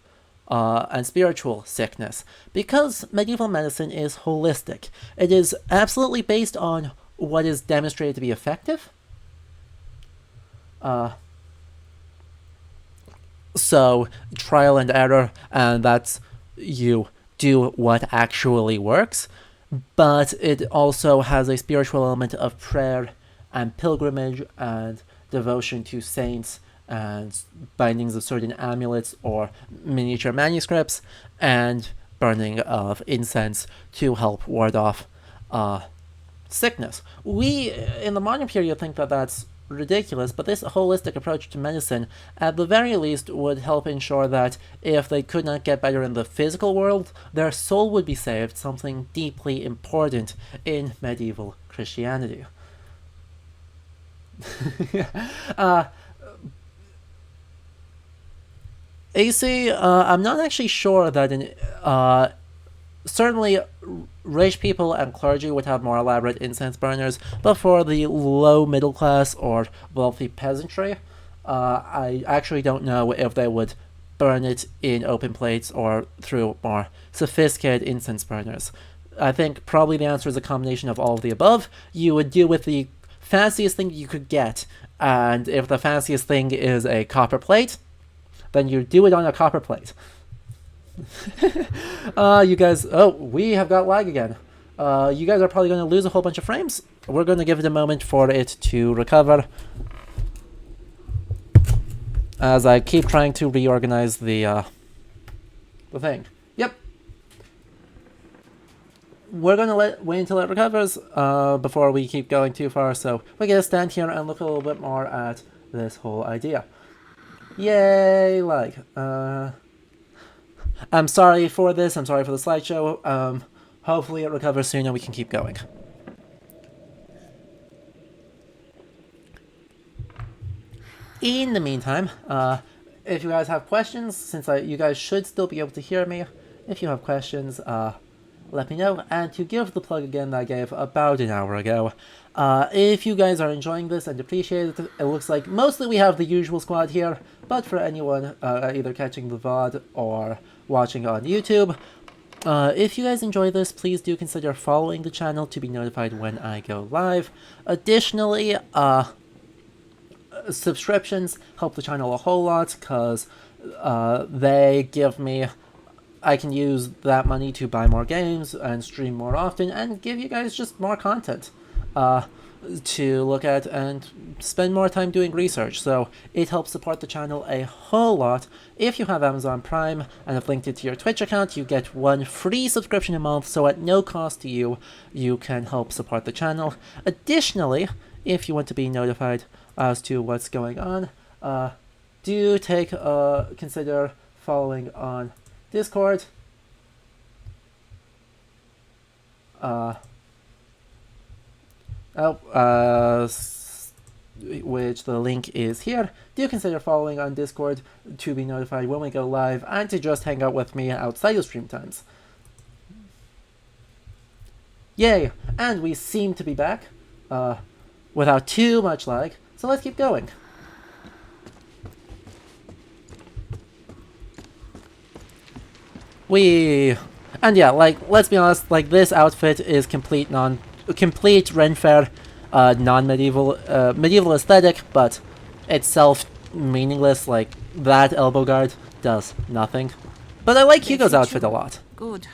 and spiritual sickness. Because medieval medicine is holistic, it is absolutely based on what is demonstrated to be effective. So trial and error, and that's you do what actually works, but it also has a spiritual element of prayer and pilgrimage and devotion to saints and bindings of certain amulets or miniature manuscripts and burning of incense to help ward off sickness. We, in the modern period, think that that's ridiculous, but this holistic approach to medicine, at the very least, would help ensure that if they could not get better in the physical world, their soul would be saved, something deeply important in medieval Christianity. AC, I'm not actually sure that certainly rich people and clergy would have more elaborate incense burners, but for the low middle class or wealthy peasantry, I actually don't know if they would burn it in open plates or through more sophisticated incense burners. I think probably the answer is a combination of all of the above. You would deal with the fanciest thing you could get, and if the fanciest thing is a copper plate, then you do it on a copper plate. You guys, we have got lag again. You guys are probably going to lose a whole bunch of frames. We're going to give it a moment for it to recover, as I keep trying to reorganize the thing. Yep. We're going to wait until it recovers before we keep going too far, so we're going to stand here and look a little bit more at this whole idea. Yay, lag. I'm sorry for this, I'm sorry for the slideshow. Hopefully it recovers soon and we can keep going. In the meantime, if you guys have questions, since you guys should still be able to hear me, if you have questions, let me know. And to give the plug again that I gave about an hour ago, if you guys are enjoying this and appreciate it, it looks like mostly we have the usual squad here, but for anyone either catching the VOD or watching on YouTube, If you guys enjoy this, please do consider following the channel to be notified when I go live. Additionally, subscriptions help the channel a whole lot, because they give me... I can use that money to buy more games and stream more often and give you guys just more content to look at and spend more time doing research. So it helps support the channel a whole lot. If you have Amazon Prime and have linked it to your Twitch account, you get 1 free subscription a month, so at no cost to you, you can help support the channel. Additionally, if you want to be notified as to what's going on, do consider following on Discord, which the link is here. Do consider following on Discord to be notified when we go live and to just hang out with me outside of stream times. Yay! And we seem to be back without too much lag, so let's keep going. And yeah, like, let's be honest, like, this outfit is complete Ren Fair, non-medieval, medieval aesthetic, but itself meaningless. Like, that elbow guard does nothing. But I like Hugo's outfit a lot. Good.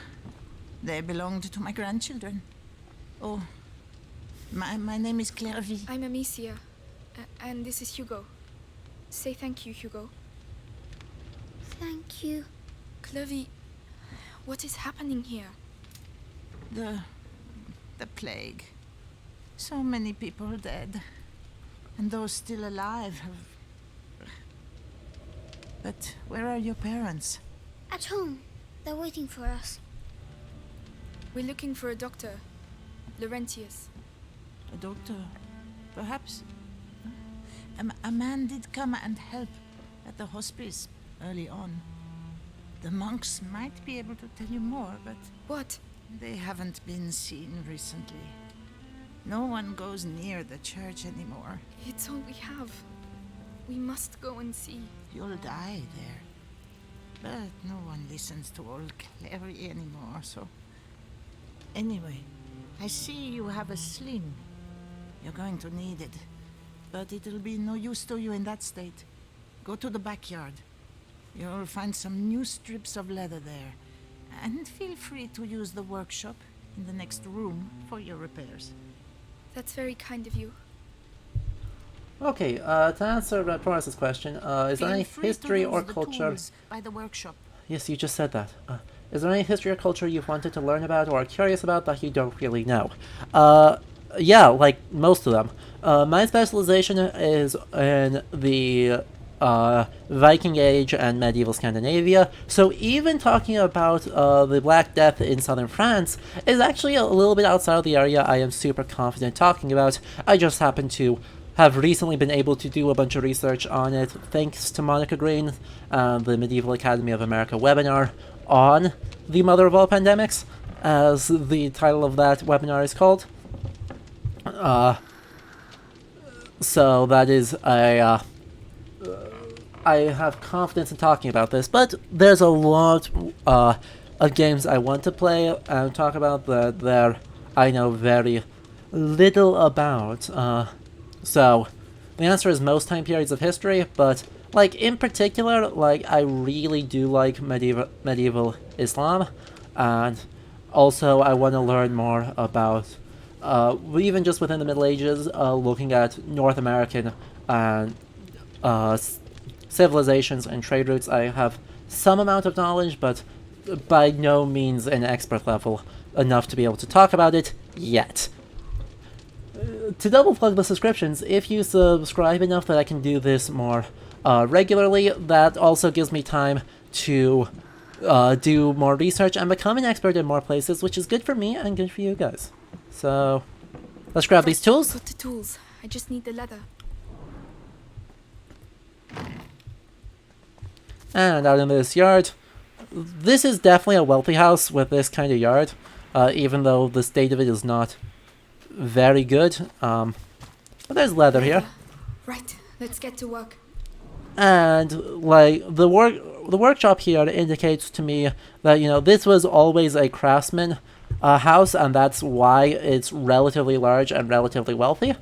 They belonged to my grandchildren. Oh, my name is Clairvy. I'm Amicia, and this is Hugo. Say thank you, Hugo. Thank you. Clovey, what is happening here? The plague. So many people dead. And those still alive have... But where are your parents? At home. They're waiting for us. We're looking for a doctor. Laurentius. A doctor? Perhaps? A man did come and help at the hospice early on. The monks might be able to tell you more, but... What? They haven't been seen recently. No one goes near the church anymore. It's all we have. We must go and see. You'll die there. But no one listens to old Clary anymore, so... Anyway, I see you have a sling. You're going to need it. But it'll be no use to you in that state. Go to the backyard. You'll find some new strips of leather there. And feel free to use the workshop in the next room for your repairs. That's very kind of you. Okay, to answer Taurus's question, is there any history or culture... by the workshop. Yes, you just said that. Is there any history or culture you've wanted to learn about or are curious about that you don't really know? Yeah, like most of them. My specialization is in the Viking Age and medieval Scandinavia, so even talking about the Black Death in southern France is actually a little bit outside of the area I am super confident talking about. I just happen to have recently been able to do a bunch of research on it thanks to Monica Green, the Medieval Academy of America webinar on the Mother of All Pandemics, as the title of that webinar is called. So that is a... I have confidence in talking about this, but there's a lot of games I want to play and talk about that I know very little about. So the answer is most time periods of history, but like in particular, like I really do like medieval Islam, and also I want to learn more about even just within the Middle Ages, looking at North American and civilizations and trade routes. I have some amount of knowledge, but by no means an expert level enough to be able to talk about it yet. To double plug the subscriptions, if you subscribe enough that I can do this more regularly, that also gives me time to do more research and become an expert in more places, which is good for me and good for you guys. So, let's grab these tools. Got the tools. I just need the leather. And out in this yard. This is definitely a wealthy house with this kind of yard, even though the state of it is not very good. But there's leather here. Right, let's get to work. And like the the workshop here indicates to me that, you know, this was always a craftsman house, and that's why it's relatively large and relatively wealthy.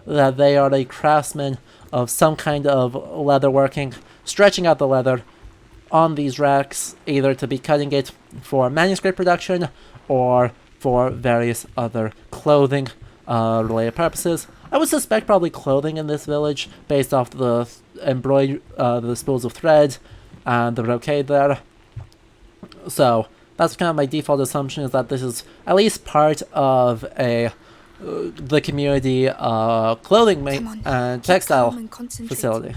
That they are a craftsman of some kind of leatherworking, stretching out the leather on these racks, either to be cutting it for manuscript production or for various other clothing related purposes. I would suspect probably clothing in this village, based off the the spools of thread and the brocade there. So that's kind of my default assumption, is that this is at least part of the community clothing and textile facility.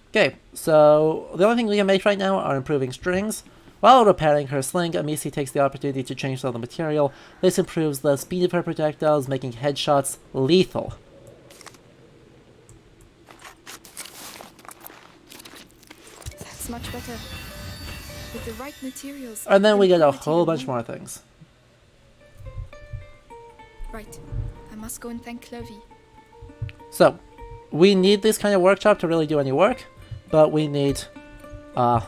Okay, so the only thing we can make right now are improving strings. While repairing her sling, Amicia takes the opportunity to change some of the material. This improves the speed of her projectiles, making headshots lethal. That's much better. With the right materials. And then we get a whole bunch more things. Right. I must go and thank Clovey. So, we need this kind of workshop to really do any work, but we need to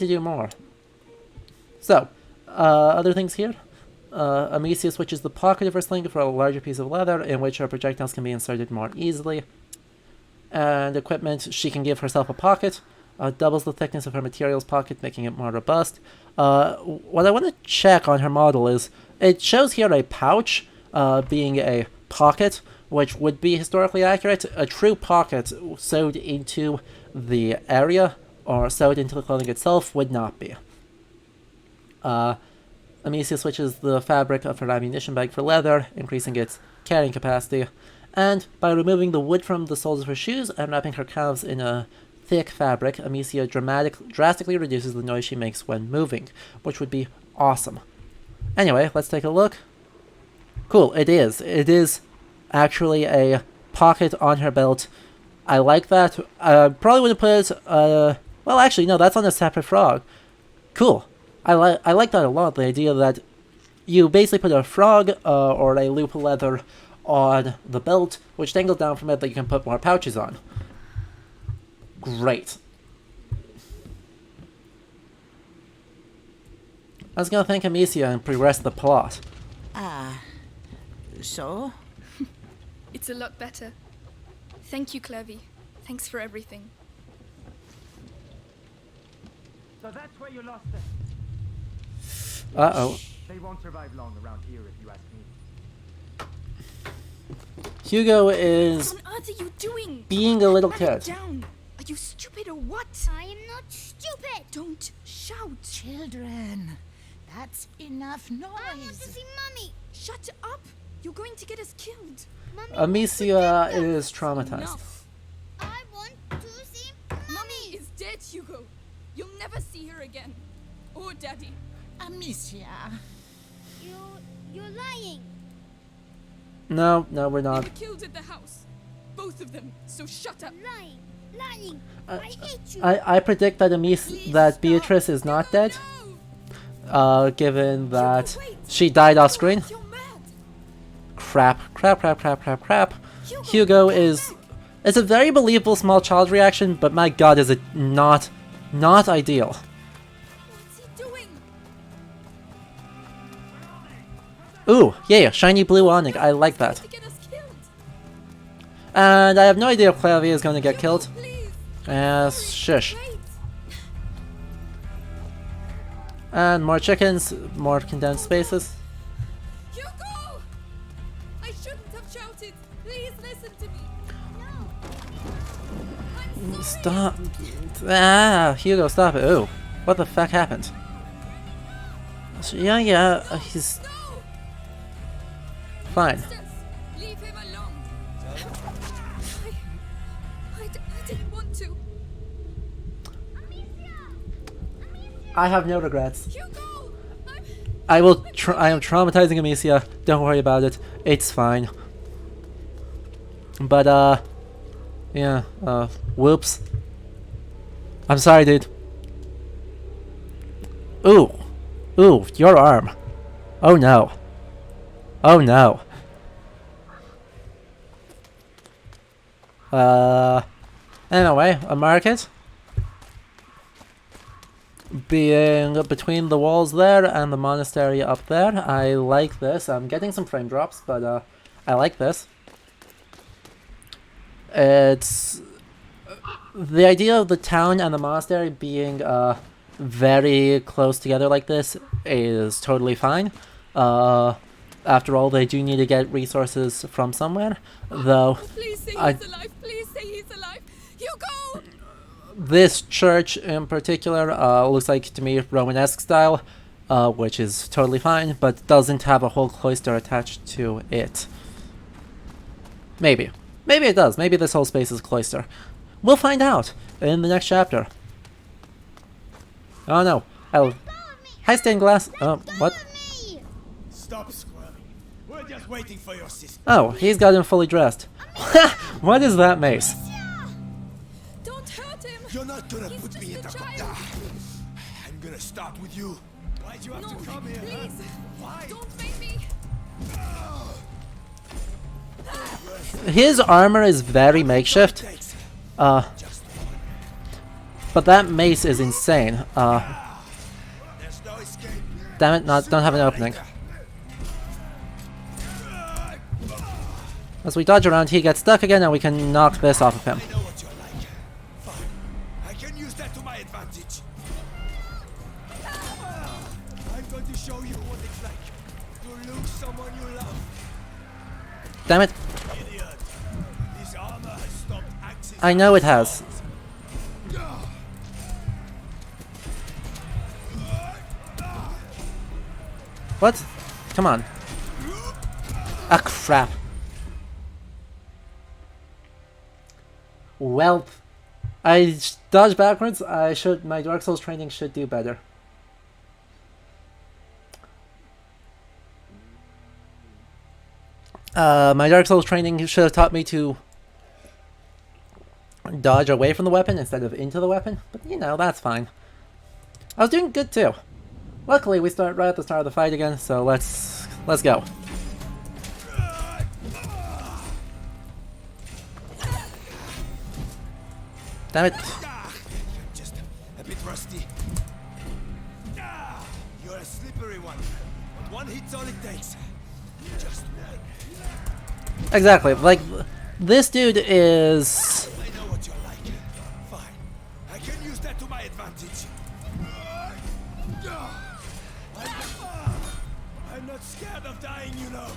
do more. So, other things here. Amicia switches the pocket of her sling for a larger piece of leather in which her projectiles can be inserted more easily. And equipment, she can give herself a pocket. Doubles the thickness of her materials pocket, making it more robust. What I want to check on her model is, it shows here a pouch being a pocket, which would be historically accurate. A true pocket sewed into the area or sewed into the clothing itself would not be. Amicia switches the fabric of her ammunition bag for leather, increasing its carrying capacity. And by removing the wood from the soles of her shoes and wrapping her calves in a thick fabric, Amicia drastically reduces the noise she makes when moving, which would be awesome. Anyway, let's take a look. Cool, it is. It is actually a pocket on her belt. I like that. Probably would have put it, well, actually, no, that's on a separate frog. Cool. I like that a lot, the idea that you basically put a frog or a loop of leather on the belt, which dangles down from it that you can put more pouches on. Great. I was gonna thank Amicia and progress the plot. So? It's a lot better. Thank you, Clovey. Thanks for everything. So that's where you lost them. Uh-oh. They won't survive long around here if you ask me. Hugo is What on earth are you doing? being a little Put kid. it down. Are you stupid or what? I am not stupid. Don't shout. Children, that's enough noise. I want to see Mummy. Shut up. You're going to get us killed. Mummy, Amicia is traumatized. Enough. I want to see Mummy Mummy. is dead, Hugo. You'll never see her again. Or Daddy. Amicia. You're lying. No, we're They not. were killed at the house. Both of them. So shut up. Lying. I hate you. I predict that Beatrice is not dead, given that she died off screen. You're mad. Crap. Hugo is... It's a very believable small child reaction, but my god, is it not ideal. What's he doing? Ooh, yeah, shiny blue awning. I like that. To get us killed. And I have no idea if Clavia is going to get killed. Please. Shush. Wait. And more chickens, more condensed spaces. Hugo! I shouldn't have shouted. Please listen to me. No. I'm sorry. Stop. Hugo, stop it. Ooh, what the fuck happened? He's No. fine. Sisters, leave him alone. I didn't want to. I have no regrets. Hugo! I am traumatizing Amicia. Don't worry about it. It's fine. But, yeah, whoops. I'm sorry, dude. Ooh, your arm. Oh no. Anyway, a market. being between the walls there and the monastery up there. I like this. I'm getting some frame drops, but I like this. It's the idea of the town and the monastery being very close together like this is totally fine. After all, they do need to get resources from somewhere, though. Oh, please say he's alive. Please say he's alive. Hugo! This church in particular looks like to me Romanesque style, which is totally fine, but doesn't have a whole cloister attached to it. Maybe. Maybe it does. Maybe this whole space is cloister. We'll find out in the next chapter. Oh no. Hi, stained glass. Oh, what? Stop squirming. We're just waiting for your sister. Oh, he's got him fully dressed. What is that mace? Don't hurt him. You're not gonna He's put me in the just a child. I'm gonna start with you. Why'd you have to come here? Please. Huh? Why? Don't make me. His armor is very makeshift. But that mace is insane. Damn it, don't have an opening. As we dodge around, he gets stuck again, and we can knock this off of him. I know what you're like. Fine. I can use that to my advantage. I'm going to show you what it's like to lose someone you love. Damn it. Idiot. This armor has stopped axes. I know it has. What? Come on. Ah, crap. Well, I dodged backwards. My Dark Souls training should do better. My Dark Souls training should have taught me to dodge away from the weapon instead of into the weapon, but you know, that's fine. I was doing good too. Luckily, we start right at the start of the fight again, so let's go. Damn it. Just a bit rusty. You're a slippery one. But one hit's all it takes. Just one. Exactly. Like, this dude is... I know what you're like. Fine. I can use that to my advantage. I'm not scared of dying, you know.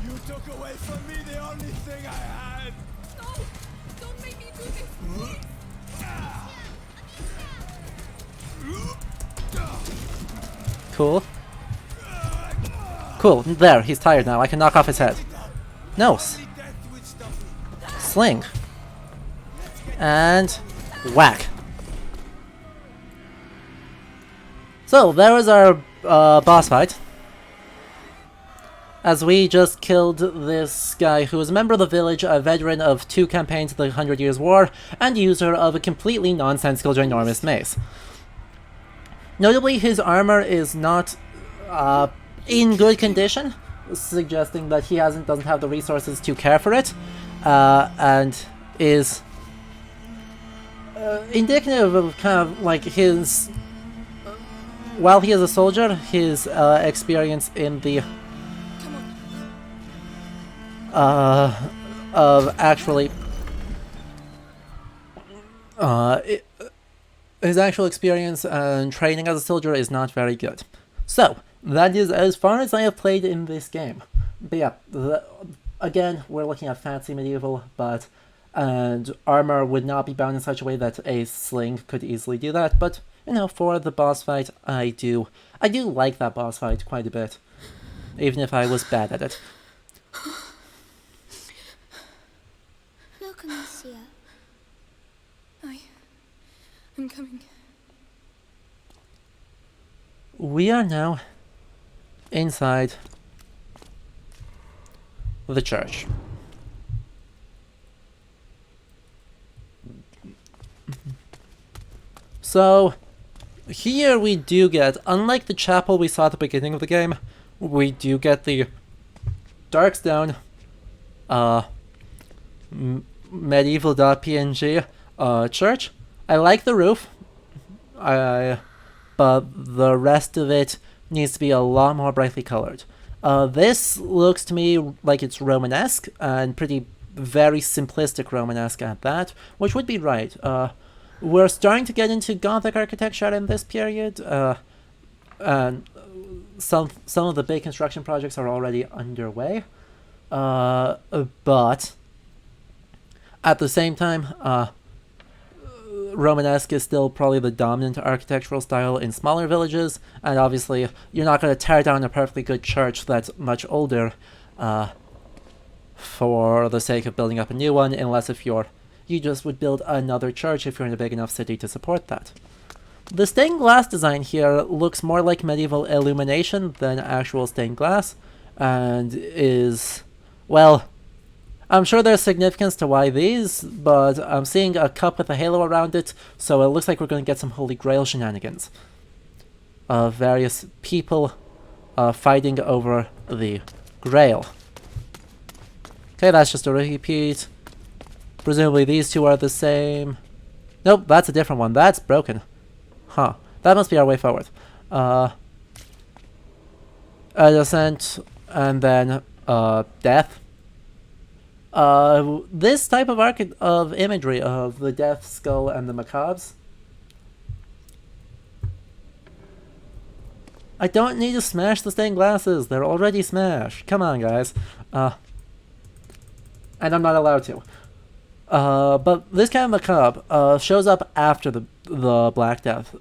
You took away from me the only thing I had. No! Don't make me do this, please! Cool. Cool. There, he's tired now. I can knock off his head. No. Sling. And whack. So, there was our boss fight. As we just killed this guy who was a member of the village, a veteran of 2 campaigns of the 100 Years' War, and user of a completely nonsensical ginormous mace. Notably, his armor is not in good condition, suggesting that he doesn't have the resources to care for it, and is indicative of kind of like his... while he is a soldier, his experience in the... of actually... his actual experience and training as a soldier is not very good. So, that is as far as I have played in this game. But yeah, again, we're looking at fancy medieval, and armor would not be bound in such a way that a sling could easily do that, but, you know, for the boss fight, I do like that boss fight quite a bit, even if I was bad at it. Look, Amicia. I'm coming. We are now inside the church. So, here we do get, unlike the chapel we saw at the beginning of the game, we do get the Darkstone medieval.png church. I like the roof. but the rest of it needs to be a lot more brightly colored. This looks to me like it's Romanesque, and very simplistic Romanesque at that, which would be right. We're starting to get into Gothic architecture in this period, and some of the big construction projects are already underway. But at the same time, Romanesque is still probably the dominant architectural style in smaller villages, and obviously you're not going to tear down a perfectly good church that's much older for the sake of building up a new one, unless you just would build another church if you're in a big enough city to support that. The stained glass design here looks more like medieval illumination than actual stained glass, and is, well, I'm sure there's significance to why these, but I'm seeing a cup with a halo around it, so it looks like we're going to get some Holy Grail shenanigans. Various people fighting over the Grail. Okay, that's just a repeat. Presumably these two are the same. Nope, that's a different one. That's broken. Huh. That must be our way forward. A descent, and then death. This type of imagery of the death skull and the macabres. I don't need to smash the stained glasses. They're already smashed. Come on, guys. And I'm not allowed to. But this kind of macabre shows up after the Black Death.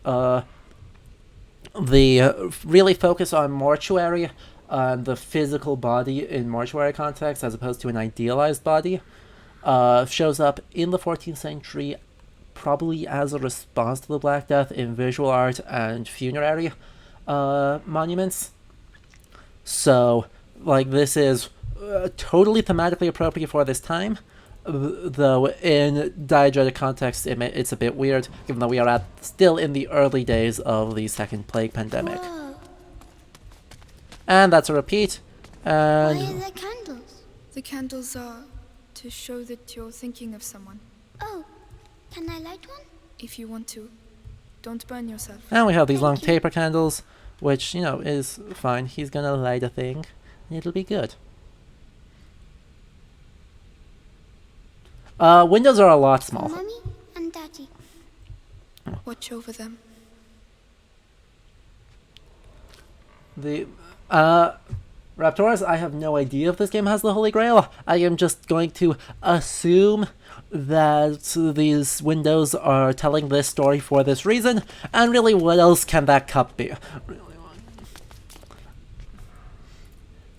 They really focus on mortuary, the physical body in mortuary context, as opposed to an idealized body. Shows up in the 14th century, probably as a response to the Black Death in visual art and funerary monuments. So, like, this is totally thematically appropriate for this time. Though in diegetic context, it's a bit weird, given that we are still in the early days of the Second Plague Pandemic. Whoa. And that's a repeat. And Why are there candles? The candles are to show that you're thinking of someone. Oh, can I light one? If you want to. Don't burn yourself. And we have these long Thank you. taper candles, which, is fine. He's gonna light a thing, and it'll be good. Windows are a lot small. Mommy and Daddy. Watch over them. The Raptors, I have no idea if this game has the Holy Grail. I am just going to assume that these windows are telling this story for this reason, and really, what else can that cup be?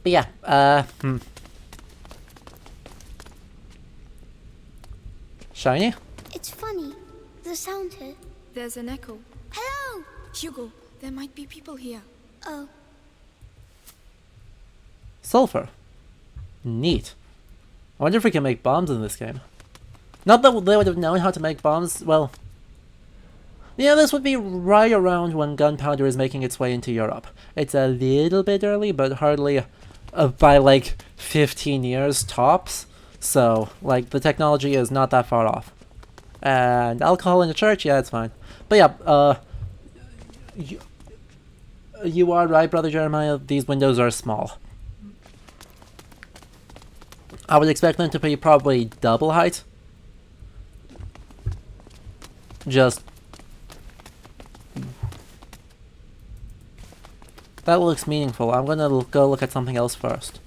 But yeah, Shiny? It's funny. The sound here. There's an echo. Hello! Hugo, there might be people here. Oh, Sulfur. Neat. I wonder if we can make bombs in this game. Not that they would have known how to make bombs, well... Yeah, this would be right around when gunpowder is making its way into Europe. It's a little bit early, but hardly by like 15 years tops. So, like, the technology is not that far off. And alcohol in the church? Yeah, it's fine. But yeah, you are right, Brother Jeremiah. These windows are small. I would expect them to be probably double height. Just... That looks meaningful. I'm gonna go look at something else first.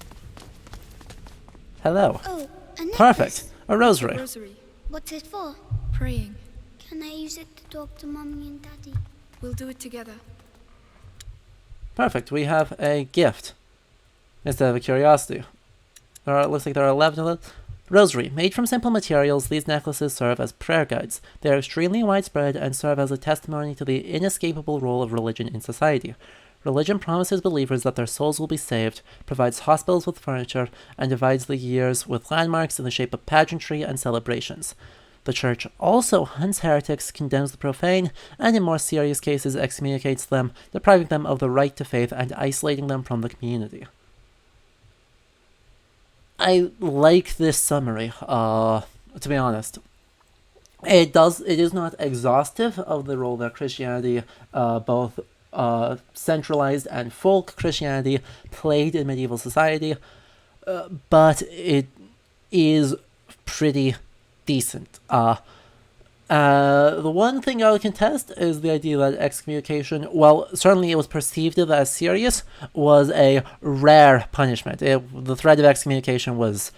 Hello. oh, a necklace. Perfect. A rosary. Rosary. What's it for? Praying. Can I use it to talk to Mommy and Daddy? We'll do it together. Perfect. We have a gift instead of a curiosity. It looks like there are 11 of them. Rosary. Made from simple materials, these necklaces serve as prayer guides. They are extremely widespread and serve as a testimony to the inescapable role of religion in society. Religion promises believers that their souls will be saved, provides hospitals with furniture, and divides the years with landmarks in the shape of pageantry and celebrations. The Church also hunts heretics, condemns the profane, and in more serious cases excommunicates them, depriving them of the right to faith and isolating them from the community. I like this summary, to be honest. It is not exhaustive of the role that Christianity, both centralized and folk Christianity, played in medieval society, but it is pretty decent. The one thing I would contest is the idea that excommunication, well, certainly it was perceived as serious, was a rare punishment. The threat of excommunication was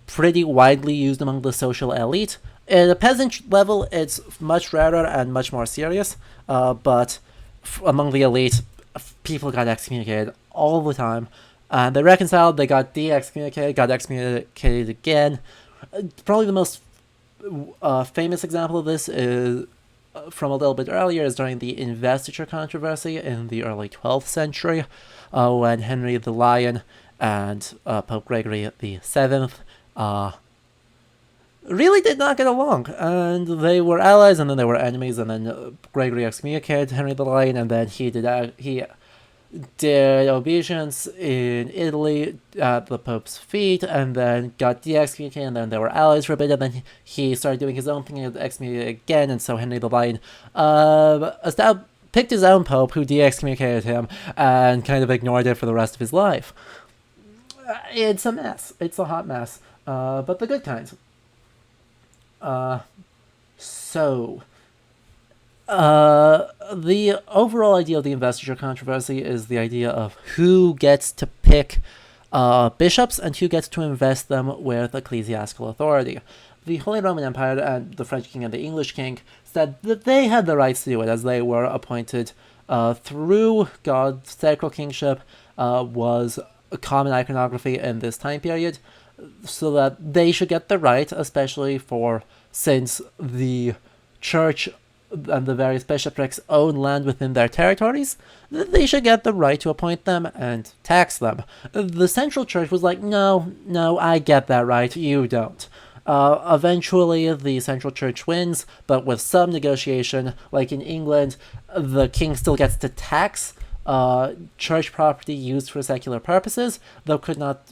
pretty widely used among the social elite. At a peasant level, it's much rarer and much more serious, but among the elite, people got excommunicated all the time. And they reconciled, they got de-excommunicated, got excommunicated again. Probably the most famous example of this is from a little bit earlier, is during the investiture controversy in the early 12th century, when Henry the Lion and Pope Gregory VII really did not get along, and they were allies, and then they were enemies, and then Gregory excommunicated Henry the Lion, and then he did obeisance in Italy at the Pope's feet, and then got de-excommunicated, and then they were allies for a bit, and then he started doing his own thing and excommunicated again, and so Henry the Lion picked his own Pope, who de-excommunicated him, and kind of ignored it for the rest of his life. It's a mess. It's a hot mess. But the good kind. The overall idea of the investiture controversy is the idea of who gets to pick bishops and who gets to invest them with ecclesiastical authority. The Holy Roman Empire and the French king and the English king said that they had the rights to do it, as they were appointed through God's sacral kingship, was a common iconography in this time period, so that they should get the right, especially since the church and the various bishoprics own land within their territories, they should get the right to appoint them and tax them. The central church was like, no, I get that right, you don't. Eventually, the central church wins, but with some negotiation, like in England, the king still gets to tax church property used for secular purposes, though could not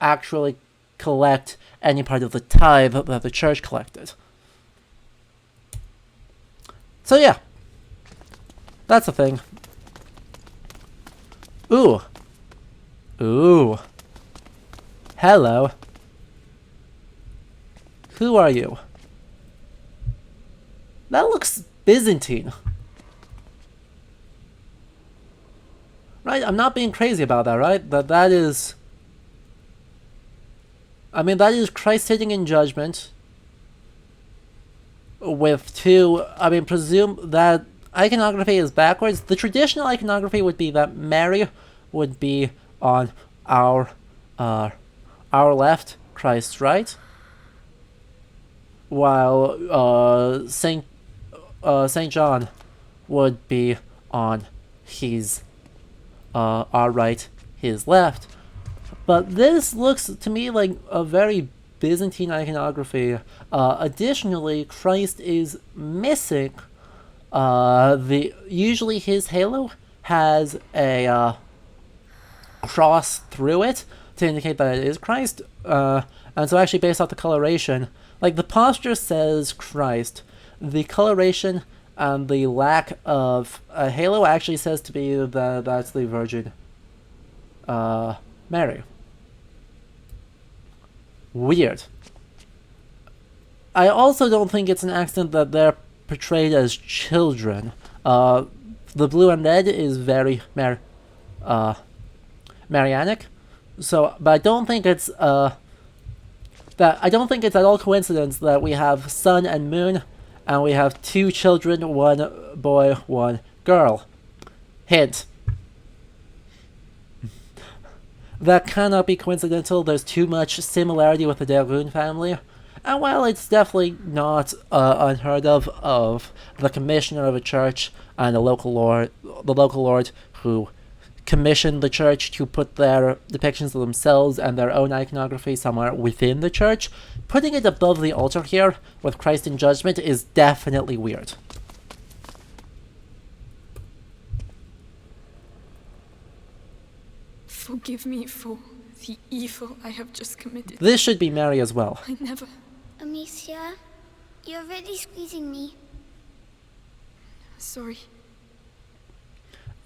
actually collect any part of the tithe that the church collected. So yeah, that's a thing. Ooh. Hello. Who are you? That looks Byzantine. Right, I'm not being crazy about that, right? That is... I mean, that is Christ sitting in judgment with two... I mean, presume that iconography is backwards. The traditional iconography would be that Mary would be on our left, Christ's right, while Saint John would be on his our right, his left. But this looks to me like a very Byzantine iconography. Additionally, Christ is missing usually his halo has a cross through it to indicate that it is Christ. And so actually based off the coloration, like the posture says Christ, the coloration and the lack of a halo actually says to be that's the Virgin Mary. Weird. I also don't think it's an accident that they're portrayed as children. The blue and red is very Marianic. So, but I don't think it's at all coincidence that we have sun and moon, and we have two children, one boy, one girl. Hint. That cannot be coincidental. There's too much similarity with the Dergoon family. And while it's definitely not unheard of the commissioner of a church and the local lord who commissioned the church to put their depictions of themselves and their own iconography somewhere within the church, putting it above the altar here with Christ in judgment is definitely weird. Forgive me for the evil I have just committed. This should be Mary as well. I never... Amicia, you're really squeezing me. Sorry.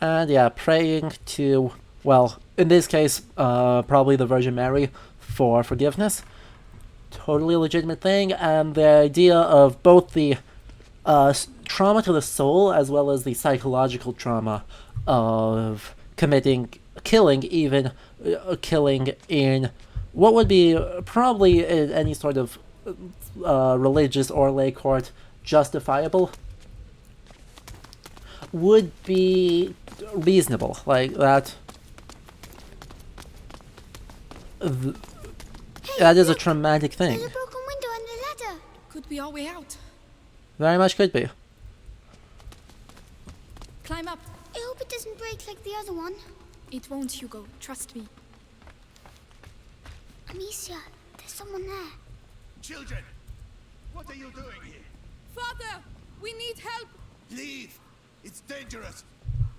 And yeah, praying to, well, in this case, probably the Virgin Mary for forgiveness. Totally legitimate thing, and the idea of both the trauma to the soul as well as the psychological trauma of killing in what would be probably in any sort of religious or lay court justifiable would be reasonable. Like that. That is a traumatic thing. There's a broken window and the ladder. Could be our way out. Very much could be. Climb up. I hope it doesn't break like the other one. It won't, Hugo. Trust me. Amicia, there's someone there. Children, what are you doing here? Father, we need help. Leave. It's dangerous.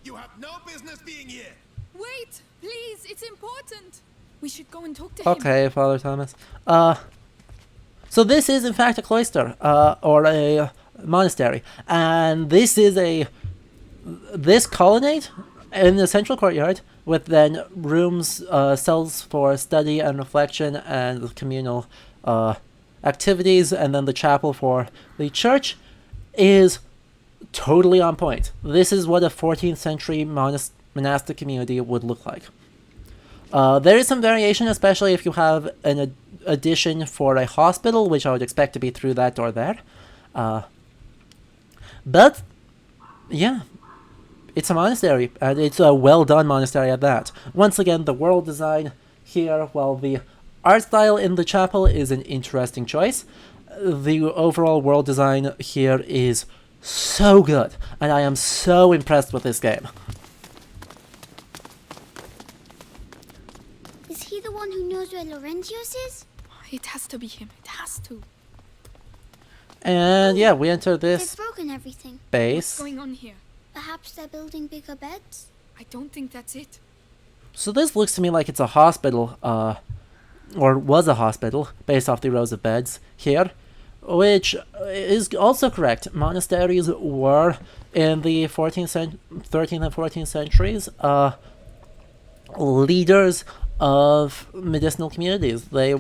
You have no business being here. Wait, please. It's important. We should go and talk to him. Okay, Father Thomas. So this is in fact a cloister, or a monastery, and this colonnade in the central courtyard with then rooms, cells for study and reflection and communal activities, and then the chapel for the church is totally on point. This is what a 14th century monastic community would look like. There is some variation, especially if you have an addition for a hospital, which I would expect to be through that door there. But, yeah, it's a monastery, and it's a well-done monastery at that. Once again, the world design here, while the art style in the chapel is an interesting choice, the overall world design here is so good, and I am so impressed with this game. Is he the one who knows where Laurentius is? It has to be him. It has to. And yeah, we enter this They've broken everything. base. What's going on here? Perhaps they're building bigger beds? I don't think that's it. So this looks to me like it's a hospital, or was a hospital, based off the rows of beds here, which is also correct. Monasteries were, in the 13th and 14th centuries, leaders of medicinal communities. They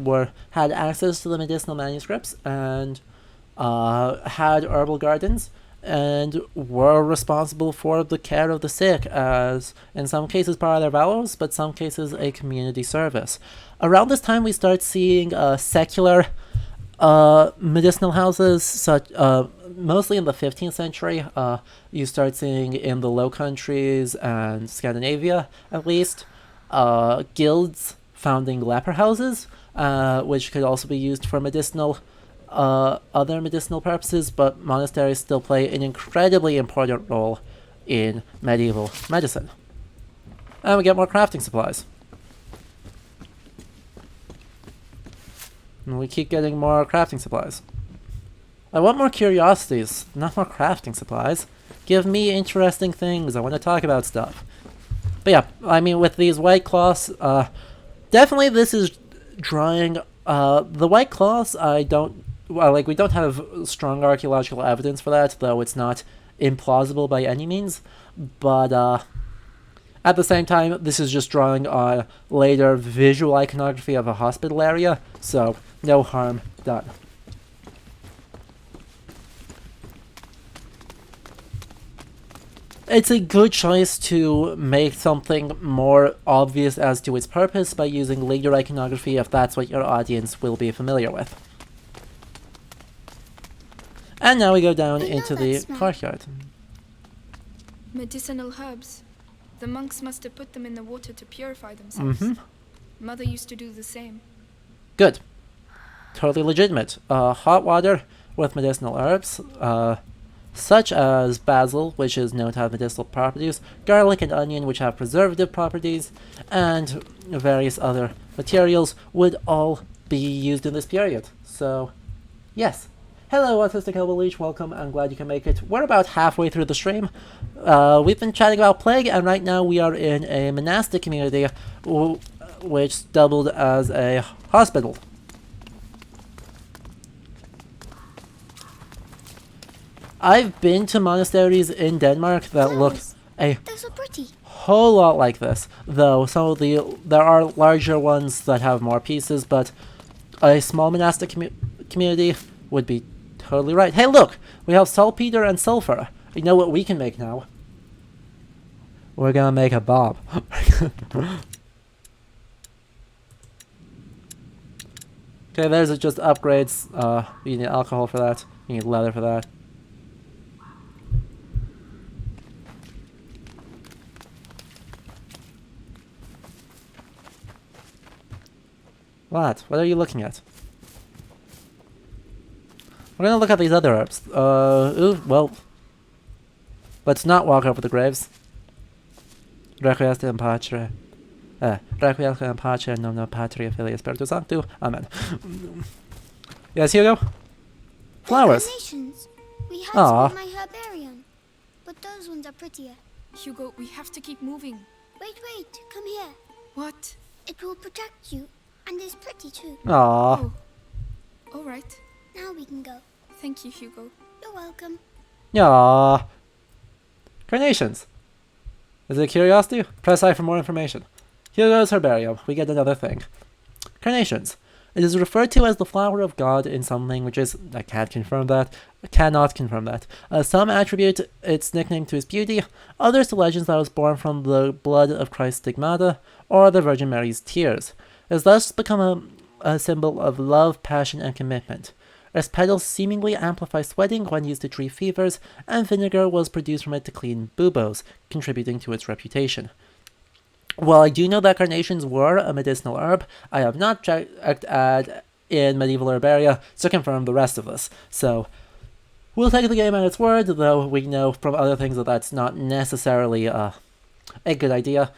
had access to the medicinal manuscripts and had herbal gardens and were responsible for the care of the sick, as in some cases part of their vows, but some cases a community service. Around this time we start seeing secular medicinal houses, such mostly in the 15th century. You start seeing in the Low Countries and Scandinavia, at least, guilds founding leper houses, which could also be used for other medicinal purposes, but monasteries still play an incredibly important role in medieval medicine. And we get more crafting supplies. And we keep getting more crafting supplies. I want more curiosities, not more crafting supplies. Give me interesting things. I want to talk about stuff. But yeah, I mean, with these white cloths, definitely this is drawing. The white cloths, we don't have strong archaeological evidence for that, though it's not implausible by any means. But at the same time, this is just drawing on later visual iconography of a hospital area, so no harm done. It's a good choice to make something more obvious as to its purpose by using later iconography if that's what your audience will be familiar with. And now we go down into the courtyard. Medicinal herbs. The monks must have put them in the water to purify themselves. Mother used to do the same. Good. Totally legitimate. Hot water with medicinal herbs, such as basil, which is known to have medicinal properties, garlic and onion, which have preservative properties, and various other materials would all be used in this period. So, yes. Hello, Autistic Elbow Leech, welcome, I'm glad you can make it. We're about halfway through the stream. We've been chatting about Plague, and right now we are in a monastic community, which doubled as a hospital. I've been to monasteries in Denmark that look a They're so pretty. whole lot like this, though there are larger ones that have more pieces, but a small monastic community would be totally right. Hey, look! We have saltpeter and sulfur. You know what we can make now? We're gonna make a bomb. Okay, there's just upgrades. You need alcohol for that. You need leather for that. What? What are you looking at? We're gonna look at these other herbs. Ooh, well. Let's not walk over the graves. Requiescat in pace. Requiescat in pace, nomina Patria Filii Spiritus Sancti. Amen. Yes, Hugo? Flowers. Carnations. We had Aw. some in my herbarium, but those ones are prettier. Hugo, we have to keep moving. Wait, come here. What? It will protect you, and is pretty too. Aww. Oh. All right. Now we can go. Thank you, Hugo. You're welcome. Aww. Carnations. Is it curiosity? Press I for more information. Hugo's herbarium. We get another thing. Carnations. It is referred to as the flower of God in some languages. I can't confirm that. I cannot confirm that. Some attribute its nickname to its beauty, others to legends that it was born from the blood of Christ's stigmata, or the Virgin Mary's tears. It has thus become a symbol of love, passion, and commitment. Its petals seemingly amplify sweating when used to treat fevers, and vinegar was produced from it to clean buboes, contributing to its reputation. While I do know that carnations were a medicinal herb, I have not checked in medieval herbaria to confirm the rest of this. So, we'll take the game at its word, though we know from other things that that's not necessarily a good idea.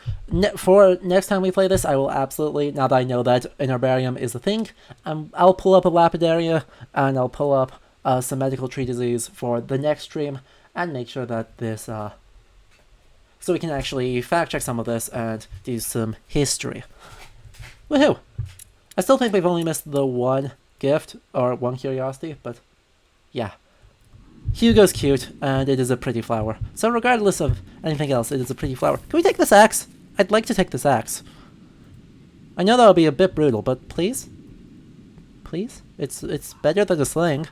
For next time we play this, I will absolutely, now that I know that an herbarium is a thing, I'll pull up a lapidaria, and I'll pull up some medical treatises for the next stream, and make sure that this, so we can actually fact check some of this and do some history. Woohoo! I still think we've only missed the one gift, or one curiosity, but yeah. Hugo's cute, and it is a pretty flower. So regardless of anything else, it is a pretty flower. Can we take this axe? I'd like to take this axe. I know that'll be a bit brutal, but please? Please? It's better than a sling.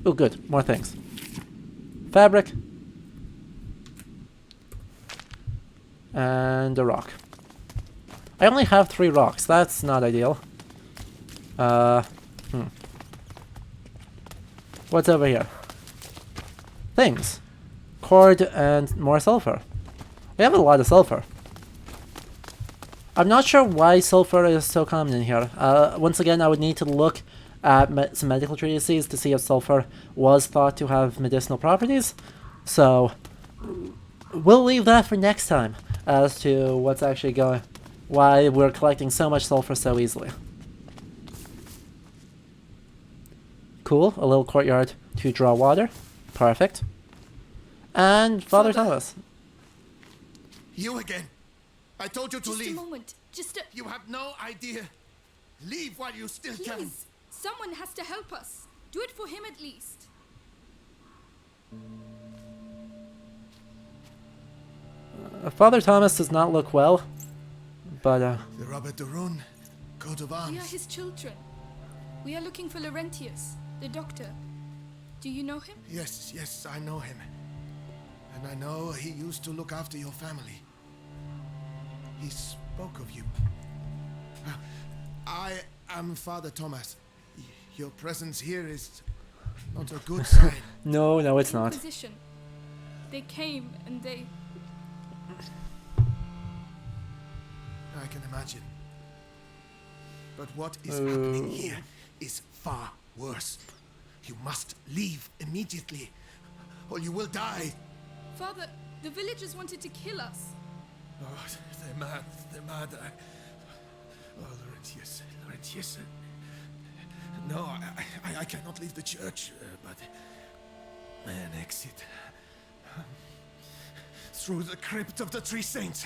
Oh good, more things. Fabric. And a rock. I only have 3 rocks, that's not ideal. What's over here? Things. Cord and more sulfur. We have a lot of sulfur. I'm not sure why sulfur is so common in here. Once again, I would need to look at some medical treatises to see if sulfur was thought to have medicinal properties. So, we'll leave that for next time as to what's actually going, why we're collecting so much sulfur so easily. Cool, a little courtyard to draw water. Perfect. And Father Thomas. You again. I told you to Just leave. a moment. Just a... You have no idea. Leave while you still can. Please. Someone has to help us. Do it for him at least. Father Thomas does not look well, but The Robert de Rune, coat of We are arms. his children. We are looking for Laurentius, the doctor. Do you know him? Yes, I know him. And I know he used to look after your family. He spoke of you. I am Father Thomas. Your presence here is not a good sign. no, it's not. Inquisition. They came and they... I can imagine. But what is happening here is far worse. You must leave immediately, or you will die. Father, the villagers wanted to kill us. Oh, they're mad. Oh, Laurentius. No, I cannot leave the church, but an exit through the crypt of the Three Saints.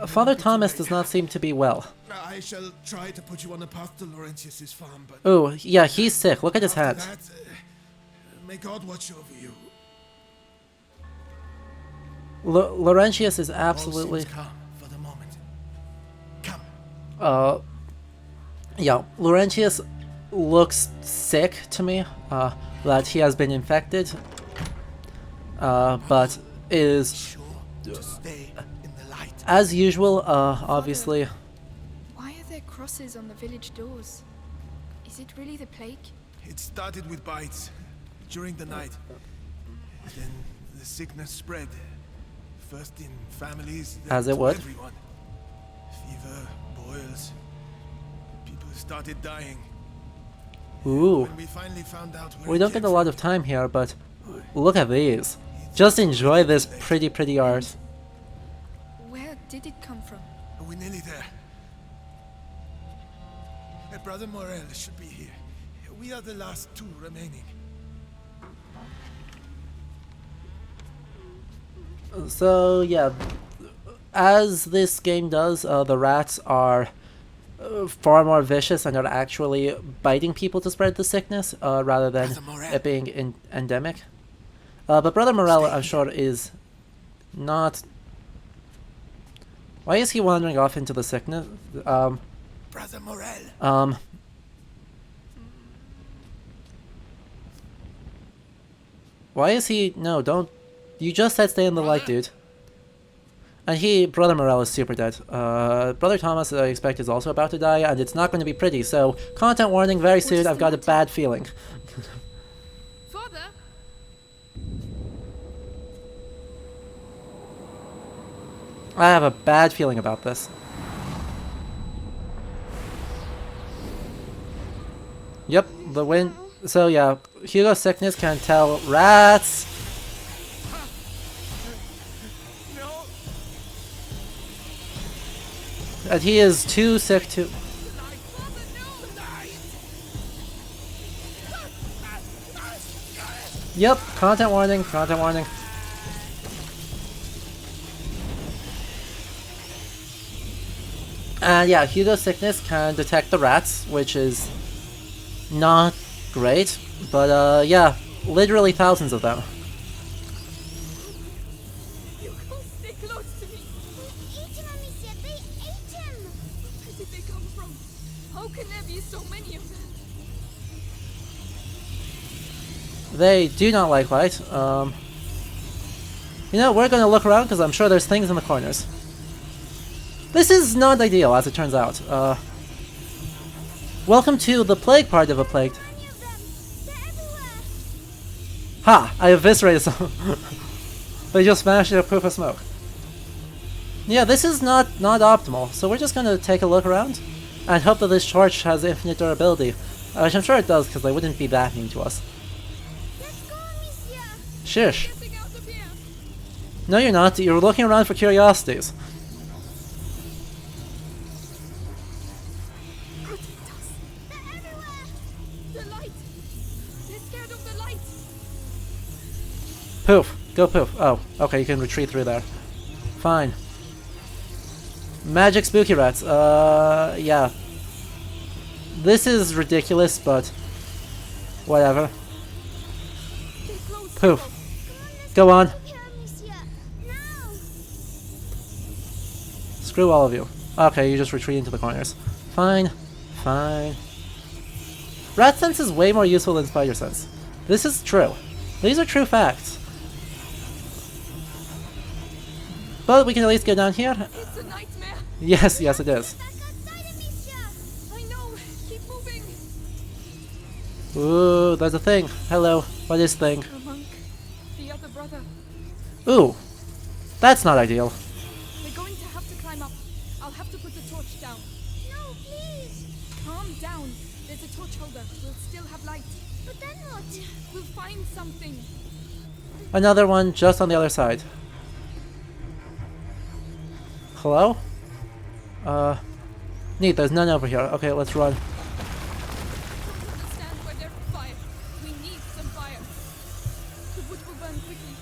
Father Thomas does not seem to be well. I shall try to put you on the path to Laurentius's farm, but Oh, yeah, he's sick. Look at his after hand. that, may God watch over you. Laurentius is All absolutely... seems calm for the moment. Come. Yeah, Laurentius looks sick to me, that he has been infected, but is, Sure to stay in the light. as usual, obviously... Why are there crosses on the village doors? Is it really the plague? It started with bites during the night. Then the sickness spread. First in families, then As it to would. everyone. Fever, boils. People started dying. Ooh. When we finally found out where We it don't came get a lot from, of time here, but look at these. Just enjoy this pretty art. Where did it come from? we're nearly there. Brother Morel should be here. We are the last two remaining. So yeah, as this game does, the rats are far more vicious and are actually biting people to spread the sickness, rather than it being endemic. But Brother Morel, I'm sure, is not... Why is he wandering off into the sickness? Brother Morel. Why is he... No, don't... You just said stay in the light, dude. And Brother Morel is super dead. Brother Thomas, I expect, is also about to die, and it's not going to be pretty, so content warning very soon, I've got a bad feeling. Father? I have a bad feeling about this. Yep, the wind... So yeah, Hugo's sickness can tell rats... And he is too sick to... Yep, content warning, content warning. And yeah, Hugo's sickness can detect the rats, which is not great, but yeah, literally thousands of them. You can't stay close to me. They ate him, Amicia. They ate him. Where did they come from? How can there be so many of them? They do not like light. You know, we're gonna look around because I'm sure there's things in the corners. This is not ideal, as it turns out. Welcome to the plague part of a plague. Ha! I eviscerated some. They just vanished in a poof of smoke. Yeah, this is not optimal, so we're just gonna take a look around and hope that this torch has infinite durability. Which I'm sure it does, because they wouldn't be that mean to us. Let's go, Amicia. Shush. Getting out of here. No, you're not. You're looking around for curiosities. Protect us. They're everywhere. The light. They're scared of the light. Poof. Go poof. Oh, okay, you can retreat through there. Fine. Magic spooky rats. Yeah. This is ridiculous, but whatever. Poof. Go on. Here, Amicia. Now. Screw all of you. Okay, you just retreat into the corners. Fine. Fine. Rat sense is way more useful than spider sense. This is true. These are true facts. But we can at least get down here. It's a nightmare. Yes, yes it is. Back outside, Amicia. I know. Keep moving. Ooh, there's a thing. Hello. What is thing? A monk. The other brother. Ooh. That's not ideal. We're going to have to climb up. I'll have to put the torch down. No, please. Calm down. There's a torch holder. We'll still have light. But then what? We'll find something. Another one just on the other side. Hello? Neat, there's none over here. Okay, let's run. Stand where there's fire. We need some fire. The wood will burn quickly.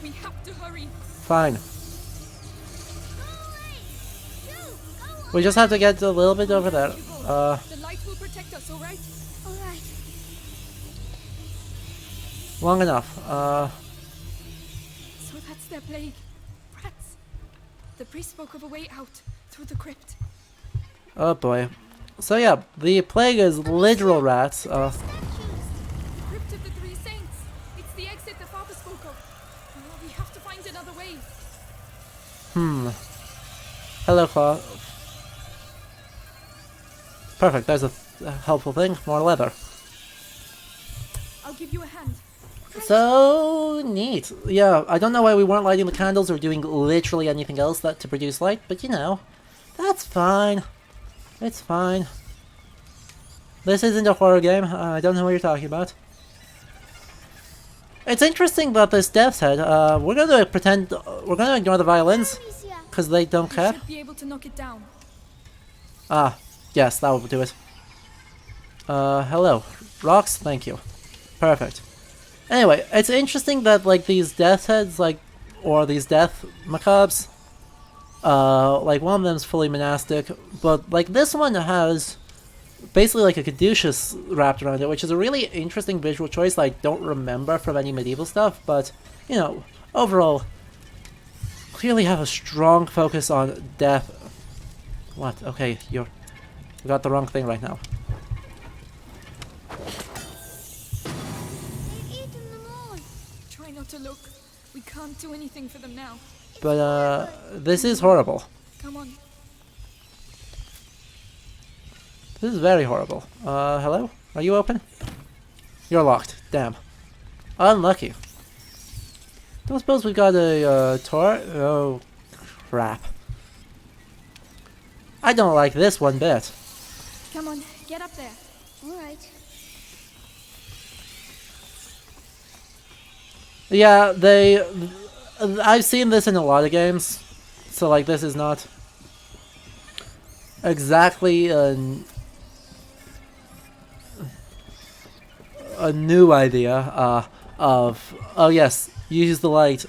We have to hurry. Fine. Go away. We just have to get a little bit over there. The light will protect us, alright? Alright. Long enough. So that's their plague. Rats. The priest spoke of a way out, through the crypt. Oh boy. So yeah, the plague is literal rats. The crypt of the Three Saints. It's the exit the father spoke of. We have to find another way. Hello, Claw. Perfect, there's a helpful thing. More leather. I'll give you a hand. So neat. Yeah, I don't know why we weren't lighting the candles or doing literally anything else that to produce light, but you know, that's fine. It's fine. This isn't a horror game. I don't know what you're talking about. It's interesting about this death's head. We're gonna pretend we're gonna ignore the violins because they don't care. Should be able to knock it down. Ah, yes, that will do it. Hello, rocks. Thank you. Perfect. Anyway, it's interesting that like these death's heads, like, or these death macabres, like one of them's fully monastic, but like this one has basically like a caduceus wrapped around it, which is a really interesting visual choice I don't remember from any medieval stuff, but you know, overall clearly have a strong focus on death. What? Okay, you got the wrong thing right now. They've eaten them all. Try not to look. We can't do anything for them now. But this is horrible. Come on. This is very horrible. Hello? Are you open? You're locked. Damn. Unlucky. Don't suppose we've got a torch? Oh, crap. I don't like this one bit. Come on, get up there. Alright. Yeah, I've seen this in a lot of games, so like this is not exactly a new idea of, oh yes, use the light,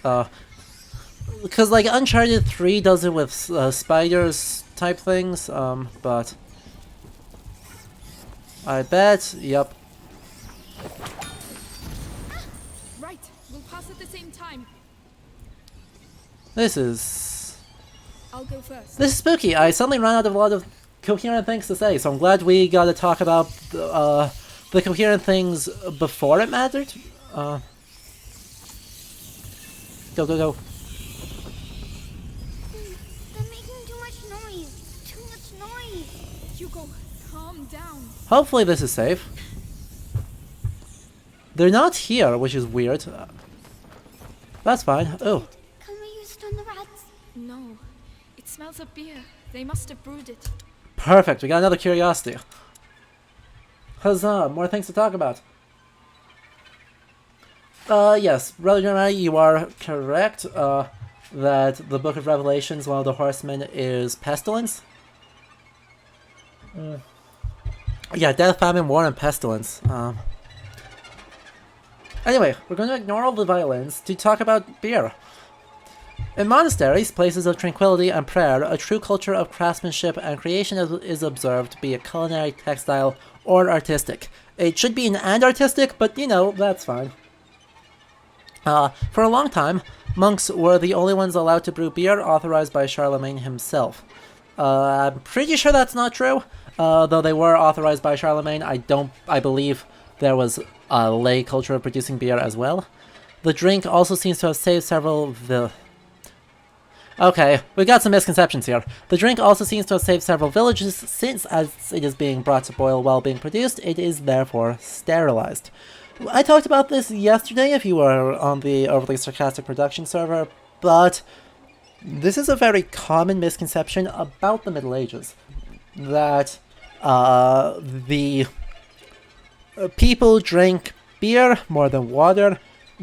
because like Uncharted 3 does it with spiders type things, but I bet, yep. Right, we'll pass at the same time. This is spooky. I suddenly ran out of a lot of coherent things to say, so I'm glad we got to talk about the coherent things before it mattered. Go, go, go. They're making too much noise. Too much noise. Hugo, calm down. Hopefully this is safe. They're not here, which is weird. That's fine. Oh. Can we use it on the rats? No. It smells of beer. They must have brewed it. Perfect, we got another curiosity. Huzzah, more things to talk about. Yes, Brother Jeremiah, you are correct, that the Book of Revelations, one of the horsemen, is pestilence. Yeah, death, famine, war, and pestilence. Anyway, we're going to ignore all the violins to talk about beer. In monasteries, places of tranquility and prayer, a true culture of craftsmanship and creation is observed, be it culinary, textile, or artistic. It should be an and artistic, but you know, that's fine. For a long time, monks were the only ones allowed to brew beer authorized by Charlemagne himself. I'm pretty sure that's not true, though they were authorized by Charlemagne. I believe there was a lay culture of producing beer as well. The drink also seems to have saved several Okay, we got some misconceptions here. The drink also seems to have saved several villages, since as it is being brought to boil while being produced, it is therefore sterilized. I talked about this yesterday if you were on the Overly Sarcastic Production server, but this is a very common misconception about the Middle Ages. That the people drank beer more than water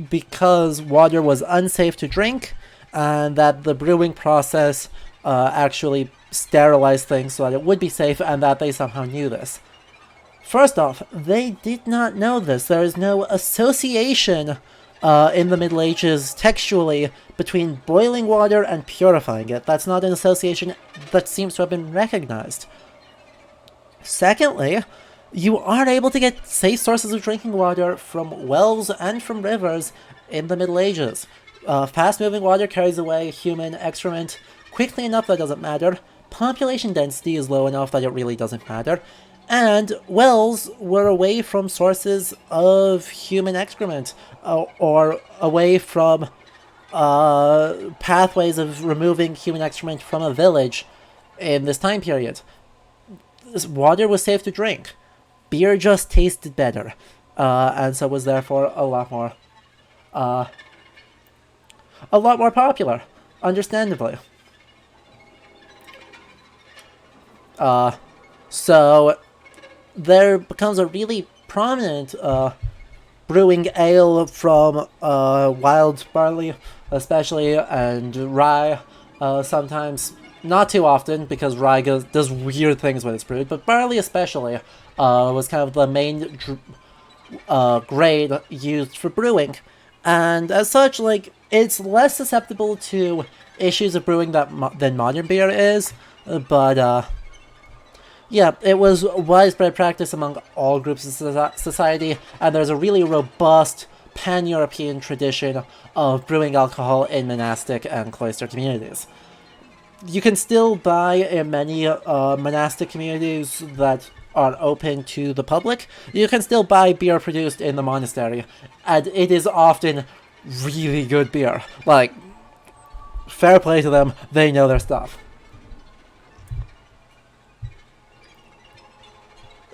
because water was unsafe to drink, and that the brewing process actually sterilized things so that it would be safe, and that they somehow knew this. First off, they did not know this. There is no association in the Middle Ages textually between boiling water and purifying it. That's not an association that seems to have been recognized. Secondly, you are able to get safe sources of drinking water from wells and from rivers in the Middle Ages. Fast-moving water carries away human excrement quickly enough that it doesn't matter. Population density is low enough that it really doesn't matter. And wells were away from sources of human excrement, or away from pathways of removing human excrement from a village in this time period. This water was safe to drink. Beer just tasted better, and so was therefore a lot more popular, understandably. So there becomes a really prominent brewing ale from wild barley, especially, and rye, sometimes. Not too often, because rye does weird things when it's brewed, but barley especially was kind of the main grade used for brewing. And as such, like, it's less susceptible to issues of brewing than modern beer is, but yeah, it was widespread practice among all groups of society, and there's a really robust pan-European tradition of brewing alcohol in monastic and cloister communities. You can still buy in many monastic communities that are open to the public. You can still buy beer produced in the monastery, and it is often really good beer. Like, fair play to them, they know their stuff.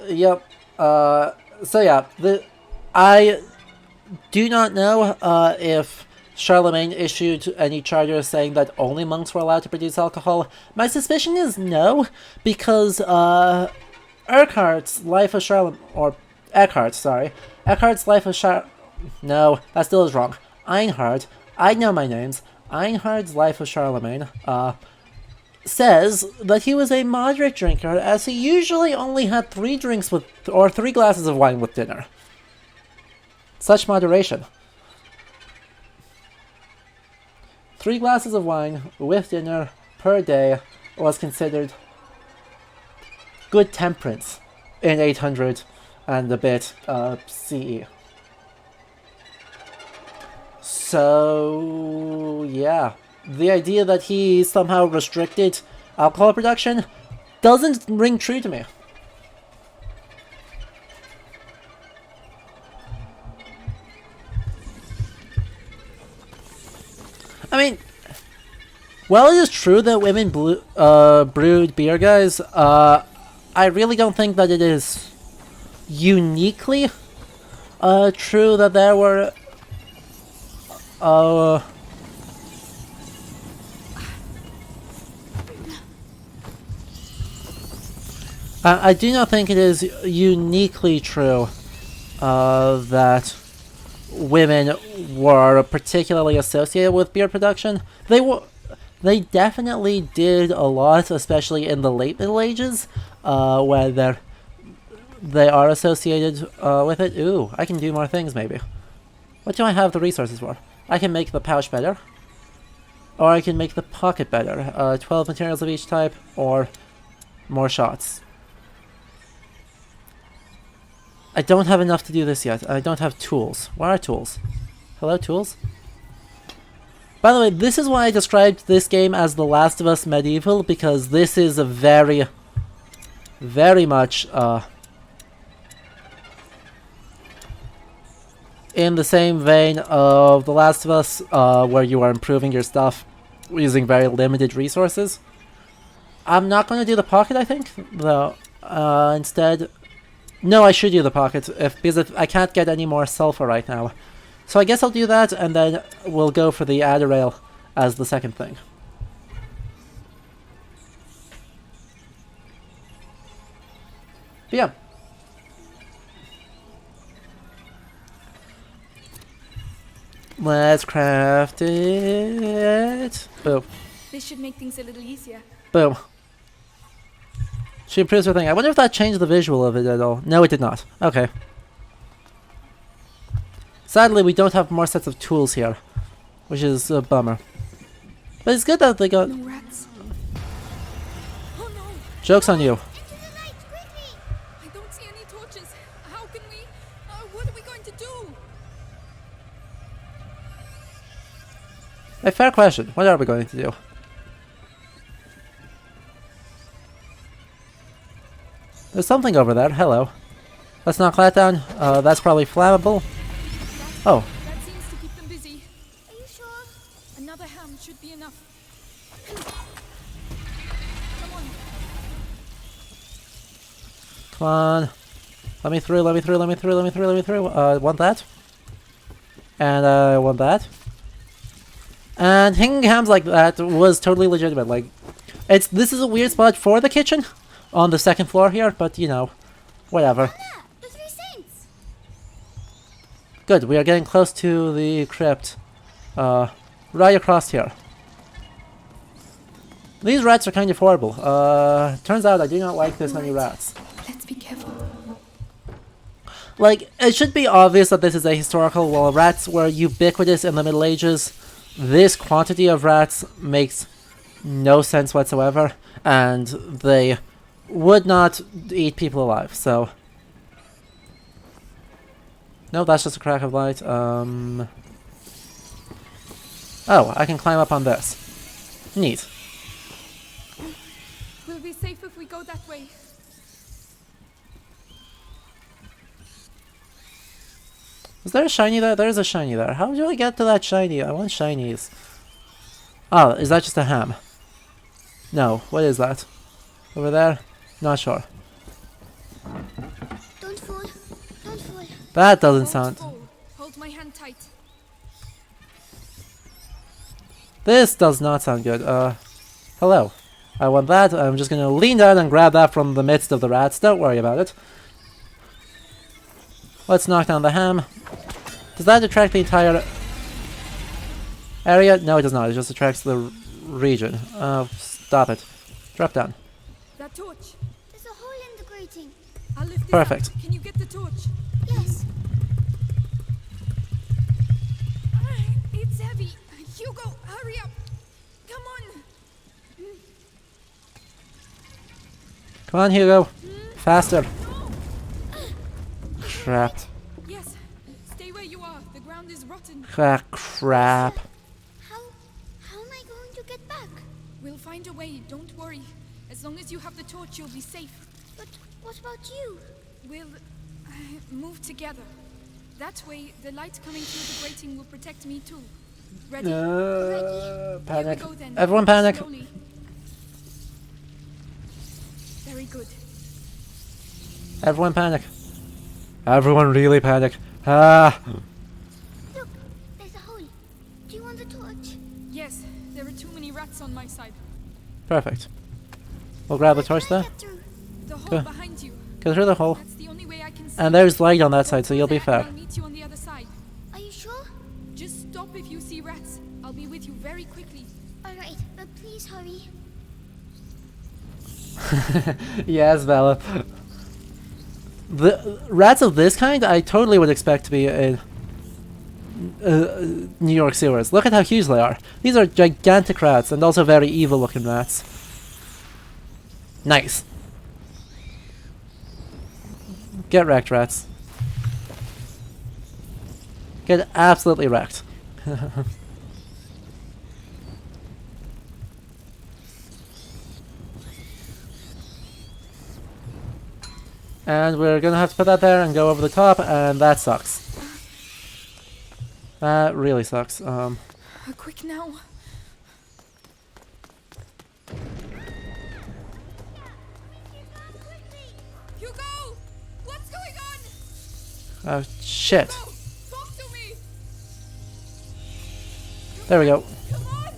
Yep. So yeah, I do not know if Charlemagne issued any charters saying that only monks were allowed to produce alcohol. My suspicion is no, because Urquhart's Life of Charlemagne, or Eckhart's Life of no, that still is wrong. Einhard, I know my names. Einhard's Life of Charlemagne, says that he was a moderate drinker, as he usually only had 3 glasses of wine with dinner. Such moderation. 3 glasses of wine with dinner per day was considered good temperance in 800 and a bit CE. So, yeah. The idea that he somehow restricted alcohol production doesn't ring true to me. I mean, while it is true that women brewed beer, guys, I really don't think that it is uniquely true that there were I do not think it is uniquely true that women were particularly associated with beer production. They definitely did a lot, especially in the late Middle Ages, where they are associated with it. Ooh, I can do more things, maybe. What do I have the resources for? I can make the pouch better, or I can make the pocket better. 12 materials of each type, or more shots. I don't have enough to do this yet. I don't have tools. Where are tools? Hello, tools? By the way, this is why I described this game as The Last of Us Medieval, because this is a very, very much in the same vein of The Last of Us, where you are improving your stuff using very limited resources. I'm not going to do the pocket, I think, though. Instead... No, I should do the pocket, because I can't get any more sulfur right now. So I guess I'll do that, and then we'll go for the Adderale as the second thing. But yeah. Let's craft it. Boom. This should make things a little easier. Boom. She improves her thing. I wonder if that changed the visual of it at all. No, it did not. Okay. Sadly, we don't have more sets of tools here, which is a bummer. But it's good that they got... No rats. Oh no! Joke's on you. I don't see any torches. How can we... what are we going to do? A fair question. What are we going to do? There's something over there. Hello. Let's knock that down. That's probably flammable. Oh. That seems to keep them busy. Are you sure? Another ham should be enough. Come on. Come on. Let me through, let me through, let me through, let me through, let me through. Want that. And I want that. And hanging hams like that was totally legitimate. Like, this is a weird spot for the kitchen on the second floor here, but you know, whatever. Anna, the three saints. Good, we are getting close to the crypt. Right across here. These rats are kind of horrible. Turns out I do not like this many rats. Let's be careful. Like, it should be obvious that this is ahistorical. While rats were ubiquitous in the Middle Ages, this quantity of rats makes no sense whatsoever, and they would not eat people alive, so... No, that's just a crack of light. Oh, I can climb up on this. Neat. We'll be safe if we go that way. Is there a shiny there? There's a shiny there. How do I get to that shiny? I want shinies. Oh, is that just a ham? No, what is that? Over there? Not sure. Don't fall. Don't fall. That doesn't sound... Hold my hand tight. This does not sound good. Hello. I want that. I'm just gonna lean down and grab that from the midst of the rats. Don't worry about it. Let's knock down the ham. Does that attract the entire area? No, it does not. It just attracts the region. Stop it. Drop down. That torch. There's a hole in the grating. I'll lift this Perfect. up. Can you get the torch? Yes. It's heavy. Hugo, hurry up. Come on. Come on, Hugo. Faster. Crap. Yes. Stay where you are. The ground is rotten. Crap. How am I going to get back? We'll find a way. Don't worry. As long as you have the torch, you'll be safe. But what about you? We'll move together. That way, the light coming through the grating will protect me too. Ready? Panic. Here we go, then. Everyone panic. Slowly. Very good. Everyone panic. Everyone really panic. Ah. Look, there's a hole. Do you want the torch? Yes, there are too many rats on my side. Perfect. We'll grab the torch there. The hole Go. behind you. Go through the hole. That's the only way I can see. And there's light on that side, so you'll be There, fair. I'll meet you on the other side. Are you sure? Just stop if you see rats. I'll be with you very quickly. Alright, but please hurry. Yes, Bella. The rats of this kind, I totally would expect to be in New York sewers. Look at how huge they are. These are gigantic rats, and also very evil-looking rats. Nice. Get wrecked, rats. Get absolutely wrecked. And we're gonna have to put that there and go over the top, and that sucks. That really sucks. Quick now. Hugo! What's going on? Oh, shit. Hugo, talk to me! There we go. Come on!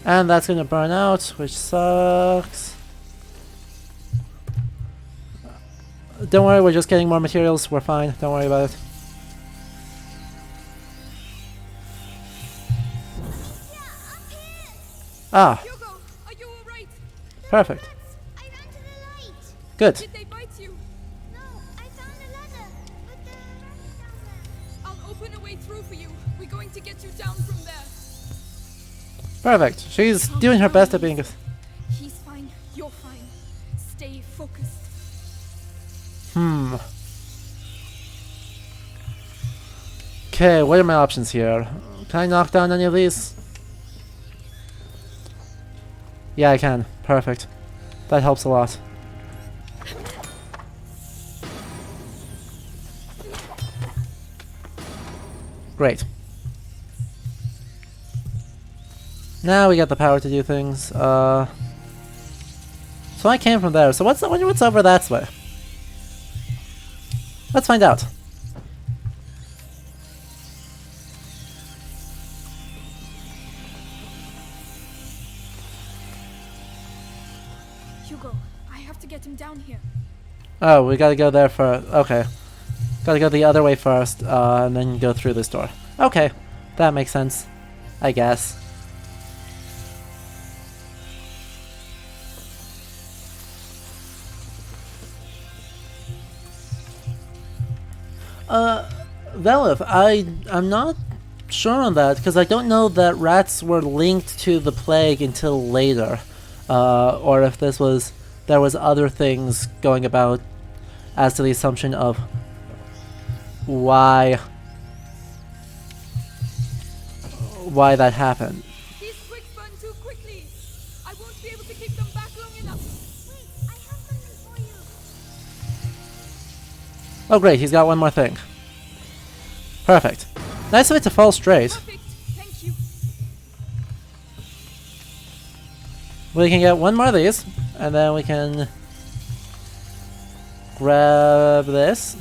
And that's gonna burn out, which sucks. Don't worry, we're just getting more materials. We're fine. Don't worry about it. Ah, Hugo, are you alright? perfect. I ran to the light. Good. Did they bite you? No, I found a ladder, but the rat is down there. I'll open a way through for you. We're going to get you down from there. Perfect. She's doing her best at being. He's fine. You're fine. Stay focused. Okay, what are my options here? Can I knock down any of these? Yeah, I can. Perfect. That helps a lot. Great. Now we got the power to do things. So I came from there. So I wonder what's over that way. Let's find out. Hugo, I have to get him down here. Oh, we gotta go there first. Okay. Gotta go the other way first, and then go through this door. Okay. That makes sense. I guess. Velif, I'm not sure on that, because I don't know that rats were linked to the plague until later. Or if there was other things going about as to the assumption of why that happened. These quicks burn too quickly. I won't be able to keep them back long enough. Wait, I have something for you. Oh great, he's got one more thing. Perfect. Nice of it to fall straight. Perfect. Thank you. We can get one more of these, and then we can grab this.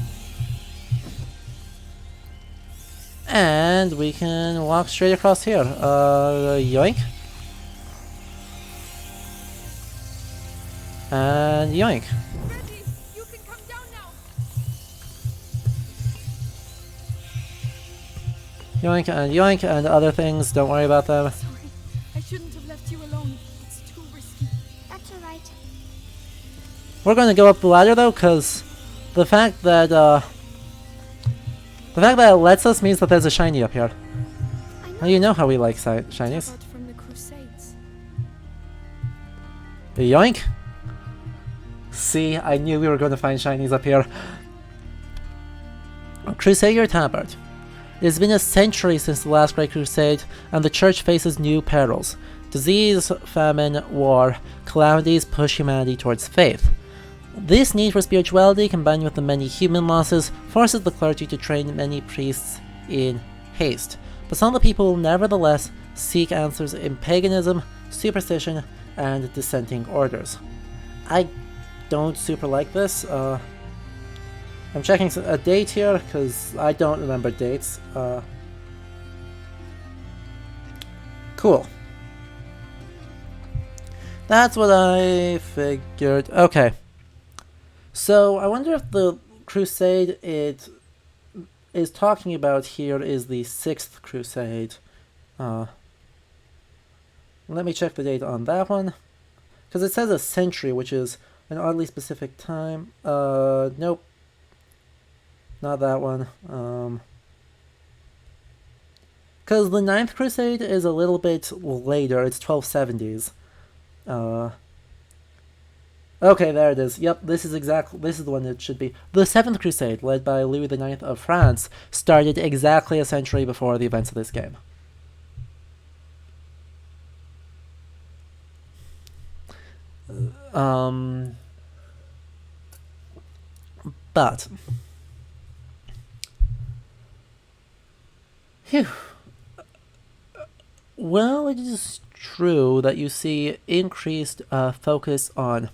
And we can walk straight across here. Yoink. And yoink. Ready. You can come down now. Yoink and other things. Don't worry about them. Sorry. I shouldn't have left you alone. It's too risky. That's alright. We're going to go up the ladder though, because the fact that it lets us means that there's a shiny up here. Well, you know how we like shinies. But from the Crusades. Yoink! See, I knew we were going to find shinies up here. Crusader Tabard. It has been a century since the last Great Crusade, and the Church faces new perils. Disease, famine, war, calamities push humanity towards faith. This need for spirituality, combined with the many human losses, forces the clergy to train many priests in haste. But some of the people will nevertheless seek answers in paganism, superstition, and dissenting orders. I don't super like this. I'm checking a date here, because I don't remember dates. Cool. That's what I figured. Okay. So, I wonder if the crusade it is talking about here is the 6th crusade. Let me check the date on that one. Because it says a century, which is an oddly specific time. Nope. Not that one. Because the 9th crusade is a little bit later. It's 1270s. Okay, there it is. Yep, this is the one it should be. The 7th Crusade, led by Louis IX of France, started exactly a century before the events of this game. But phew. Well, it is true that you see increased focus on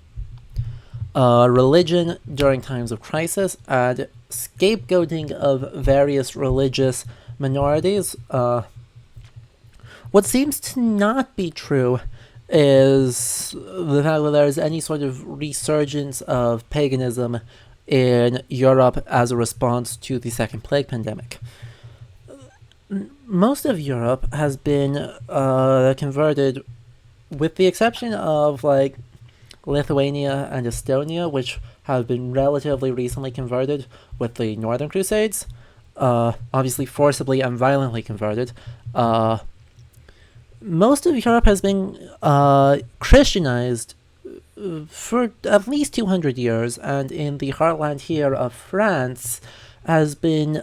religion during times of crisis and scapegoating of various religious minorities. What seems to not be true is the fact that there's any sort of resurgence of paganism in Europe as a response to the Second Plague pandemic. Most of Europe has been converted with the exception of like Lithuania and Estonia, which have been relatively recently converted with the Northern Crusades, obviously forcibly and violently converted, most of Europe has been Christianized for at least 200 years, and in the heartland here of France has been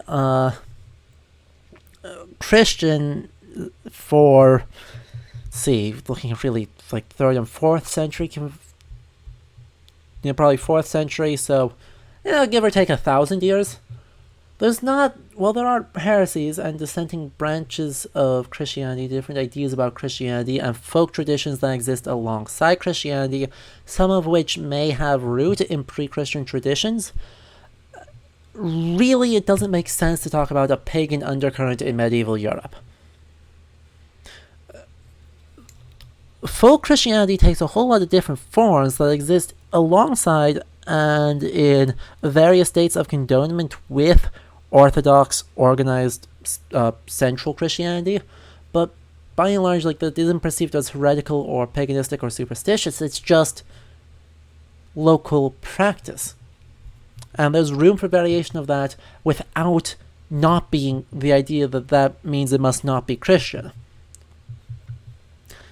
Christian for, looking at really like 3rd and 4th century, probably 4th century, so, give or take 1,000 years. There are heresies and dissenting branches of Christianity, different ideas about Christianity, and folk traditions that exist alongside Christianity, some of which may have root in pre-Christian traditions. Really, it doesn't make sense to talk about a pagan undercurrent in medieval Europe. Folk Christianity takes a whole lot of different forms that exist alongside and in various states of condonement with Orthodox, organized, central Christianity, but by and large, that isn't perceived as heretical or paganistic or superstitious. It's just local practice. And there's room for variation of that without not being the idea that means it must not be Christian.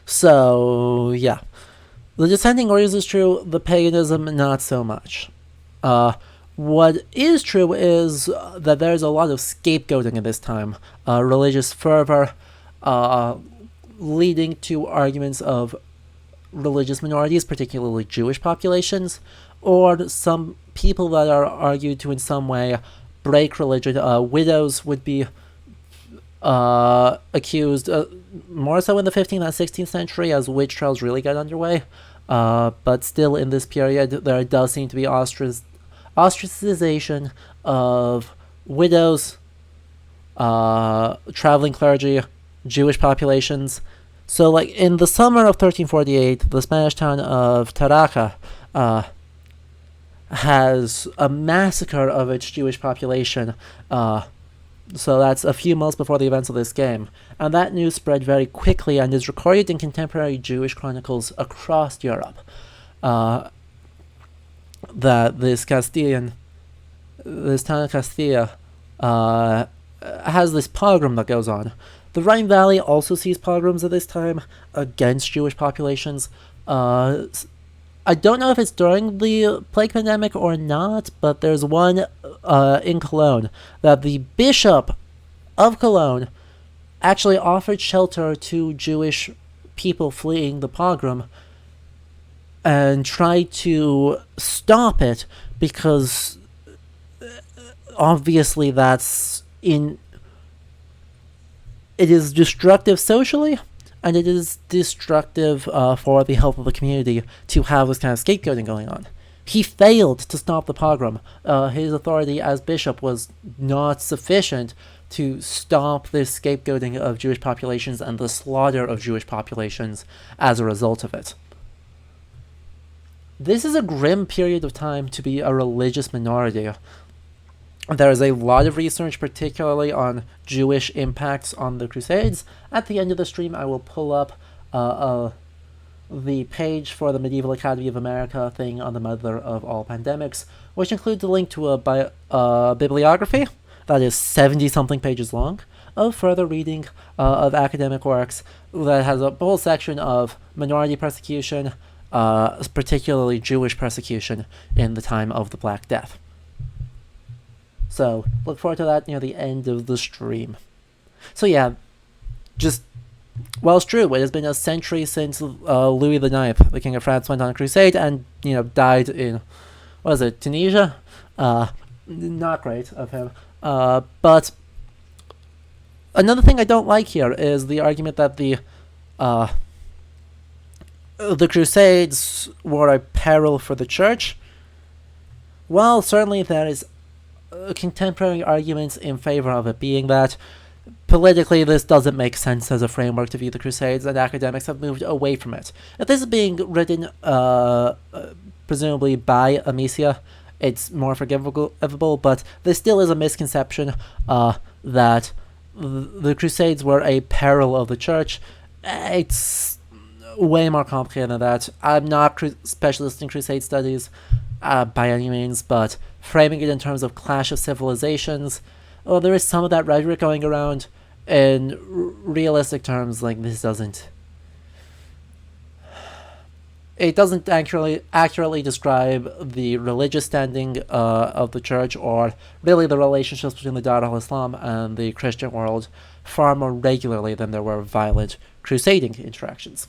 So, yeah. The dissenting orders is true, the paganism not so much. What is true is that there's a lot of scapegoating at this time. Religious fervor, leading to arguments of religious minorities, particularly Jewish populations, or some people that are argued to in some way break religion. Widows would be accused, more so in the 15th and 16th century as witch trials really got underway. But still in this period, there does seem to be ostracization of widows, traveling clergy, Jewish populations. So, in the summer of 1348, the Spanish town of Taraca has a massacre of its Jewish population. So that's a few months before the events of this game. And that news spread very quickly and is recorded in contemporary Jewish chronicles across Europe. That this town of Castilla, has this pogrom that goes on. The Rhine Valley also sees pogroms at this time against Jewish populations. I don't know if it's during the plague pandemic or not, but there's one in Cologne that the bishop of Cologne actually offered shelter to Jewish people fleeing the pogrom and tried to stop it because obviously it is destructive socially, and it is destructive for the health of the community to have this kind of scapegoating going on. He failed to stop the pogrom. His authority as bishop was not sufficient to stop this scapegoating of Jewish populations and the slaughter of Jewish populations as a result of it. This is a grim period of time to be a religious minority. There is a lot of research, particularly on Jewish impacts on the Crusades. At the end of the stream, I will pull up the page for the Medieval Academy of America thing on the mother of all pandemics, which includes a link to a bibliography that is 70-something pages long of further reading of academic works that has a whole section of minority persecution, particularly Jewish persecution in the time of the Black Death. So, look forward to that near the end of the stream. So yeah, it's true, it has been a century since Louis IX, the King of France, went on a crusade and, died in, Tunisia? Not great of him. But another thing I don't like here is the argument that the Crusades were a peril for the Church. While certainly there is contemporary arguments in favor of it being that, politically this doesn't make sense as a framework to view the Crusades, and academics have moved away from it. If this is being written presumably by Amicia, it's more forgivable, but there still is a misconception that the Crusades were a peril of the Church. It's way more complicated than that. I'm not specialist in Crusade studies by any means, but framing it in terms of clash of civilizations, well, there is some of that rhetoric going around. In realistic terms, like, this doesn't... It doesn't accurately describe the religious standing of the church, or really the relationships between the Dar al-Islam and the Christian world, far more regularly than there were violent crusading interactions.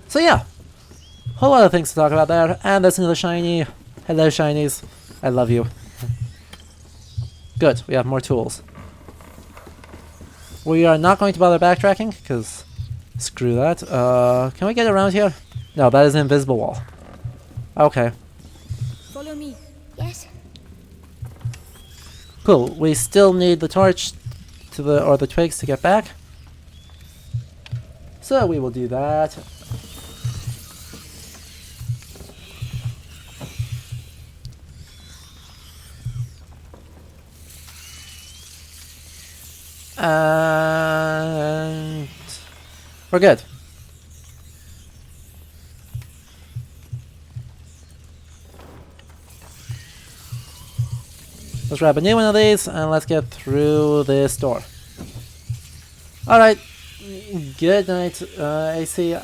So yeah, whole lot of things to talk about there, and there's another shiny. Hello, shinies. I love you. Good, we have more tools. We are not going to bother backtracking, because screw that. Can we get around here? No, that is an invisible wall. Okay. Follow me. Yes. Cool. We still need the torch to or the twigs to get back. So we will do that. And we're good. Let's grab a new one of these and let's get through this door. Alright. Good night, AC.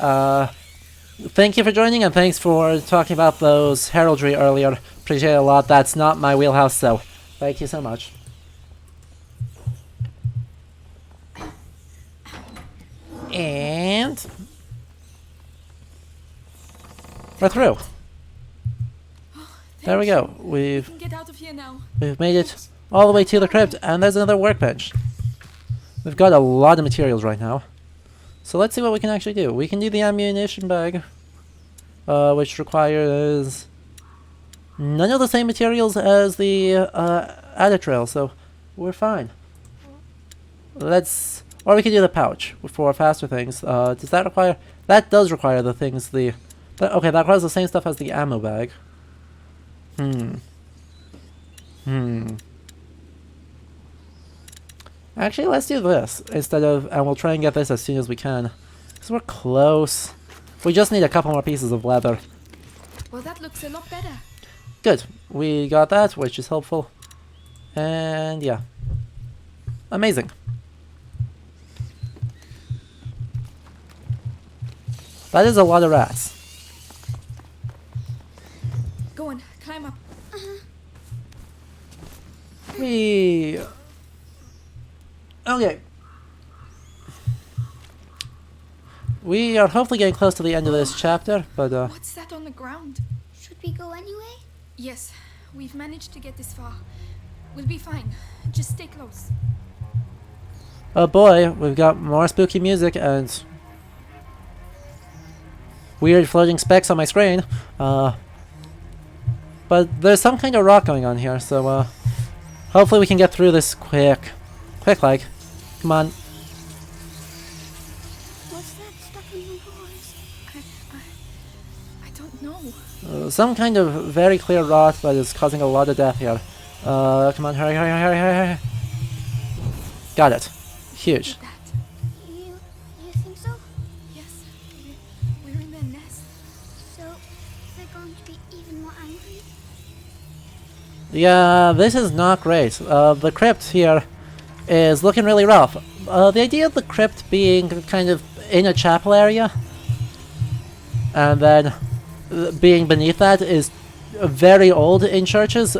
Thank you for joining, and thanks for talking about those heraldry earlier. Appreciate it a lot. That's not my wheelhouse, so thank you so much. And we're through. There we go. We can get out of here now. We've made it all the way to the crypt, and there's another workbench. We've got a lot of materials right now. So let's see what we can actually do. We can do the ammunition bag, which requires none of the same materials as the adder trail, so we're fine. Or we can do the pouch for faster things. Does that require... That does require the things okay, that requires the same stuff as the ammo bag. Actually, let's do this instead of... And we'll try and get this as soon as we can. Because we're close. We just need a couple more pieces of leather. Well, that looks a lot better. Good. We got that, which is helpful. And yeah. Amazing. That is a lot of rats. Go on, climb up. Okay. We are hopefully getting close to the end of this chapter, but What's that on the ground? Should we go anyway? Yes, we've managed to get this far. We'll be fine. Just stay close. oh boy, we've got more spooky music and weird floating specks on my screen. But there's some kind of rock going on here, so hopefully we can get through this quick. Quick, like. Come on. What's that stuck in the walls? I don't know. Some kind of very clear rot that is causing a lot of death here. Come on, hurry, hurry, hurry, hurry, hurry. Got it. Huge. You think so? Yes, we're in their nest. So they're going to be even more angry? Yeah, this is not great. The crypt here is looking really rough. The idea of the crypt being kind of in a chapel area and then being beneath that is very old in churches,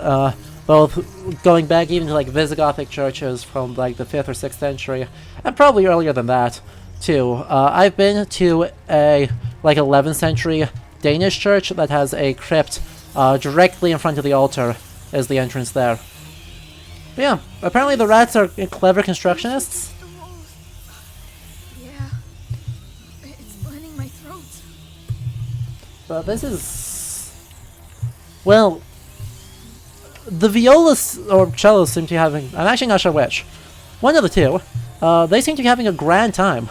both going back even to like Visigothic churches from like the 5th or 6th century, and probably earlier than that too. I've been to a like 11th century Danish church that has a crypt directly in front of the altar is the entrance there. But yeah, apparently the rats are clever constructionists. Yeah, it's burning my throat. But this is... Well, the violas or cellos seem to be having... I'm actually not sure which. One of the two. They seem to be having a grand time.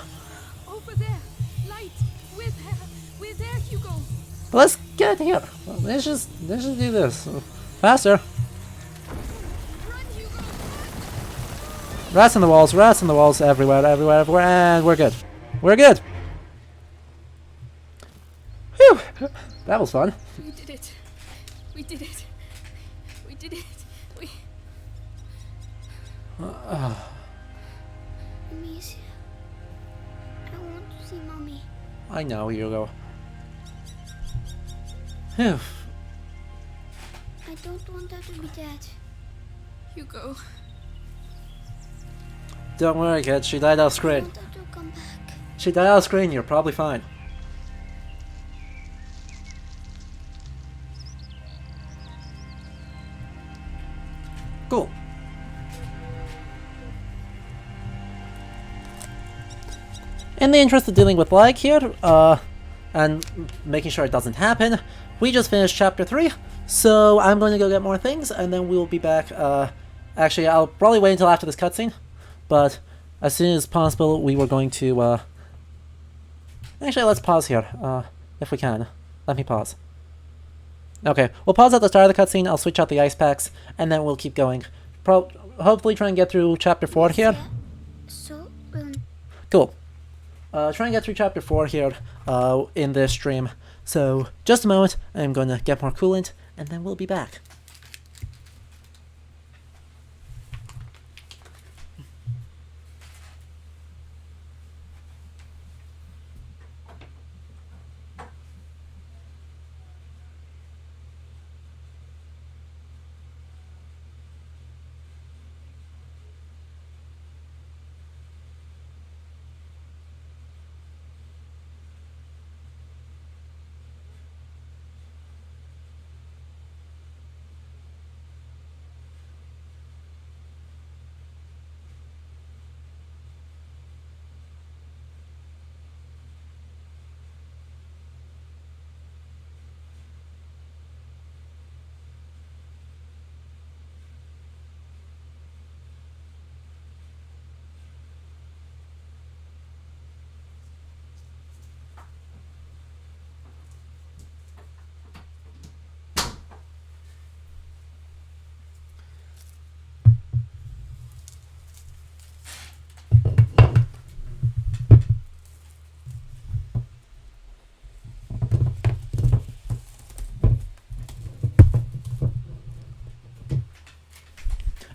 Over there, light. We're there, Hugo. But let's get here. Let's just do this. Faster. Rats in the walls, everywhere, everywhere, everywhere, and we're good. We're good! That was fun. We did it. We did it. We did it. We... Amicia. I want to see Mommy. I know, Hugo. Phew. I don't want her to be dead. Hugo. Don't worry, kid. She died off I screen. want her to come back. She died off screen. You're probably fine. Cool. In the interest of dealing with lag here, and making sure it doesn't happen, we just finished chapter 3, so I'm going to go get more things, and then we'll be back. Actually, I'll probably wait until after this cutscene, but as soon as possible, we were going to, actually, let's pause here, if we can. Let me pause. Okay, we'll pause at the start of the cutscene, I'll switch out the ice packs, and then we'll keep going. Hopefully try and get through chapter 4 here. So, Cool. Try and get through chapter 4 here in this stream. So, just a moment, I'm going to get more coolant, and then we'll be back.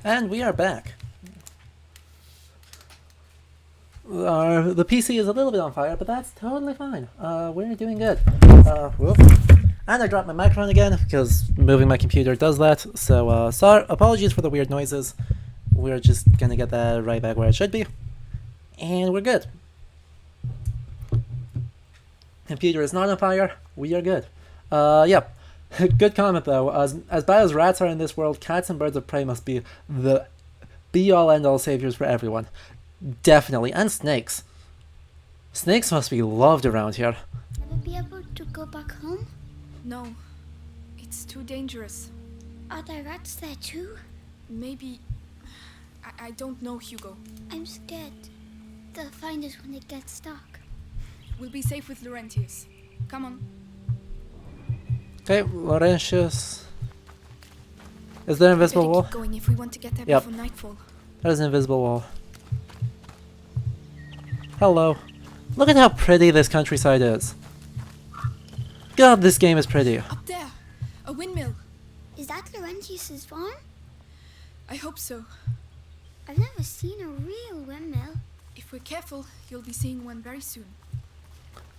And we are back. The PC is a little bit on fire, but that's totally fine. We're doing good. Whoop. And I dropped my microphone again, because moving my computer does that. So, sorry, apologies for the weird noises. We're just gonna get that right back where it should be. And we're good. Computer is not on fire. We are good. Yep. Good comment though. As bad as rats are in this world, cats and birds of prey must be the be-all end-all saviors for everyone. Definitely. And snakes. Snakes must be loved around here. will be able to go back home? No. It's too dangerous. Are there rats there too? Maybe... I don't know, Hugo. I'm scared. They'll find us when it gets dark. We'll be safe with Laurentius. Come on. Okay, Laurentius. Is there an invisible wall? Keep going if we want to get there Yep. before nightfall. There's an invisible wall. Hello. Look at how pretty this countryside is. God, this game is pretty. Up there! A windmill! Is that Laurentius's farm? I hope so. I've never seen a real windmill. If we're careful, you'll be seeing one very soon.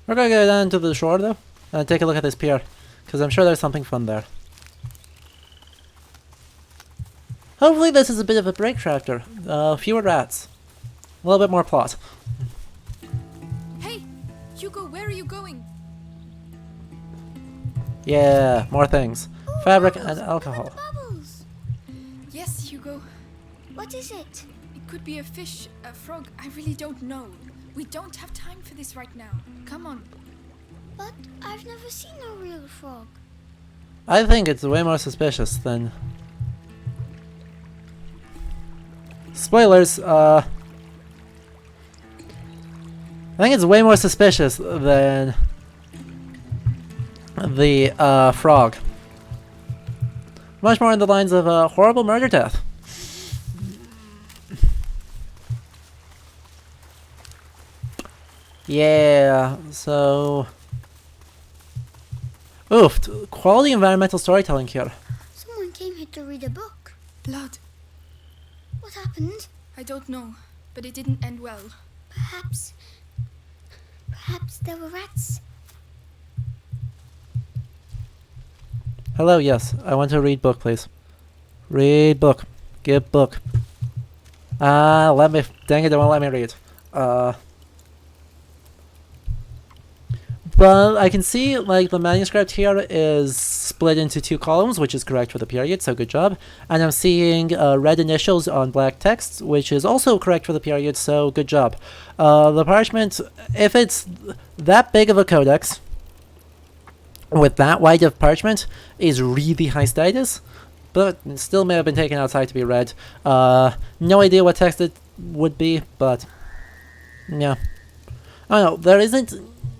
We're gonna go down to the shore though, and take a look at this pier, because I'm sure there's something fun there. Hopefully this is a bit of a break chapter. Fewer rats. A little bit more plot. Hey! Hugo, where are you going? Yeah, more things. Ooh, Fabric bubbles. and alcohol. Bubbles. Yes, Hugo. What is it? It could be a fish, a frog, I really don't know. We don't have time for this right now. Come on. But I've never seen a real frog. I think it's way more suspicious than... Spoilers, I think it's way more suspicious than the frog. Much more in the lines of a horrible murder death. Yeah, so... Oof, quality environmental storytelling here. Someone came here to read a book. Blood. What happened? I don't know, but it didn't end well. Perhaps there were rats. Hello, yes. I want to read book, please. Read book. Give book. Let me... Dang it, they won't let me read. But I can see, like, the manuscript here is split into 2 columns, which is correct for the period, so good job. And I'm seeing red initials on black text, which is also correct for the period, so good job. The parchment, if it's that big of a codex, with that wide of parchment, is really high status, but it still may have been taken outside to be read. No idea what text it would be, but yeah. I don't know, there isn't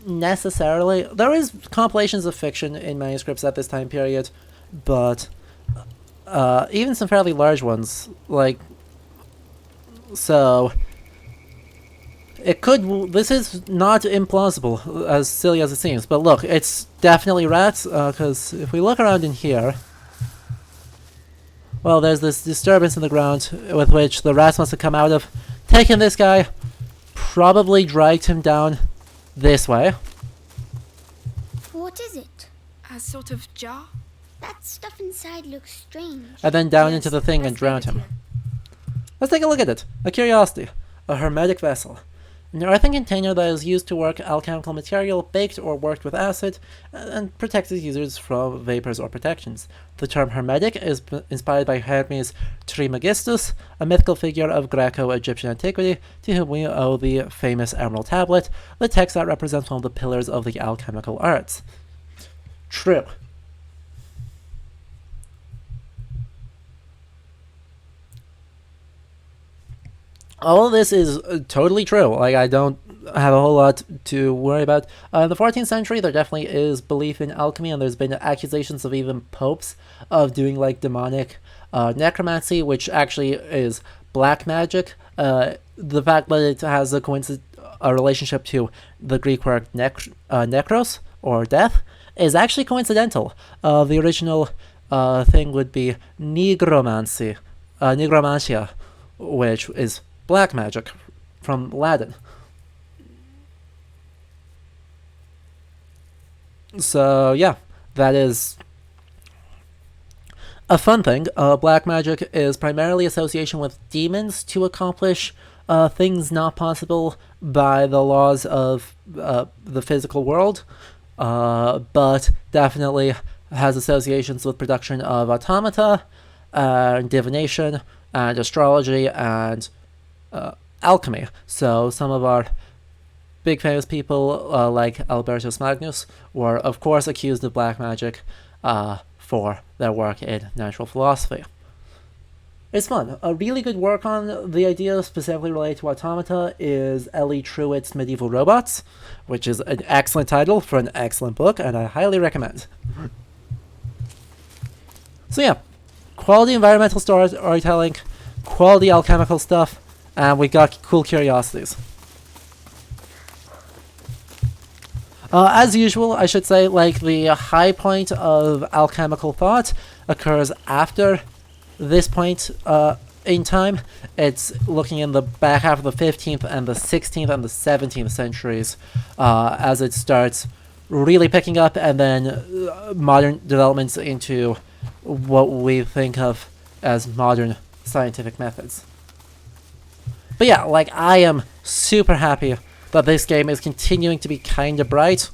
necessarily... There is compilations of fiction in manuscripts at this time period, but even some fairly large ones, like... So... It could... This is not implausible, as silly as it seems, but look, it's definitely rats, because if we look around in here... Well, there's this disturbance in the ground with which the rats must have come out of, taken this guy, probably dragged him down this way. What is it? A sort of jar? That stuff inside looks strange. And then down Yes, into the thing let's and drowned leave it him. here. Let's take a look at it. A curiosity. A hermetic vessel. An earthen container that is used to work alchemical material baked or worked with acid and protects its users from vapors or protections. The term hermetic is inspired by Hermes Trismegistus, a mythical figure of Greco-Egyptian antiquity to whom we owe the famous Emerald Tablet, the text that represents one of the pillars of the alchemical arts. True. All of this is totally true. Like, I don't have a whole lot to worry about. In the 14th century, there definitely is belief in alchemy, and there's been accusations of even popes of doing, like, demonic necromancy, which actually is black magic. The fact that it has a relationship to the Greek word necros, or death, is actually coincidental. The original thing would be nigromancy, nigromantia, which is black magic from Latin. So yeah, that is a fun thing. Black magic is primarily association with demons to accomplish things not possible by the laws of the physical world, but definitely has associations with production of automata, divination, and astrology, and alchemy. So some of our big famous people, like Albertus Magnus, were of course accused of black magic for their work in natural philosophy. It's fun. A really good work on the idea specifically related to automata is Ellie Truitt's Medieval Robots, which is an excellent title for an excellent book, and I highly recommend. So yeah, quality environmental storytelling, quality alchemical stuff, and we got cool curiosities. As usual, I should say, like, the high point of alchemical thought occurs after this point in time. It's looking in the back half of the 15th and the 16th and the 17th centuries as it starts really picking up, and then modern developments into what we think of as modern scientific methods. But yeah, like, I am super happy that this game is continuing to be kind of bright.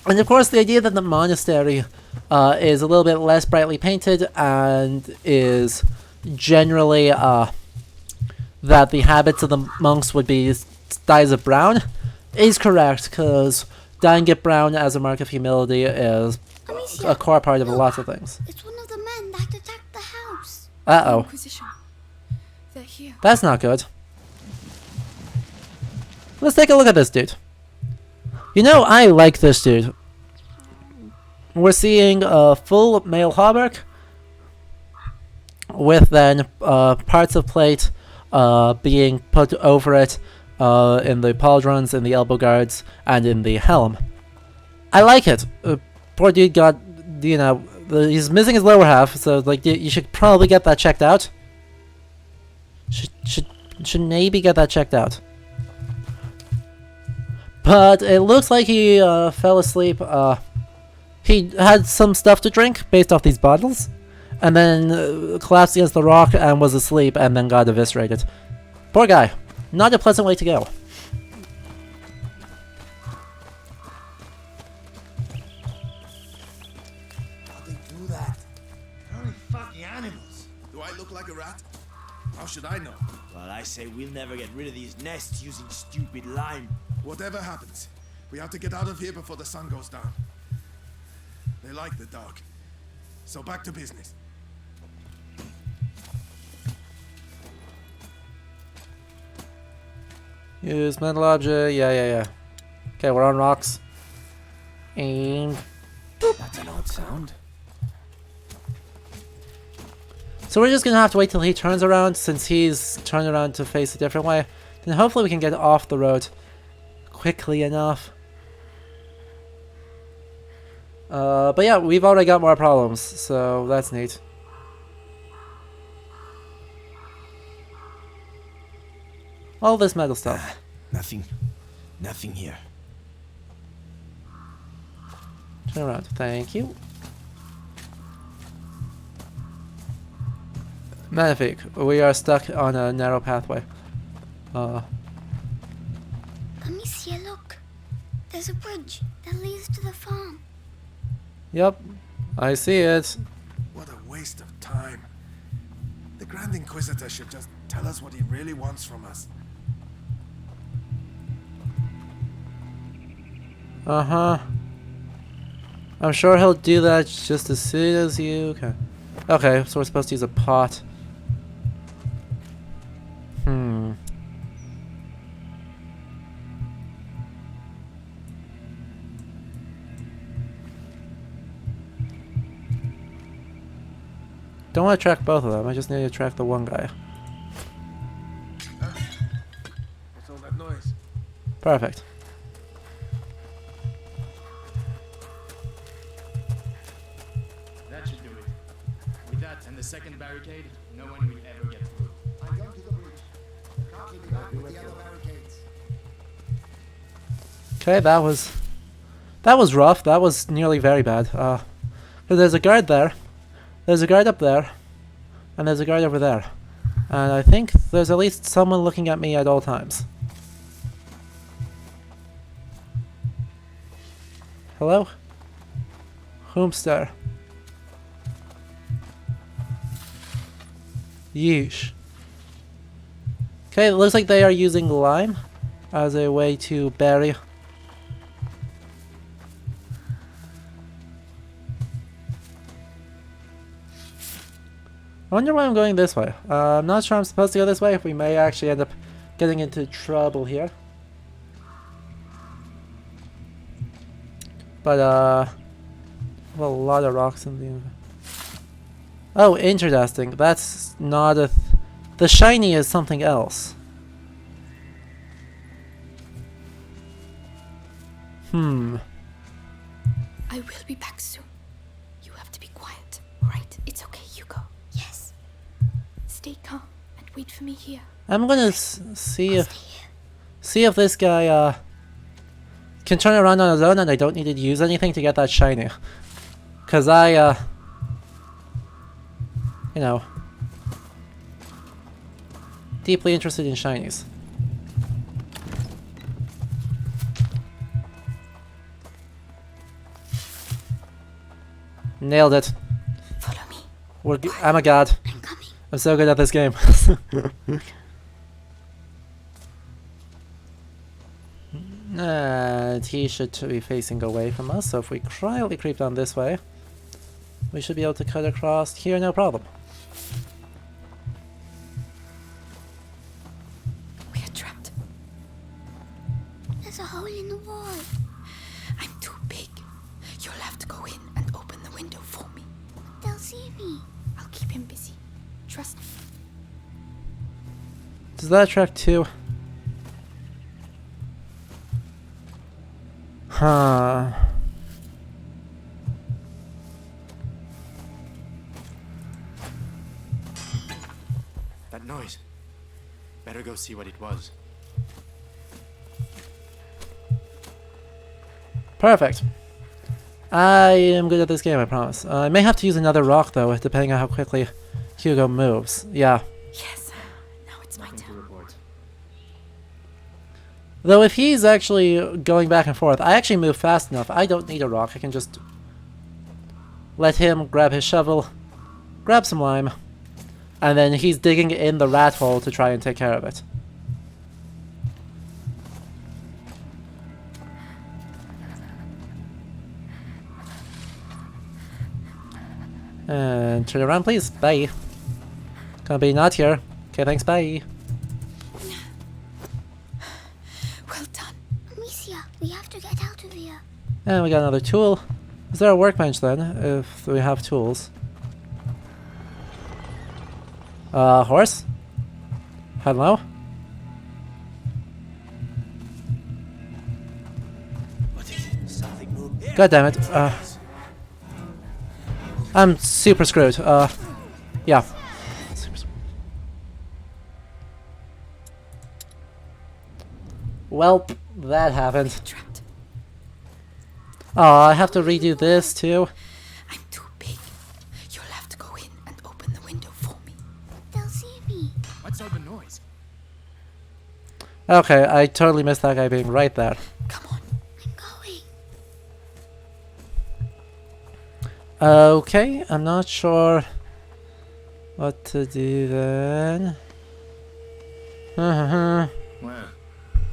And of course, the idea that the monastery is a little bit less brightly painted and is generally that the habits of the monks would be dyes of brown is correct, because dyeing it brown as a mark of humility is a core part of lots of things. It's one of the men that attacked the house. Uh-oh. Inquisition. They're here. That's not good. Let's take a look at this dude. You know, I like this dude. We're seeing a full male hauberk with then parts of plate being put over it in the pauldrons, in the elbow guards, and in the helm. I like it. Poor dude got, you know, he's missing his lower half, so like you should probably get that checked out. Should maybe get that checked out. But it looks like he fell asleep. He had some stuff to drink based off these bottles, and then collapsed against the rock and was asleep, and then got eviscerated. Poor guy. Not a pleasant way to go. How'd they do that? They're only fucking animals. Do I look like a rat? How should I know? Well, I say we'll never get rid of these nests using stupid lime. Whatever happens, we have to get out of here before the sun goes down. They like the dark. So back to business. Use metal object. Yeah. Okay, we're on rocks. And That's an odd sound. so we're just gonna have to wait till he turns around, since he's turned around to face a different way. Then hopefully we can get off the road quickly enough. But yeah, we've already got more problems, so that's neat. All this metal stuff. Nothing here. Turn around. Thank you. Magnifique. We are stuck on a narrow pathway. Amicia, look. There's a bridge that leads to the farm. Yep. I see it. What a waste of time. The Grand Inquisitor should just tell us what he really wants from us. Uh-huh. I'm sure he'll do that just as soon as you can. Okay, so we're supposed to use a pot. Don't want to track both of them, I just need to track the one guy. What's all that noise? Perfect. That should do it. With that and the second barricade, no one will ever get through. I'm going to the bridge. Can't keep it back with the other barricades. Okay, that was rough. That was nearly very bad. There's a guard there. There's a guard up there. And there's a guard over there. And I think there's at least someone looking at me at all times. Hello? Whom's there? Yeesh. Okay, it looks like they are using lime as a way to bury. I wonder why I'm going this way. I'm not sure I'm supposed to go this way. We may actually end up getting into trouble here. But, a lot of rocks in the... Oh, interesting. That's not a... The shiny is something else. I will be back soon. You have to be quiet, right? It's okay, you go. Yes. Stay calm and wait for me here. I'm gonna see if this guy can turn around on his own and I don't need to use anything to get that shiny. Cause I you know, deeply interested in shinies. Nailed it. Follow me. I'm a god. I'm coming. I'm so good at this game. And he should be facing away from us, so if we quietly creep down this way, we should be able to cut across here, no problem. We are trapped. There's a hole in the wall. I'm too big. You'll have to go in and open the window for me. They'll see me. I'll keep him busy. Trust me. Does that track too? Huh. That noise. Better go see what it was. Perfect. I am good at this game, I promise. I may have to use another rock, though, depending on how quickly Hugo moves. Yeah. Yes. Now it's my turn. Though if he's actually going back and forth, I actually move fast enough. I don't need a rock. I can just let him grab his shovel, grab some lime, and then he's digging in the rat hole to try and take care of it. And turn around, please. Bye. Gonna be not here. Okay, thanks. Bye. Well done. Amicia, we have to get out of here. And we got another tool. Is there a workbench then, if we have tools? Horse? Hello? What is it? Something moved. Yeah. God damn it. I'm super screwed. Yeah. Well, that happened. Trapped. Oh, I have to redo this too. I'm too big. You'll have to go in and open the window for me. They'll see me. What's all the noise? Okay, I totally missed that guy being right there. Come on. I'm going. Okay, I'm not sure what to do then. Well,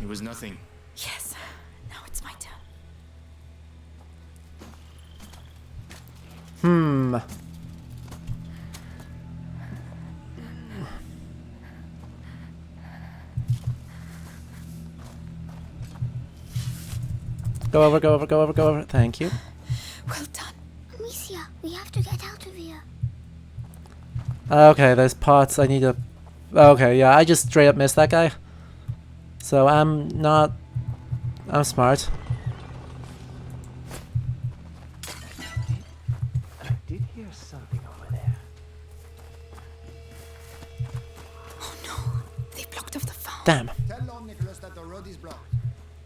it was nothing. Yes. Now it's my turn. Go over, go over, go over, go over. Thank you. Well done. Amicia, we have to get out of here. Okay, there's pots. I need to... Okay, yeah, I just straight up missed that guy. So I'm not... I'm smart. I did hear something over there. Oh no. They blocked off the farm. Damn. Tell Lord Nicholas that the road is blocked.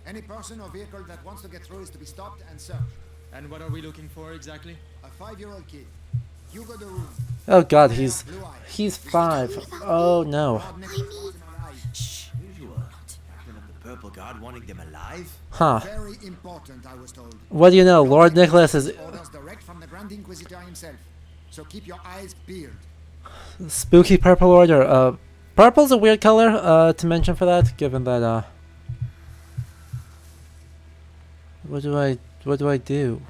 Any person or vehicle that wants to get through is to be stopped and searched. And what are we looking for exactly? A 5-year-old kid. Hugo de Rune. Oh god, he's 5. Oh no. Usual. Captain of the Purple Guard wanting them alive? Huh. Very important, I was told. What do you know? Lord Nicholas is Orders direct from the Grand Inquisitor himself. So keep your eyes peeled. spooky purple order. Purple's a weird color to mention for that, given that what do I do?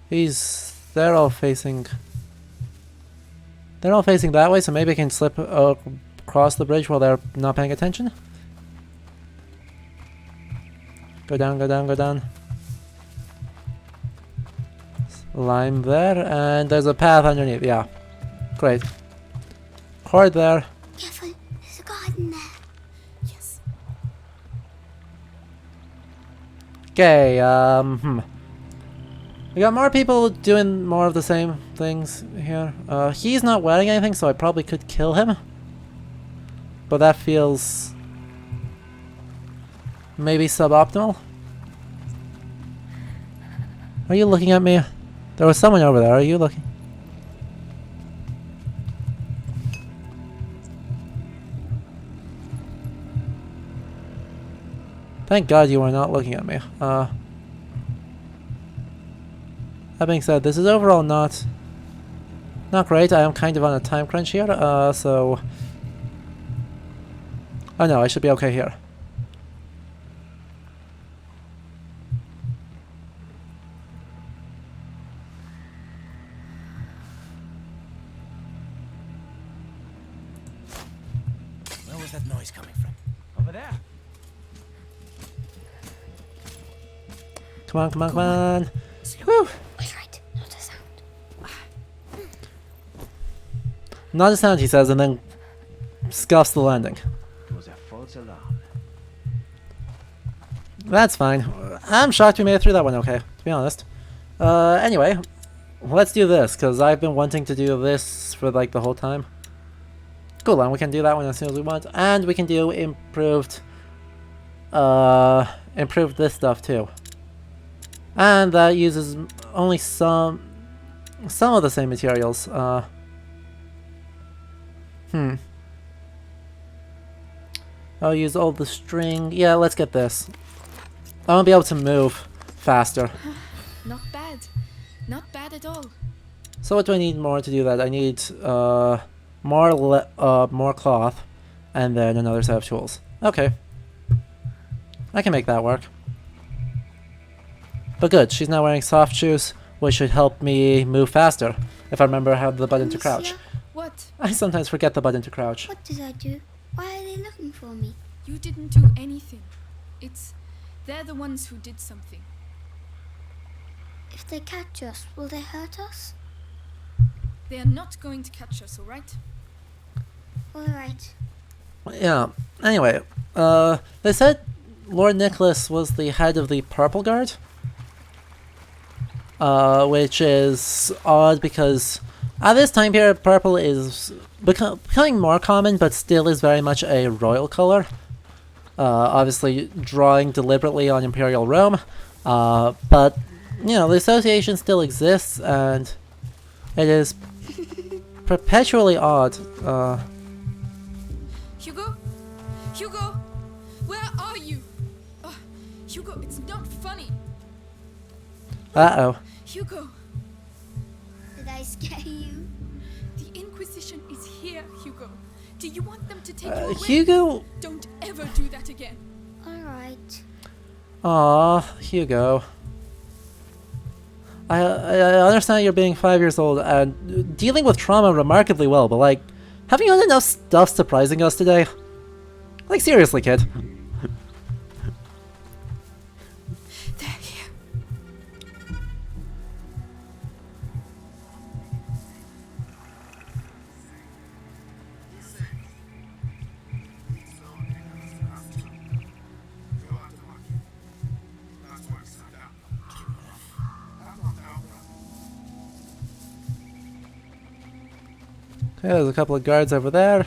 They're all facing that way, so maybe I can slip across the bridge while they're not paying attention. Go down, go down, go down. Line there, and there's a path underneath. Yeah, great. Cord there. Careful, there's a garden there. Yes. Okay, we got more people doing more of the same things here. He's not wearing anything, so I probably could kill him. But that feels maybe suboptimal. Are you looking at me? There was someone over there. Are you looking? Thank God you are not looking at me. That being said, this is overall not great. I am kind of on a time crunch here, so... Oh no, I should be okay here. Where was that noise coming from? Over there. Come on, come on, come on! Woo! Was right, not a sound. Not a sound, he says, and then scuffs the landing. It was a false alarm. That's fine. I'm shocked we made it through that one okay, to be honest. Anyway, let's do this, because I've been wanting to do this for like the whole time. Cool, and we can do that one as soon as we want. And we can do improved this stuff too. And that uses only some of the same materials. I'll use all the string. Yeah, let's get this. I want to be able to move faster. Not bad. Not bad at all. So what do I need more to do that? I need more cloth, and then another set of tools. Okay. I can make that work. But good, she's now wearing soft shoes, which should help me move faster, if I remember how the button to crouch. What? I sometimes forget the button to crouch. What did I do? Why are they looking for me? You didn't do anything. They're the ones who did something. If they catch us, will they hurt us? They are not going to catch us, alright? Alright. Yeah, anyway, they said Lord Nicholas was the head of the Purple Guard. Which is odd because at this time period, purple is becoming more common, but still is very much a royal color. Obviously drawing deliberately on Imperial Rome, but you know, the association still exists, and it is perpetually odd. Hugo? Hugo? Where are you? Hugo, it's not funny. Uh-oh. Hugo. Did I scare you? The Inquisition is here, Hugo. Do you want them to take you away? Hugo? Don't ever do that again. Alright. Aw, Hugo. I understand you're being 5 years old and dealing with trauma remarkably well, but like, haven't you had enough stuff surprising us today? Like, seriously, kid. They're here. Okay, there's a couple of guards over there.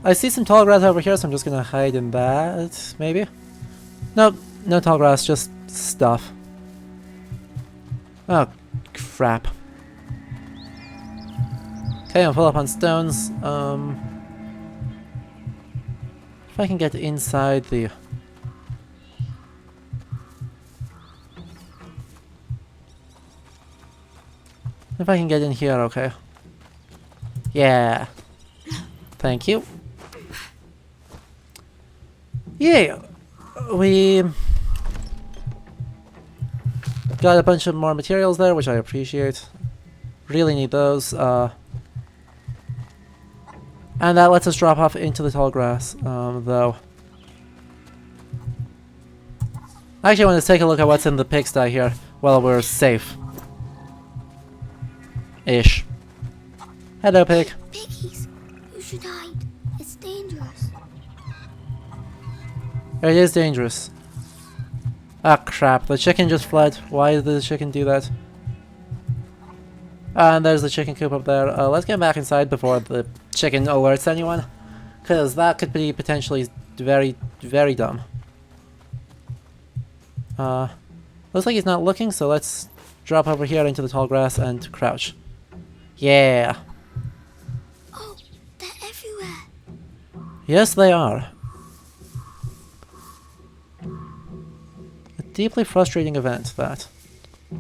I see some tall grass over here, so I'm just gonna hide in that, maybe? Nope, no tall grass, just stuff. Oh, crap. Okay, I'll pull up on stones. If I can get inside the... If I can get in here, okay. Yeah. Thank you. Yeah, we got a bunch of more materials there, which I appreciate. Really need those. And that lets us drop off into the tall grass, though. I actually want to take a look at what's in the pigsty here while we're safe. Ish. Hello, pig. Piggies, you should hide. It's dangerous. It is dangerous. Ah, crap. The chicken just fled. Why did the chicken do that? And there's the chicken coop up there. Let's get back inside before the chicken alerts anyone. Because that could be potentially very, very dumb. Looks like he's not looking, so let's drop over here into the tall grass and crouch. Yeah. Oh, they're everywhere. Yes, they are. A deeply frustrating event, that. I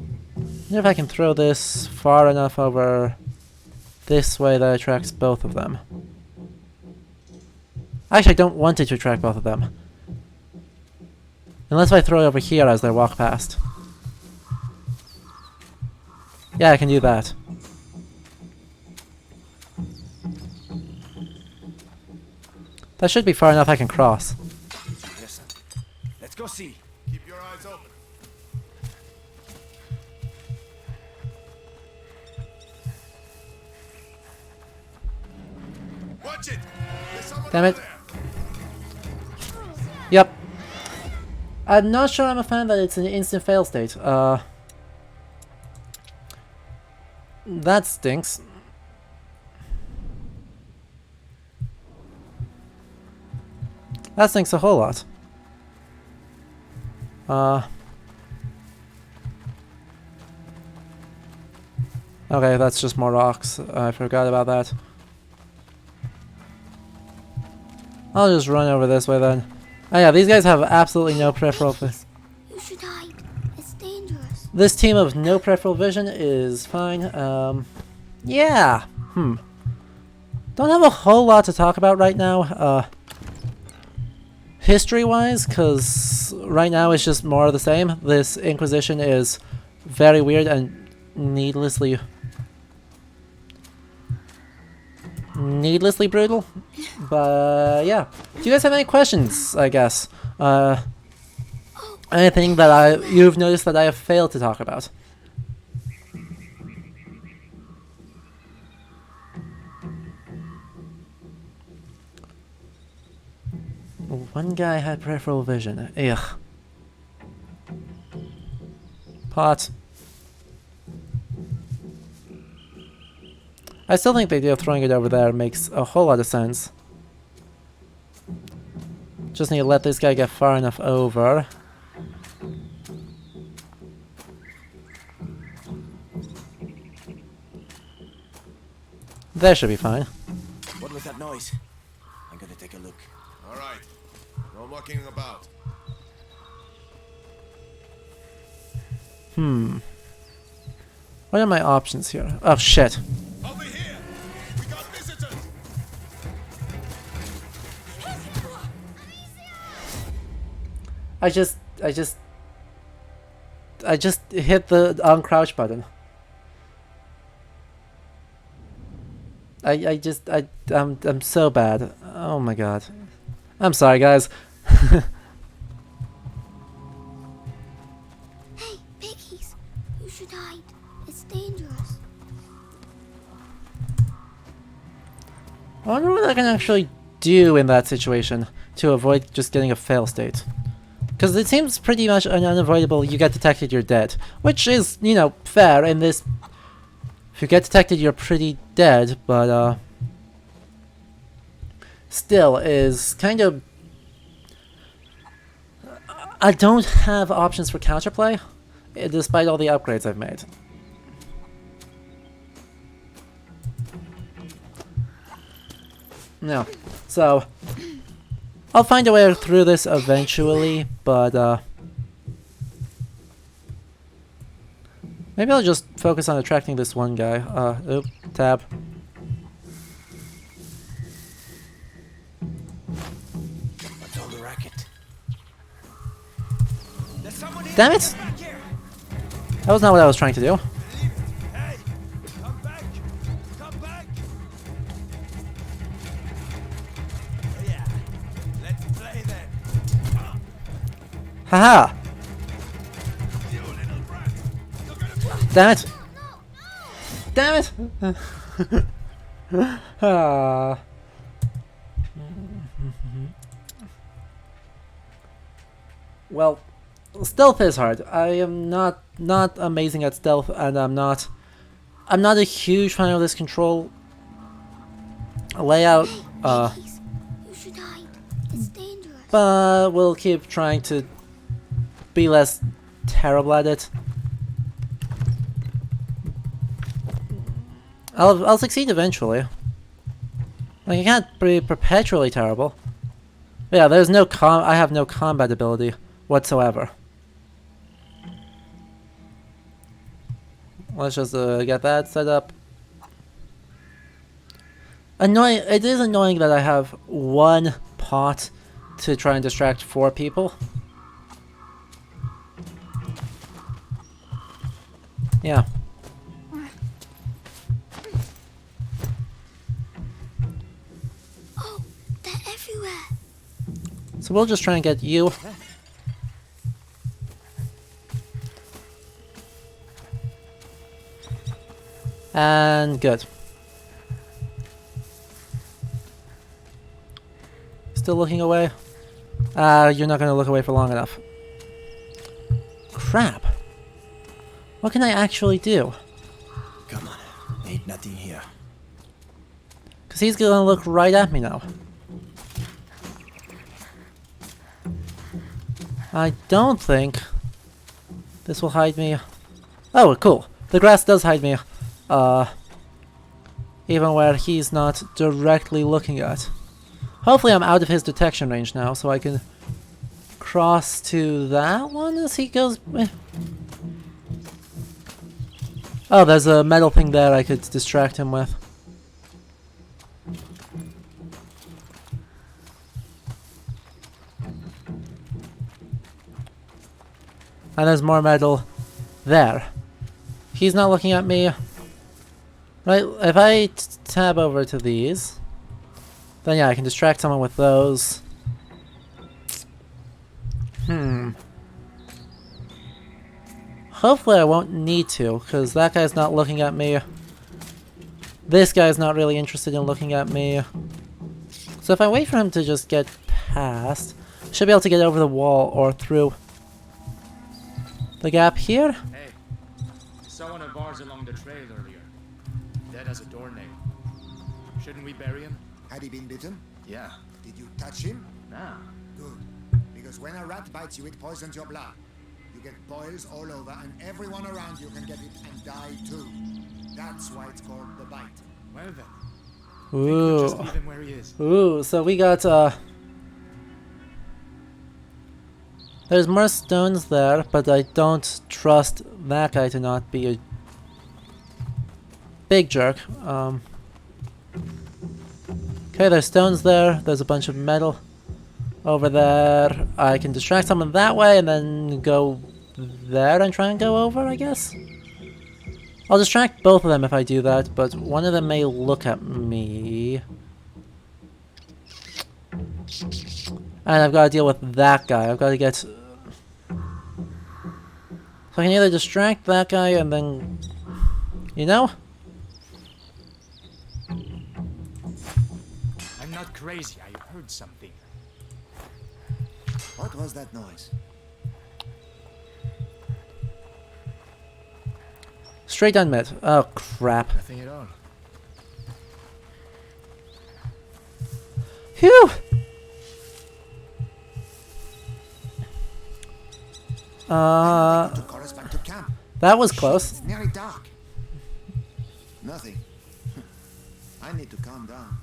wonder if I can throw this far enough over this way that attracts both of them. Actually, I don't want it to attract both of them. Unless I throw it over here as they walk past. Yeah, I can do that. That should be far enough I can cross. Listen, let's go see. Keep your eyes open. Watch it! There's someone Damn over it. there. Yep. I'm not sure I'm a fan that it's an instant fail state. That stinks. That stinks a whole lot. Okay, that's just more rocks. I forgot about that. I'll just run over this way then. Oh yeah, these guys have absolutely no peripheral vision. You should hide. It's dangerous. This team of no peripheral vision is fine. Yeah. Don't have a whole lot to talk about right now. History-wise, because right now it's just more of the same. This Inquisition is very weird and needlessly brutal. But yeah, do you guys have any questions? I guess anything that you've noticed that I have failed to talk about? One guy had peripheral vision. Ugh. Pot. I still think the idea of throwing it over there makes a whole lot of sense. Just need to let this guy get far enough over. There should be fine. What was that noise? I'm gonna take a look. All right. No mucking about. What are my options here? Oh shit. Over here. We got visitors. I just hit the uncrouch button. I'm so bad. Oh my god. I'm sorry, guys. Hey, piggies. You should hide. It's dangerous. I wonder what I can actually do in that situation to avoid just getting a fail state. Because it seems pretty much unavoidable. You get detected, you're dead. Which is, you know, fair in this. If you get detected, you're pretty dead, but still is kind of. I don't have options for counterplay, despite all the upgrades I've made. No, so I'll find a way through this eventually, but maybe I'll just focus on attracting this one guy. Oop, tab. What's all the racket? Damn it! That was not what I was trying to do. Hey, come back! Come back! Oh yeah, let's play then. Haha! Damn it! Damn it! Ah. Well, stealth is hard. I am not amazing at stealth, and I'm not a huge fan of this control layout. You should hide. It's dangerous. But we'll keep trying to be less terrible at it. I'll succeed eventually. Like, I can't be perpetually terrible. But yeah, there's no I have no combat ability whatsoever. Let's just get that set up. It is annoying that I have one pot to try and distract 4 people. Yeah. Oh, they're everywhere. So we'll just try and get you. And good. Still looking away? You're not gonna look away for long enough. Crap. What can I actually do? Come on, ain't nothing here. Because he's gonna look right at me now. I don't think this will hide me. Oh, cool. The grass does hide me. Even where he's not directly looking at. Hopefully I'm out of his detection range now, so I can cross to that one as he goes. Oh, there's a metal thing there I could distract him with. And there's more metal there. He's not looking at me. Right, if I tab over to these, then yeah, I can distract someone with those. Hopefully I won't need to, because that guy's not looking at me. This guy's not really interested in looking at me. So if I wait for him to just get past, I should be able to get over the wall or through the gap here. Hey, saw one of ours along the trail earlier. Dead as a doornail. Shouldn't we bury him? Had he been bitten? Yeah. Did you touch him? Nah. Good. Because when a rat bites you, it poisons your blood. You get boils all over, and everyone around you can get it and die too. That's why it's called the bite. Well then. Ooh. Just leave him where he is. Ooh, so we got, there's more stones there, but I don't trust that guy to not be a big jerk. Okay, there's stones there. There's a bunch of metal over there. I can distract someone that way and then go there and try and go over, I guess. I'll distract both of them if I do that, but one of them may look at me. And I've got to deal with that guy. I've got to get... So I can either distract that guy and then... You know? I'm not crazy. I heard something. What was that noise? Straight down mid. Oh, crap. Nothing at all. Phew! Took us back to camp. That was close. It's nearly dark. Nothing. I need to calm down.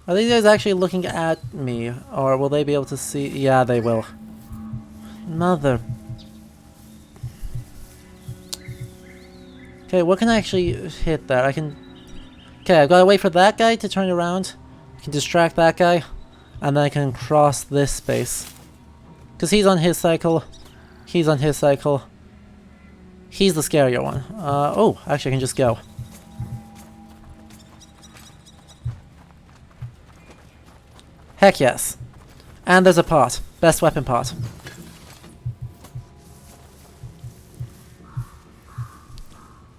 Are these guys actually looking at me? Or will they be able to see? Yeah, they will. Mother... Okay, what can I actually hit there? I can... Okay, I've got to wait for that guy to turn around. I can distract that guy. And then I can cross this space. Because he's on his cycle. He's on his cycle. He's the scarier one. Oh, actually I can just go. Heck yes. And there's a pot. Best weapon pot.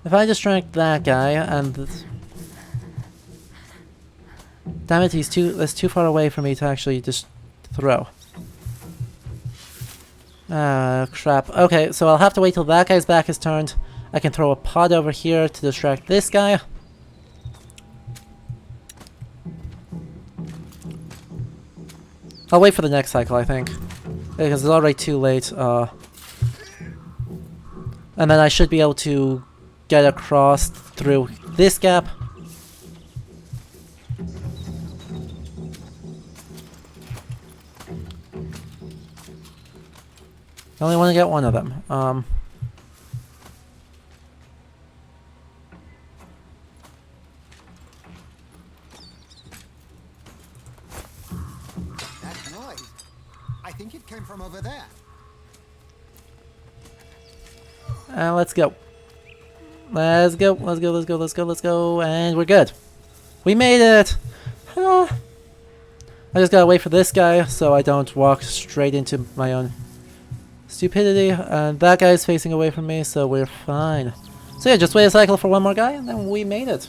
If I distract that guy and... Damn it, that's too far away for me to actually just throw. Ah, crap. Okay, so I'll have to wait till that guy's back is turned. I can throw a pod over here to distract this guy. I'll wait for the next cycle, I think. Because it's already too late. And then I should be able to get across through this gap. I only want to get one of them. That noise. I think it came from over there. Let's go. Let's go. Let's go. Let's go. Let's go. Let's go. And we're good. We made it. I just gotta wait for this guy so I don't walk straight into my own stupidity. And that guy's facing away from me, so we're fine. So yeah, just wait a cycle for one more guy, and then we made it.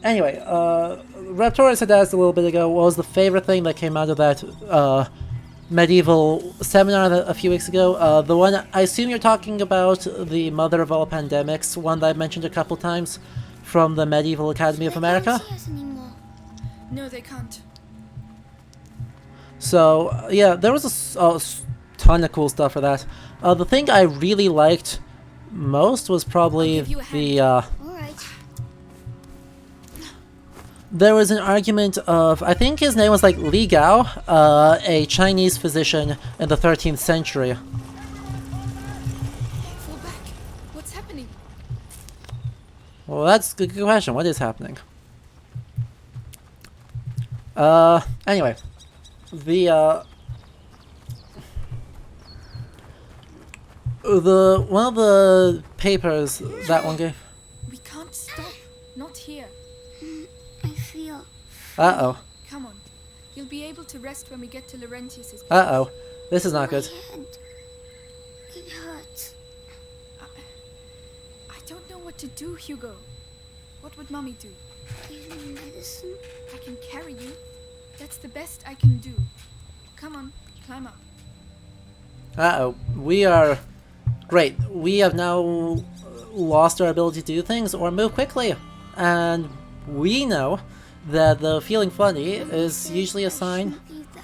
Anyway, Raptoris had asked a little bit ago, what was the favorite thing that came out of that medieval seminar a few weeks ago? The one, I assume you're talking about the mother of all pandemics, one that I've mentioned a couple times, from the Medieval Academy of America. No, they can't. So, yeah, there was a ton of cool stuff for that. The thing I really liked most was probably the, Alright. there was an argument of, I think his name was like Li Gao, a Chinese physician in the 13th century. Fall back. What's happening? Well, that's a good question. What is happening? Anyway. One of the papers that one gave. We can't stop. Not here. I feel... Uh-oh. Come on. You'll be able to rest when we get to Laurentius's place. Uh-oh. This is not good. head. It hurts. I don't know what to do, Hugo. What would Mommy do? Give me medicine. I can carry you. That's the best I can do. Come on, climb up. Uh-oh. We are... Great. We have now lost our ability to do things or move quickly. And we know that the feeling funny is usually a sign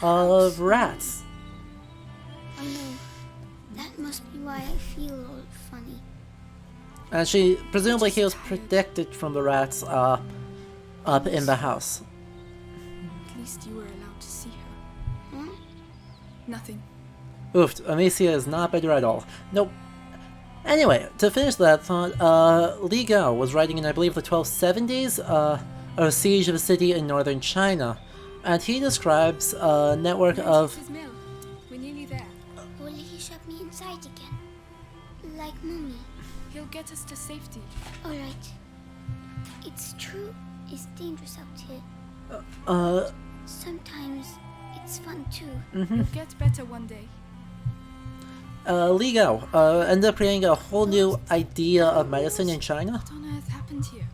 of rats. I know. That must be why I feel all funny. And she, presumably he was protected from the rats, up in the house. At least you were allowed to see her. Huh? Nothing. Oof, Amicia is not better at all. Nope. Anyway, to finish that thought, Li Gao was writing in, I believe, the 1270s, a siege of a city in northern China. And he describes a network of... His mill. We're nearly there. Will he shut me inside again? Like Mommy? He'll get us to safety. Alright. It's true. It's dangerous out here. Sometimes it's fun too. You'll get better one day. Li Gao ended up creating a whole new idea of medicine in China. What on earth happened here?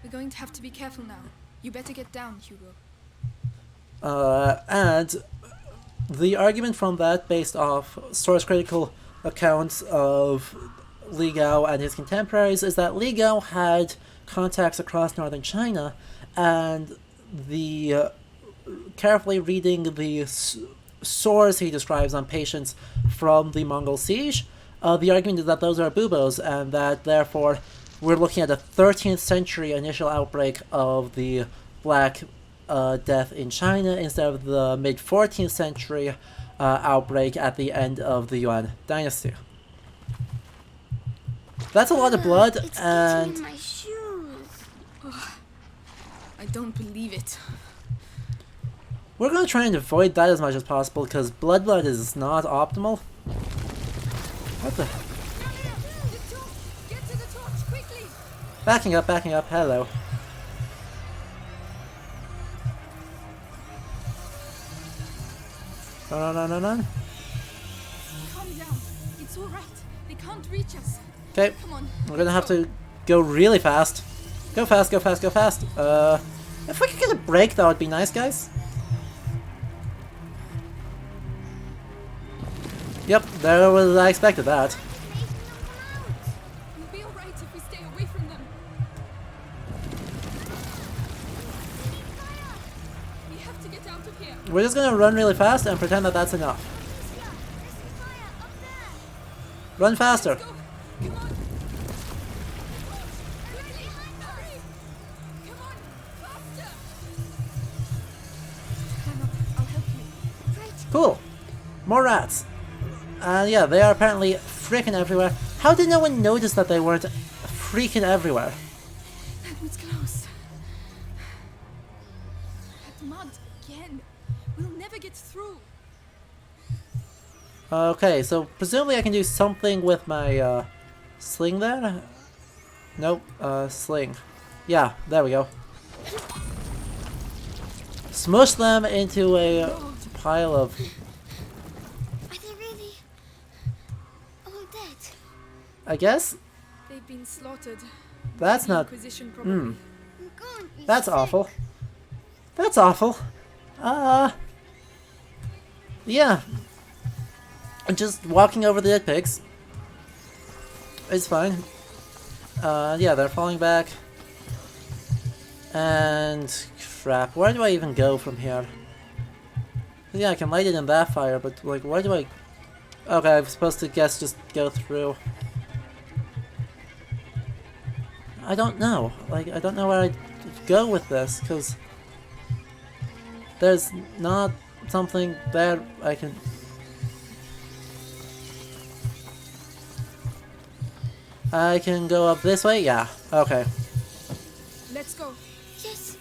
We're going to have to be careful now. You better get down, Hugo. And the argument from that, based off source-critical accounts of Li Gao and his contemporaries, is that Li Gao had contacts across northern China, and the carefully reading the sores he describes on patients from the Mongol siege, the argument is that those are buboes, and that therefore we're looking at a 13th century initial outbreak of the Black Death in China instead of the mid 14th century outbreak at the end of the Yuan dynasty. That's a lot of blood, It's and getting in my shoes. I don't believe it. we're going to try and avoid that as much as possible because blood is not optimal. What the? Get to the torch quickly. Backing up, hello. No. Calm down. It's all right. They can't reach us. Okay, Come on. we're gonna have to go really fast. Go fast. If we could get a break, that would be nice, guys. Yep, I expected that. We'll be all right if we stay away from them. We have to get out of here. We're just gonna run really fast and pretend that that's enough. Run faster. Go. Come on. Quickly. Hurry. Come on. Faster. Climb up. I'll help you. Right. Cool. More rats. Yeah, they are apparently freaking everywhere. How did no one notice that they weren't freaking everywhere? That was close. That mud again. We'll never get through. Okay, so presumably I can do something with my sling there? Nope, sling. Yeah, there we go. Smush them into a pile of... Are they really all dead? I guess? They've been slaughtered. That's The not... Inquisition probably. I'm going to be That's sick. awful. That's awful. Yeah. Just walking over the dead pigs. It's fine. Yeah, they're falling back. And crap, where do I even go from here? Yeah, I can light it in that fire, but like, where do I... Okay, I'm supposed to guess just go through. I don't know. Like, I don't know where I'd go with this, because there's not something that I can... I can go up this way? Yeah, okay. Let's go. Yes.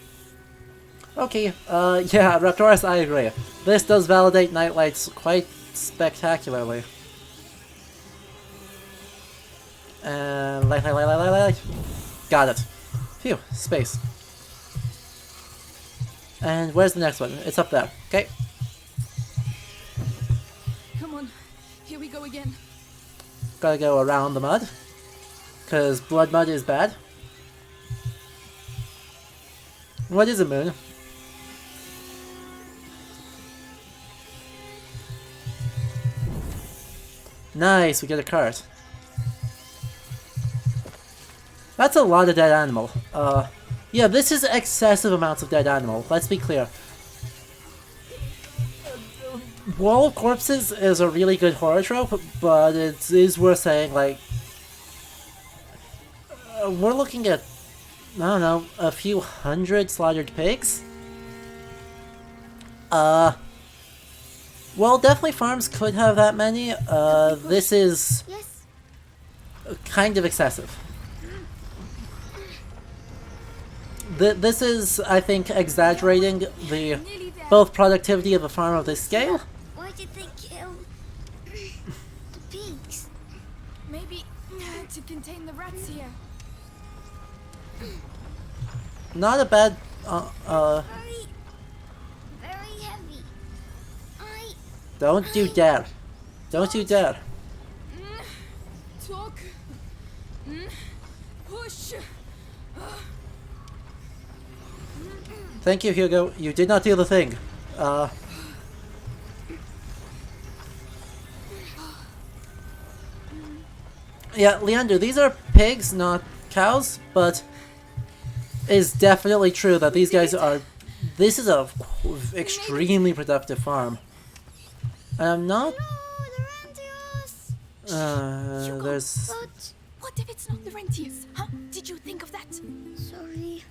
Okay, yeah, Raptoris, I agree. This does validate nightlights quite spectacularly. And light. Got it. Phew, space. And where's the next one? It's up there. Okay. Come on. Here we go again. Gotta go around the mud. Because blood mud is bad. What is a moon? Nice, we get a cart. That's a lot of dead animal. Yeah, this is excessive amounts of dead animal, let's be clear. Wall of Corpses is a really good horror trope, but it is worth saying, like... we're looking at, I don't know, a few hundred slaughtered pigs? Well, definitely farms could have that many. This is kind of excessive. This is, I think, exaggerating the both productivity of a farm of this scale. Why did they kill the pigs? Maybe to contain the rats here. Not a bad, Very heavy. Don't you dare. Don't you dare. Talk. Push. Thank you, Hugo. You did not do the thing. Yeah, Leander, these are pigs, not cows, but it is definitely true that these guys are... This is a extremely productive farm. And I'm not... there's... But what if it's not the rentiers? Huh? Did you think of that? Sorry.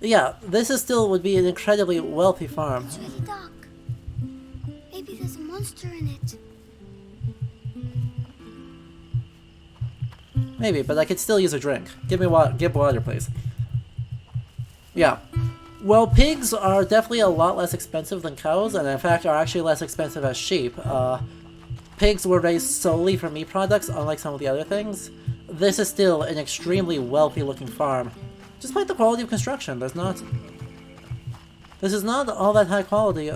Yeah, this is still would be an incredibly wealthy farm. It's really dark. Maybe there's a monster in it. Maybe, but I could still use a drink. Give me water, give water, please. Yeah. Well, pigs are definitely a lot less expensive than cows, and in fact are actually less expensive as sheep. Pigs were raised solely for meat products, unlike some of the other things. This is still an extremely wealthy looking farm. Despite the quality of construction, there's not... This is not all that high quality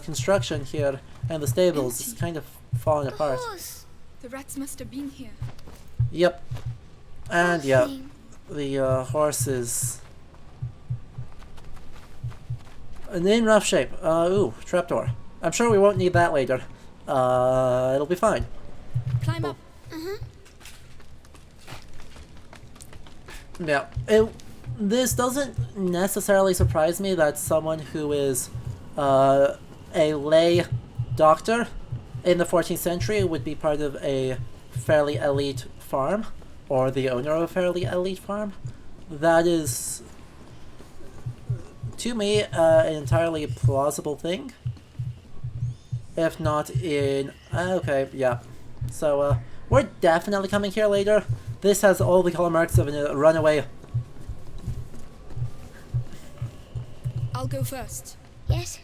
construction here, and the stables is kind of falling apart. The rats must have been here. Yep. And yeah, the horse is... in rough shape. Ooh, trapdoor. I'm sure we won't need that later. It'll be fine. Climb up. Yeah, this doesn't necessarily surprise me that someone who is a lay doctor in the 14th century would be part of a fairly elite farm, or the owner of a fairly elite farm. That is, to me, an entirely plausible thing. If not in... okay, yeah. So, we're definitely coming here later. This has all the color marks of a runaway. I'll go first. Yes.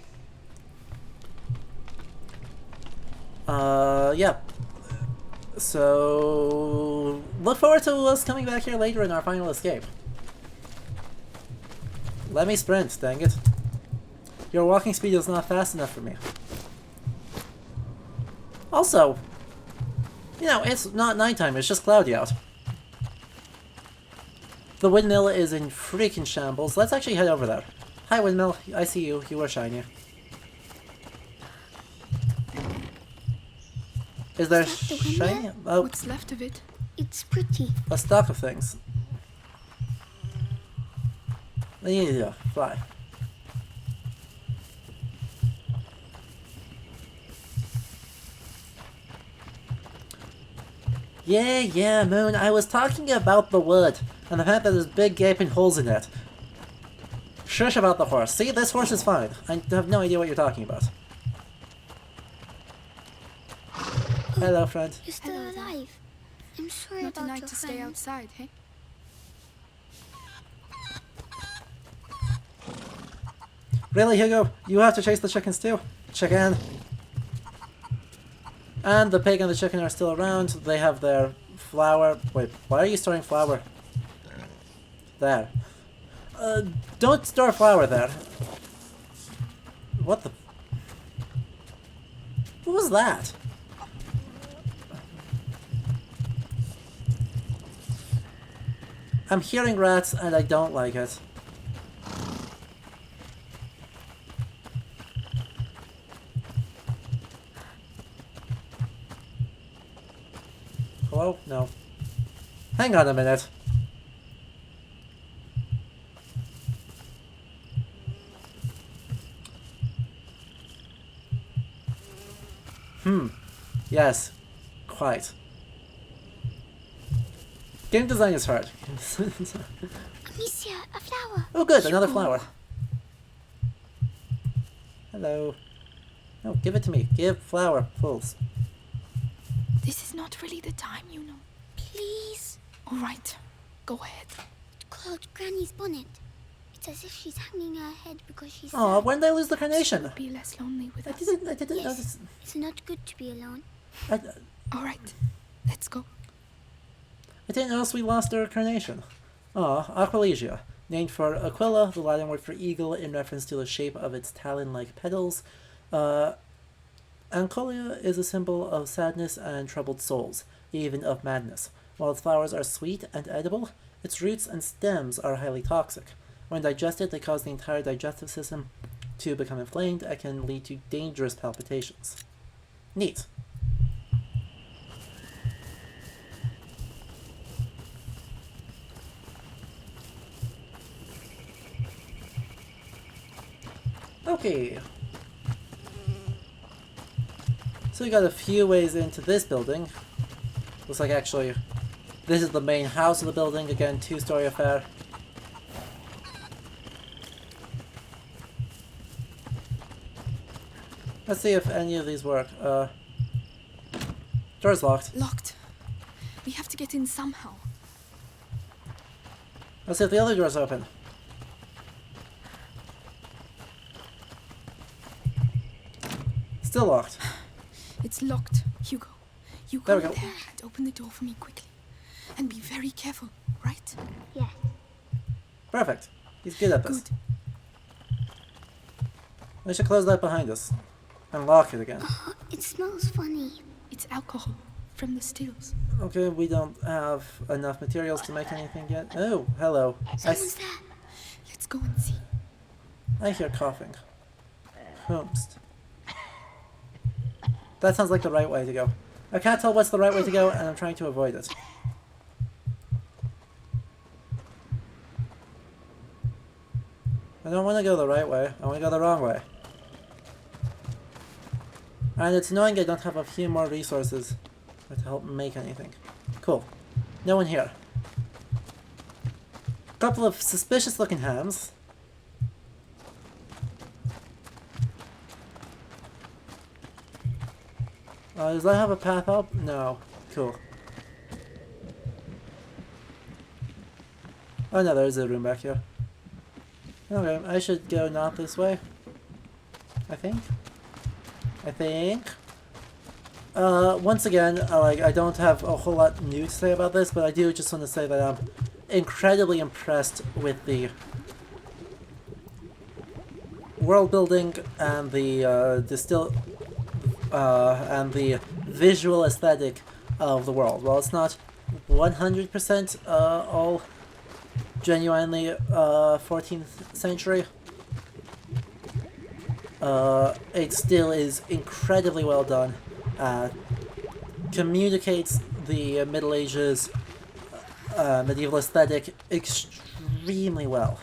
Yeah. So... look forward to us coming back here later in our final escape. Let me sprint, dang it. Your walking speed is not fast enough for me. Also, you know, it's not nighttime, it's just cloudy out. The windmill is in freaking shambles. Let's actually head over there. Hi, windmill. I see you. You are shiny. Is there shiny? Oh. What's left of it? It's pretty. A stock of things. Yeah, fly. Yeah, Moon, I was talking about the wood, and the fact that there's big gaping holes in it. Shush about the horse. See, this horse is fine. I have no idea what you're talking about. Hello, friend. You're still alive. I'm sorry Not about a night your to stay friend. outside, hey? Really, Hugo? You have to chase the chickens too? Chicken. And the pig and the chicken are still around. They have their flour. Wait, why are you storing flour? There. Don't store flour there. What the... What was that? I'm hearing rats and I don't like it. Hello? No. Hang on a minute. Yes. Quite. Game design is hard. Amicia, a flower. Oh good, another flower. Hello. No, give it to me. Give flower, fools. This is not really the time, you know. Please. All right, go ahead. Claude, Granny's bonnet. It's as if she's hanging her head because she's Aw, sad. when did I lose the carnation? Be less lonely with I us. didn't Yes, notice. it's not good to be alone. All right, let's go. I didn't notice we lost our carnation. Aquilegia. Named for Aquila, the Latin word for eagle, in reference to the shape of its talon-like petals. Ancolia is a symbol of sadness and troubled souls, even of madness. While its flowers are sweet and edible, its roots and stems are highly toxic. When digested, they cause the entire digestive system to become inflamed and can lead to dangerous palpitations. Neat. Okay. So we got a few ways into this building. Looks like actually this is the main house of the building. Again, two-story affair. Let's see if any of these work. Door's locked. Locked. We have to get in somehow. Let's see if the other door's open. Still locked. It's locked. Hugo, you There go we go. there and open the door for me quickly. And be very careful, right? Yeah. Perfect. He's good at this. Good. We should close that behind us. And lock it again. Oh, it smells funny. It's alcohol from the stills. Okay, we don't have enough materials to make anything yet. Oh, hello. Someone's there. Let's go and see. I hear coughing. Whomst. That sounds like the right way to go. I can't tell what's the right way to go, and I'm trying to avoid it. I don't want to go the right way. I want to go the wrong way. And it's annoying I don't have a few more resources to help make anything. Cool. No one here. Couple of suspicious looking hands. Does that have a path up? No. Cool. Oh no, there's a room back here. Okay, I should go not this way. I think. Once again, I don't have a whole lot new to say about this, but I do just want to say that I'm incredibly impressed with the world building and the and the visual aesthetic of the world. While it's not 100% all genuinely 14th century, it still is incredibly well done. Communicates the Middle Ages medieval aesthetic extremely well.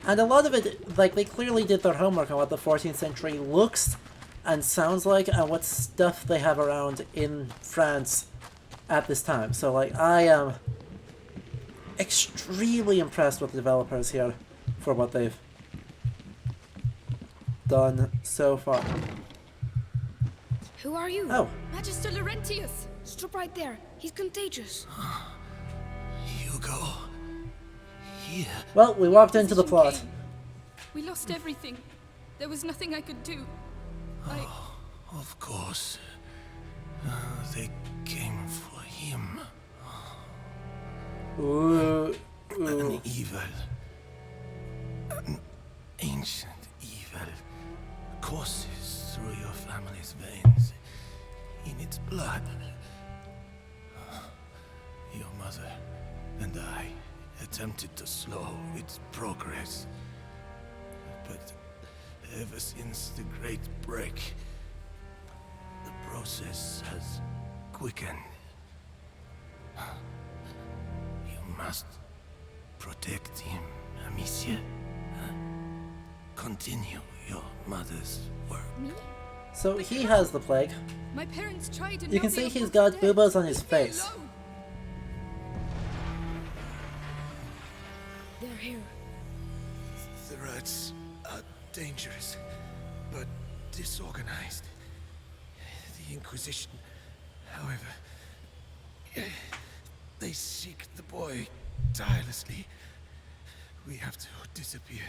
And a lot of it, like, they clearly did their homework on what the 14th century looks and sounds like and what stuff they have around in France at this time. So, like, I am extremely impressed with the developers here for what they've done so far. Who are you? Oh. Magister Laurentius! Stop right there. He's contagious. Hugo. Here. Well, we walked into the plot. We lost everything. There was nothing I could do. Of course. They came for him. Ooh. An evil. An ancient evil courses through your family's veins. In its blood. Your mother and I attempted to slow its progress. But ever since the Great Break, the process has quickened. You must protect him, Amicia. Continue your mother's work. Me? So he has the plague. My parents tried to You can see he's got boobas on his face. They're here. The rats are dangerous, but disorganized. The Inquisition, however, they seek the boy tirelessly. We have to disappear.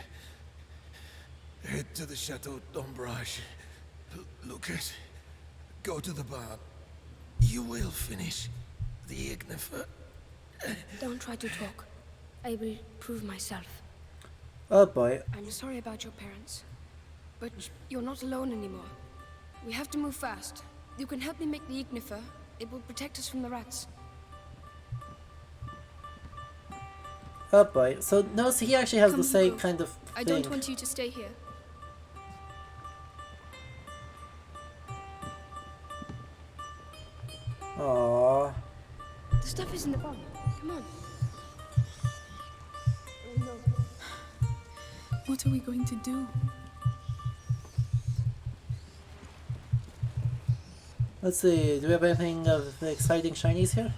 Head to the Chateau d'Ombrage. Lucas, go to the bar. You will finish the Ignifer. Don't try to talk. I will prove myself. Oh boy. I'm sorry about your parents, but you're not alone anymore. We have to move fast. You can help me make the Ignifer. It will protect us from the rats. Oh boy. So notice he actually has the same Hugo. kind of thing. I don't want you to stay here. Aww. The stuff is in the barn. Come on. Oh no. What are we going to do? Let's see, do we have anything of the exciting shinies here?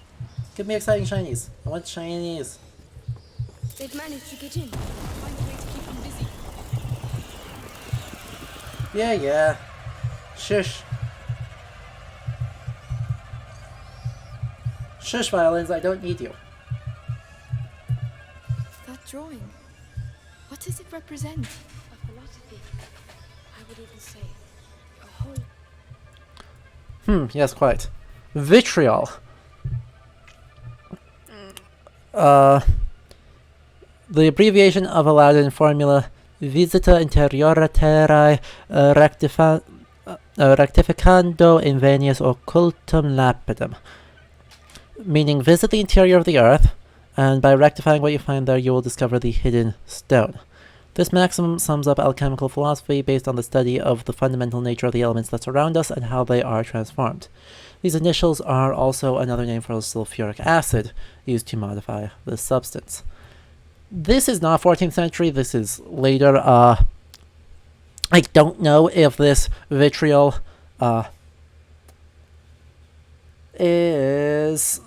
Give me exciting shinies. I want shinies. They've managed to get in. Find a way to keep them busy. Yeah. Shush. Shush, violins, I don't need you. That drawing. What does it represent? A philosophy. I would even say a whole. Yes, quite. Vitriol. The abbreviation of a Latin formula Visita interiora terrae rectificando invenius occultum lapidem, meaning visit the interior of the earth, and by rectifying what you find there, you will discover the hidden stone. This maxim sums up alchemical philosophy based on the study of the fundamental nature of the elements that surround us and how they are transformed. These initials are also another name for sulfuric acid, used to modify this substance. This is not 14th century, this is later. I don't know if this vitriol is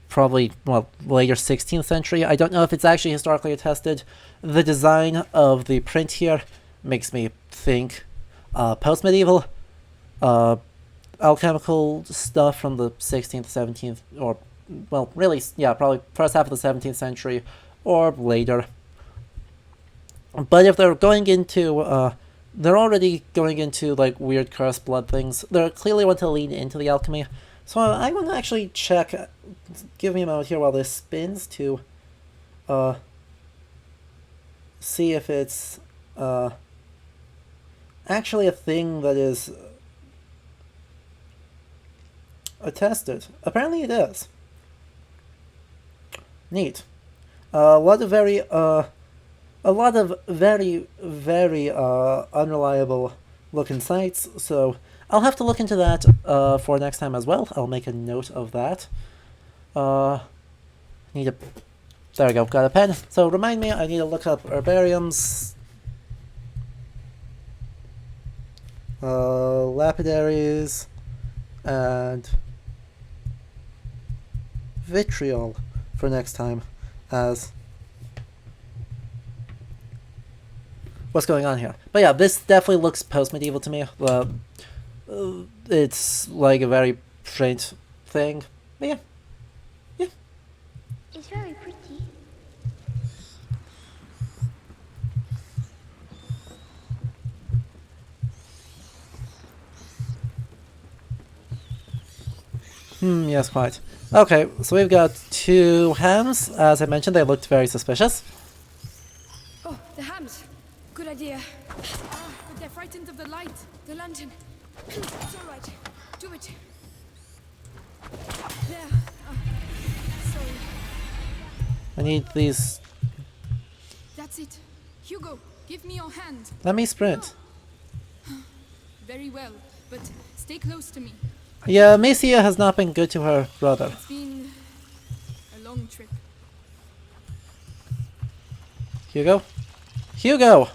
probably later 16th century. I don't know if it's actually historically attested. The design of the print here makes me think post-medieval alchemical stuff from the 16th, 17th, or really, yeah, probably first half of the 17th century or later. But if they're going into they're already going into like weird cursed blood things, they clearly want to lean into the alchemy. So I want to actually check. Give me a moment here while this spins to see if it's actually a thing that is attested. Apparently it is. Neat. A lot of very unreliable looking sites, so I'll have to look into that for next time as well. I'll make a note of that. Need a... There we go, got a pen. So remind me, I need to look up herbariums. Lapidaries. And... vitriol for next time. As... what's going on here? But yeah, this definitely looks post-medieval to me. It's like a very strange thing. But yeah. Yeah. It's very pretty. Yes, quite. Okay, so we've got 2 hams. As I mentioned, they looked very suspicious. Oh, the hams. Good idea. But they're frightened of the light. The lantern. It's all right. Do it. There. Sorry. I need these... That's it. Hugo, give me your hand. Let me sprint. Very well, but stay close to me. Yeah, Amicia has not been good to her brother. It's been a long trip. Hugo? Hugo!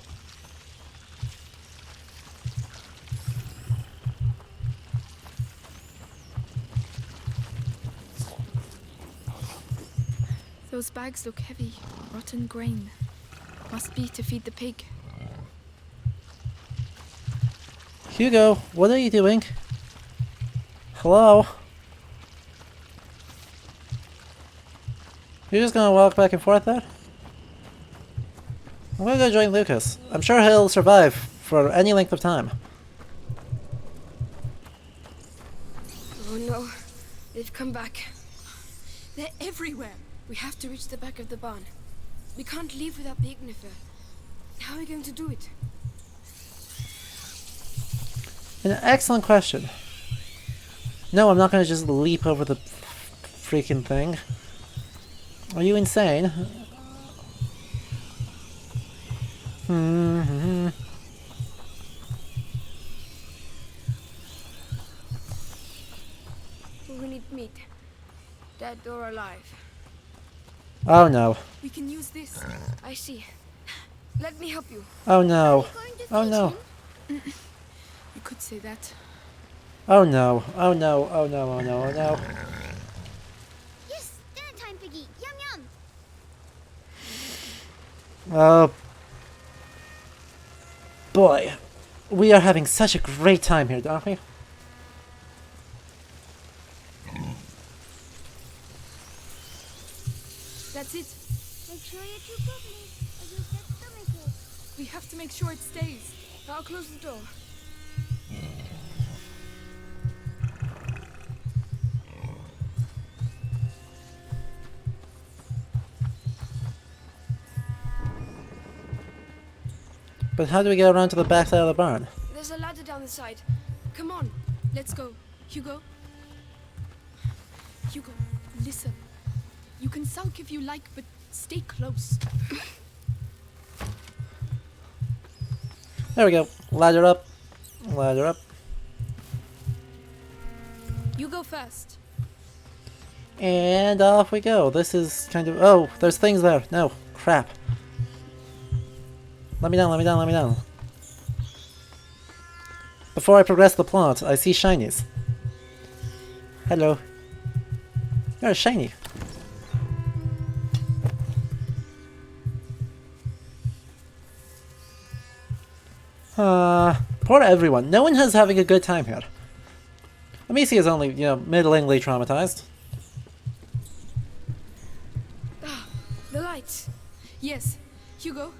Those bags look heavy. Rotten grain. Must be to feed the pig. Hugo, what are you doing? Hello? You're just gonna walk back and forth there? I'm gonna go join Lucas. I'm sure he'll survive for any length of time. Oh no. They've come back. They're everywhere. We have to reach the back of the barn. We can't leave without the ignifer. How are we going to do it? An excellent question. No, I'm not gonna just leap over the freaking thing. Are you insane? We need meat. Dead or alive. Oh no. We can use this. I see. Let me help you. Oh no. Oh no. You could say that. Oh no. Oh no. Oh no. Oh no. Oh no. Yes, dinner time, Piggy. Yum yum. Oh boy. We are having such a great time here, aren't we? That's it. Make sure you chew properly, or you'll get stomachache. We have to make sure it stays. I'll close the door. But how do we get around to the back side of the barn? There's a ladder down the side. Come on. Let's go. Hugo? Hugo, listen. You can sulk if you like, but stay close. There we go. Ladder up. Ladder up. You go first. And off we go. This is kind of... Oh, there's things there. No. Crap. Let me down, let me down, let me down. Before I progress the plot, I see shinies. Hello. You're a shiny. Poor everyone. No one is having a good time here. Amicia is only, you know, middlingly traumatized. Ah, the lights. Yes. Hugo,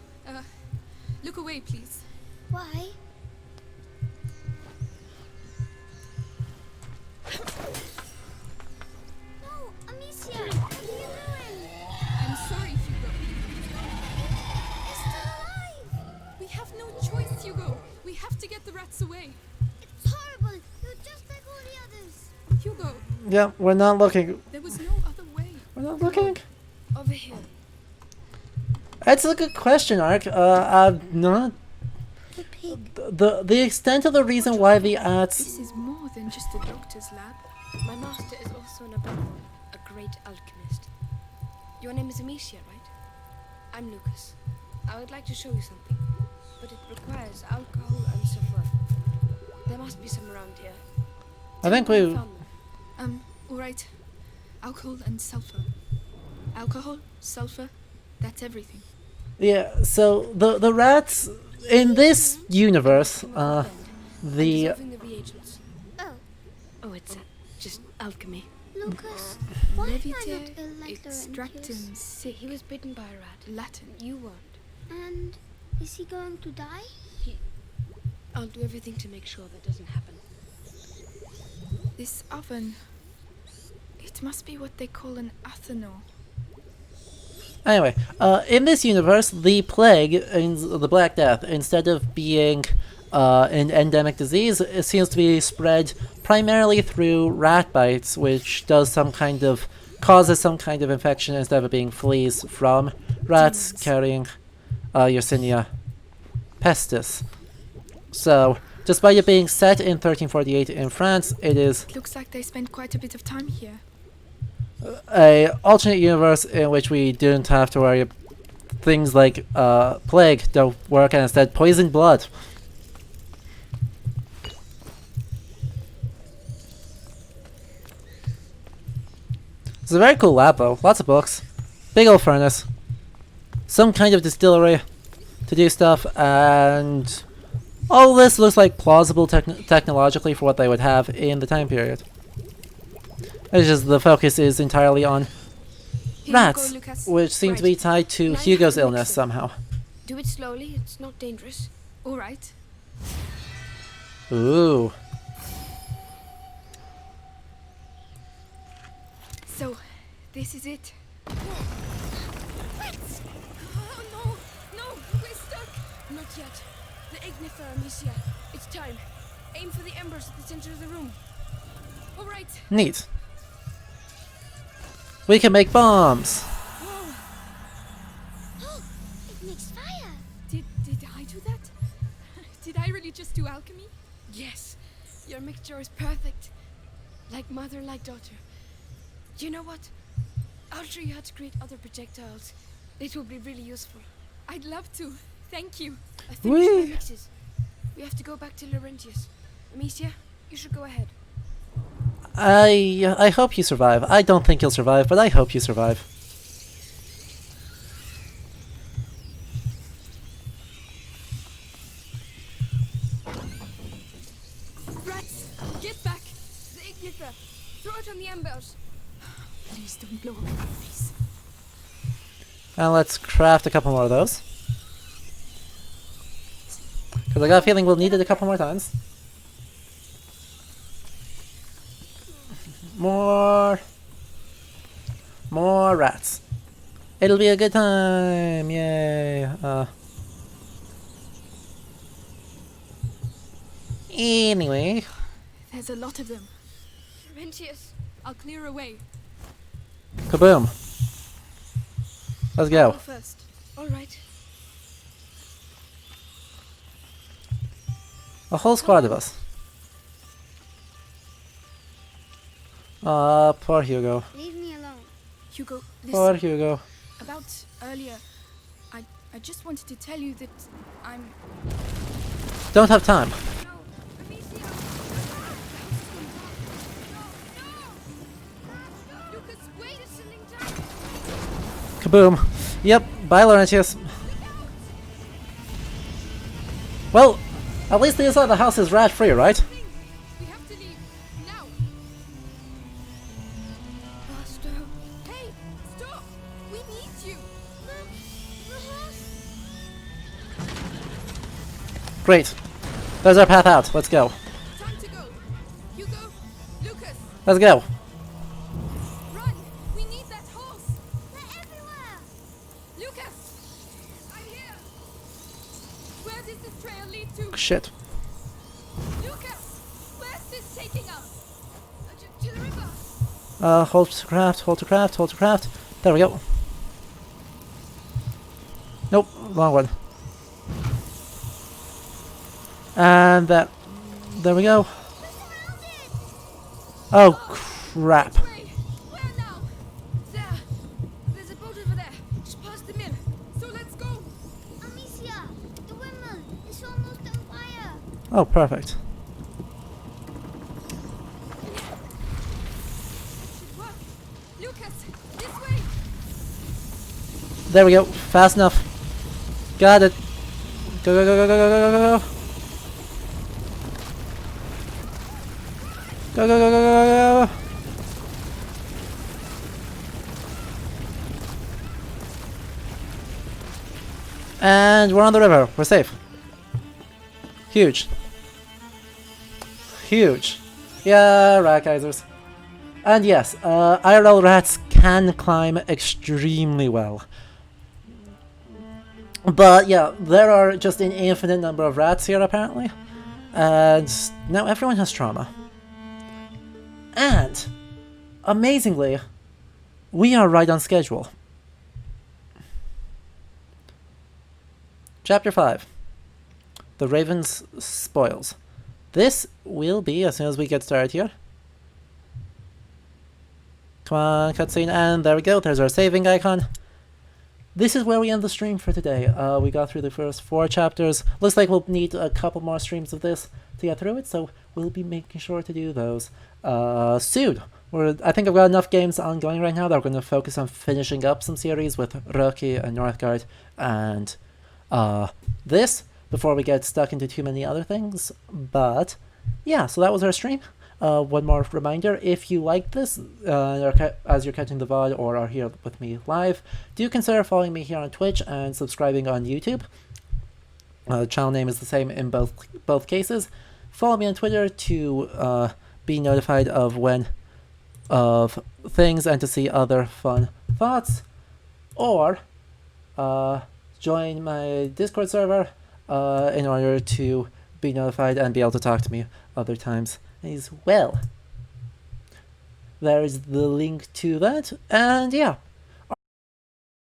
look away, please. Why? No, Amicia, what are you doing? I'm sorry, Hugo. He's still alive. We have no choice, Hugo. We have to get the rats away. It's horrible. You're just like all the others. Hugo. Yeah, we're not looking. There was no other way. We're not looking. Over here. That's a good question, Ark. I'm not... The pig. The extent of the reason why the ads... This is more than just a doctor's lab. My master is also an abominable, a great alchemist. Your name is Amicia, right? I'm Lucas. I would like to show you something, but it requires alcohol and sulfur. There must be some around here. I think Tell me where we... you found them. Alright. Alcohol and sulfur. Alcohol, sulfur, that's everything. Yeah, so the rats in this universe, the Dissolving the reagents. Oh, it's just alchemy. Lucas, why am I not Leviter ill like extractum sic. He was bitten by a rat. Latin. You weren't. And is he going to die? I'll do everything to make sure that doesn't happen. This oven. It must be what they call an athanol. Anyway, in this universe, the plague, the Black Death, instead of being an endemic disease, it seems to be spread primarily through rat bites, which causes some kind of infection instead of it being fleas from rats carrying Yersinia pestis. So, despite it being set in 1348 in France, it is Looks like they spent quite a bit of time here. a alternate universe in which we didn't have to worry things like plague don't work, and instead poisoned blood. It's a very cool lab though, lots of books, big old furnace, some kind of distillery to do stuff, and all this looks like plausible technologically for what they would have in the time period. It's just the focus is entirely on rats, which seem to be tied to Hugo's illness somehow. Do it slowly, it's not dangerous. Alright. Ooh. So, this is it. Rats! Oh no! No! We're stuck! Not yet. The ignifer, Amicia. It's time. Aim for the embers at the center of the room. Alright. Neat. We can make bombs. Oh, it makes fire. Did I do that? Did I really just do alchemy? Yes. Your mixture is perfect. Like mother, like daughter. You know what? I'll show you how to create other projectiles. It will be really useful. I'd love to. Thank you. I finished my mixes. We have to go back to Laurentius. Amicia, you should go ahead. I hope you survive. I don't think you'll survive, but I hope you survive. Rats, get back! The ignifer! Throw it on the embers! Please don't blow up my face. And let's craft a couple more of those. Because I got a feeling we'll need it a couple more times. More rats. It'll be a good time. Yay. Anyway. There's a lot of them. Laurentius! I'll clear away. Kaboom. Let's go. Go first. Alright. A whole squad of us. Poor Hugo. Leave me alone. Hugo, Poor listen. Hugo. About earlier, I just wanted to tell you that I'm... Don't have time. Kaboom. Yep, bye Laurentius. Well, at least the inside of the house is rat free, right? We have to leave. Now. Faster. Hey, stop! We need you. Great. There's our path out. Let's go. Time to go. Hugo, Lucas, Let's go. run! We need that horse. They're everywhere. Lucas, I'm here. Where does this trail lead to? Shit. Lucas, where's this taking us? To the river. Hold to craft, hold to craft, hold to craft. There we go. Nope, wrong one. And that. There we go. Oh, crap. Where now? There. There's a boat Oh, perfect. Lucas, this way. There we go. Fast enough. Got it. Go, go, go, go, go, go, go, go, go. Go, go, go, go, go, go, go. And we're on the river. We're safe. Huge. Huge. Yeah, rat geysers. And yes, IRL rats can climb extremely well. But yeah, there are just an infinite number of rats here apparently. And now everyone has trauma. And, amazingly, we are right on schedule. Chapter 5. The Raven's Spoils. This will be as soon as we get started here. Come on, cutscene, and there we go. There's our saving icon. This is where we end the stream for today. We got through the first 4 chapters. Looks like we'll need a couple more streams of this to get through it, so we'll be making sure to do those soon. I think I've got enough games ongoing right now that we're going to focus on finishing up some series with Roki and Northgard and this before we get stuck into too many other things. But yeah, so that was our stream. One more reminder, if you like this as you're catching the VOD or are here with me live, do consider following me here on Twitch and subscribing on YouTube. The channel name is the same in both cases. Follow me on Twitter to be notified of things and to see other fun thoughts, or join my Discord server in order to be notified and be able to talk to me other times as well. There's the link to that, and yeah,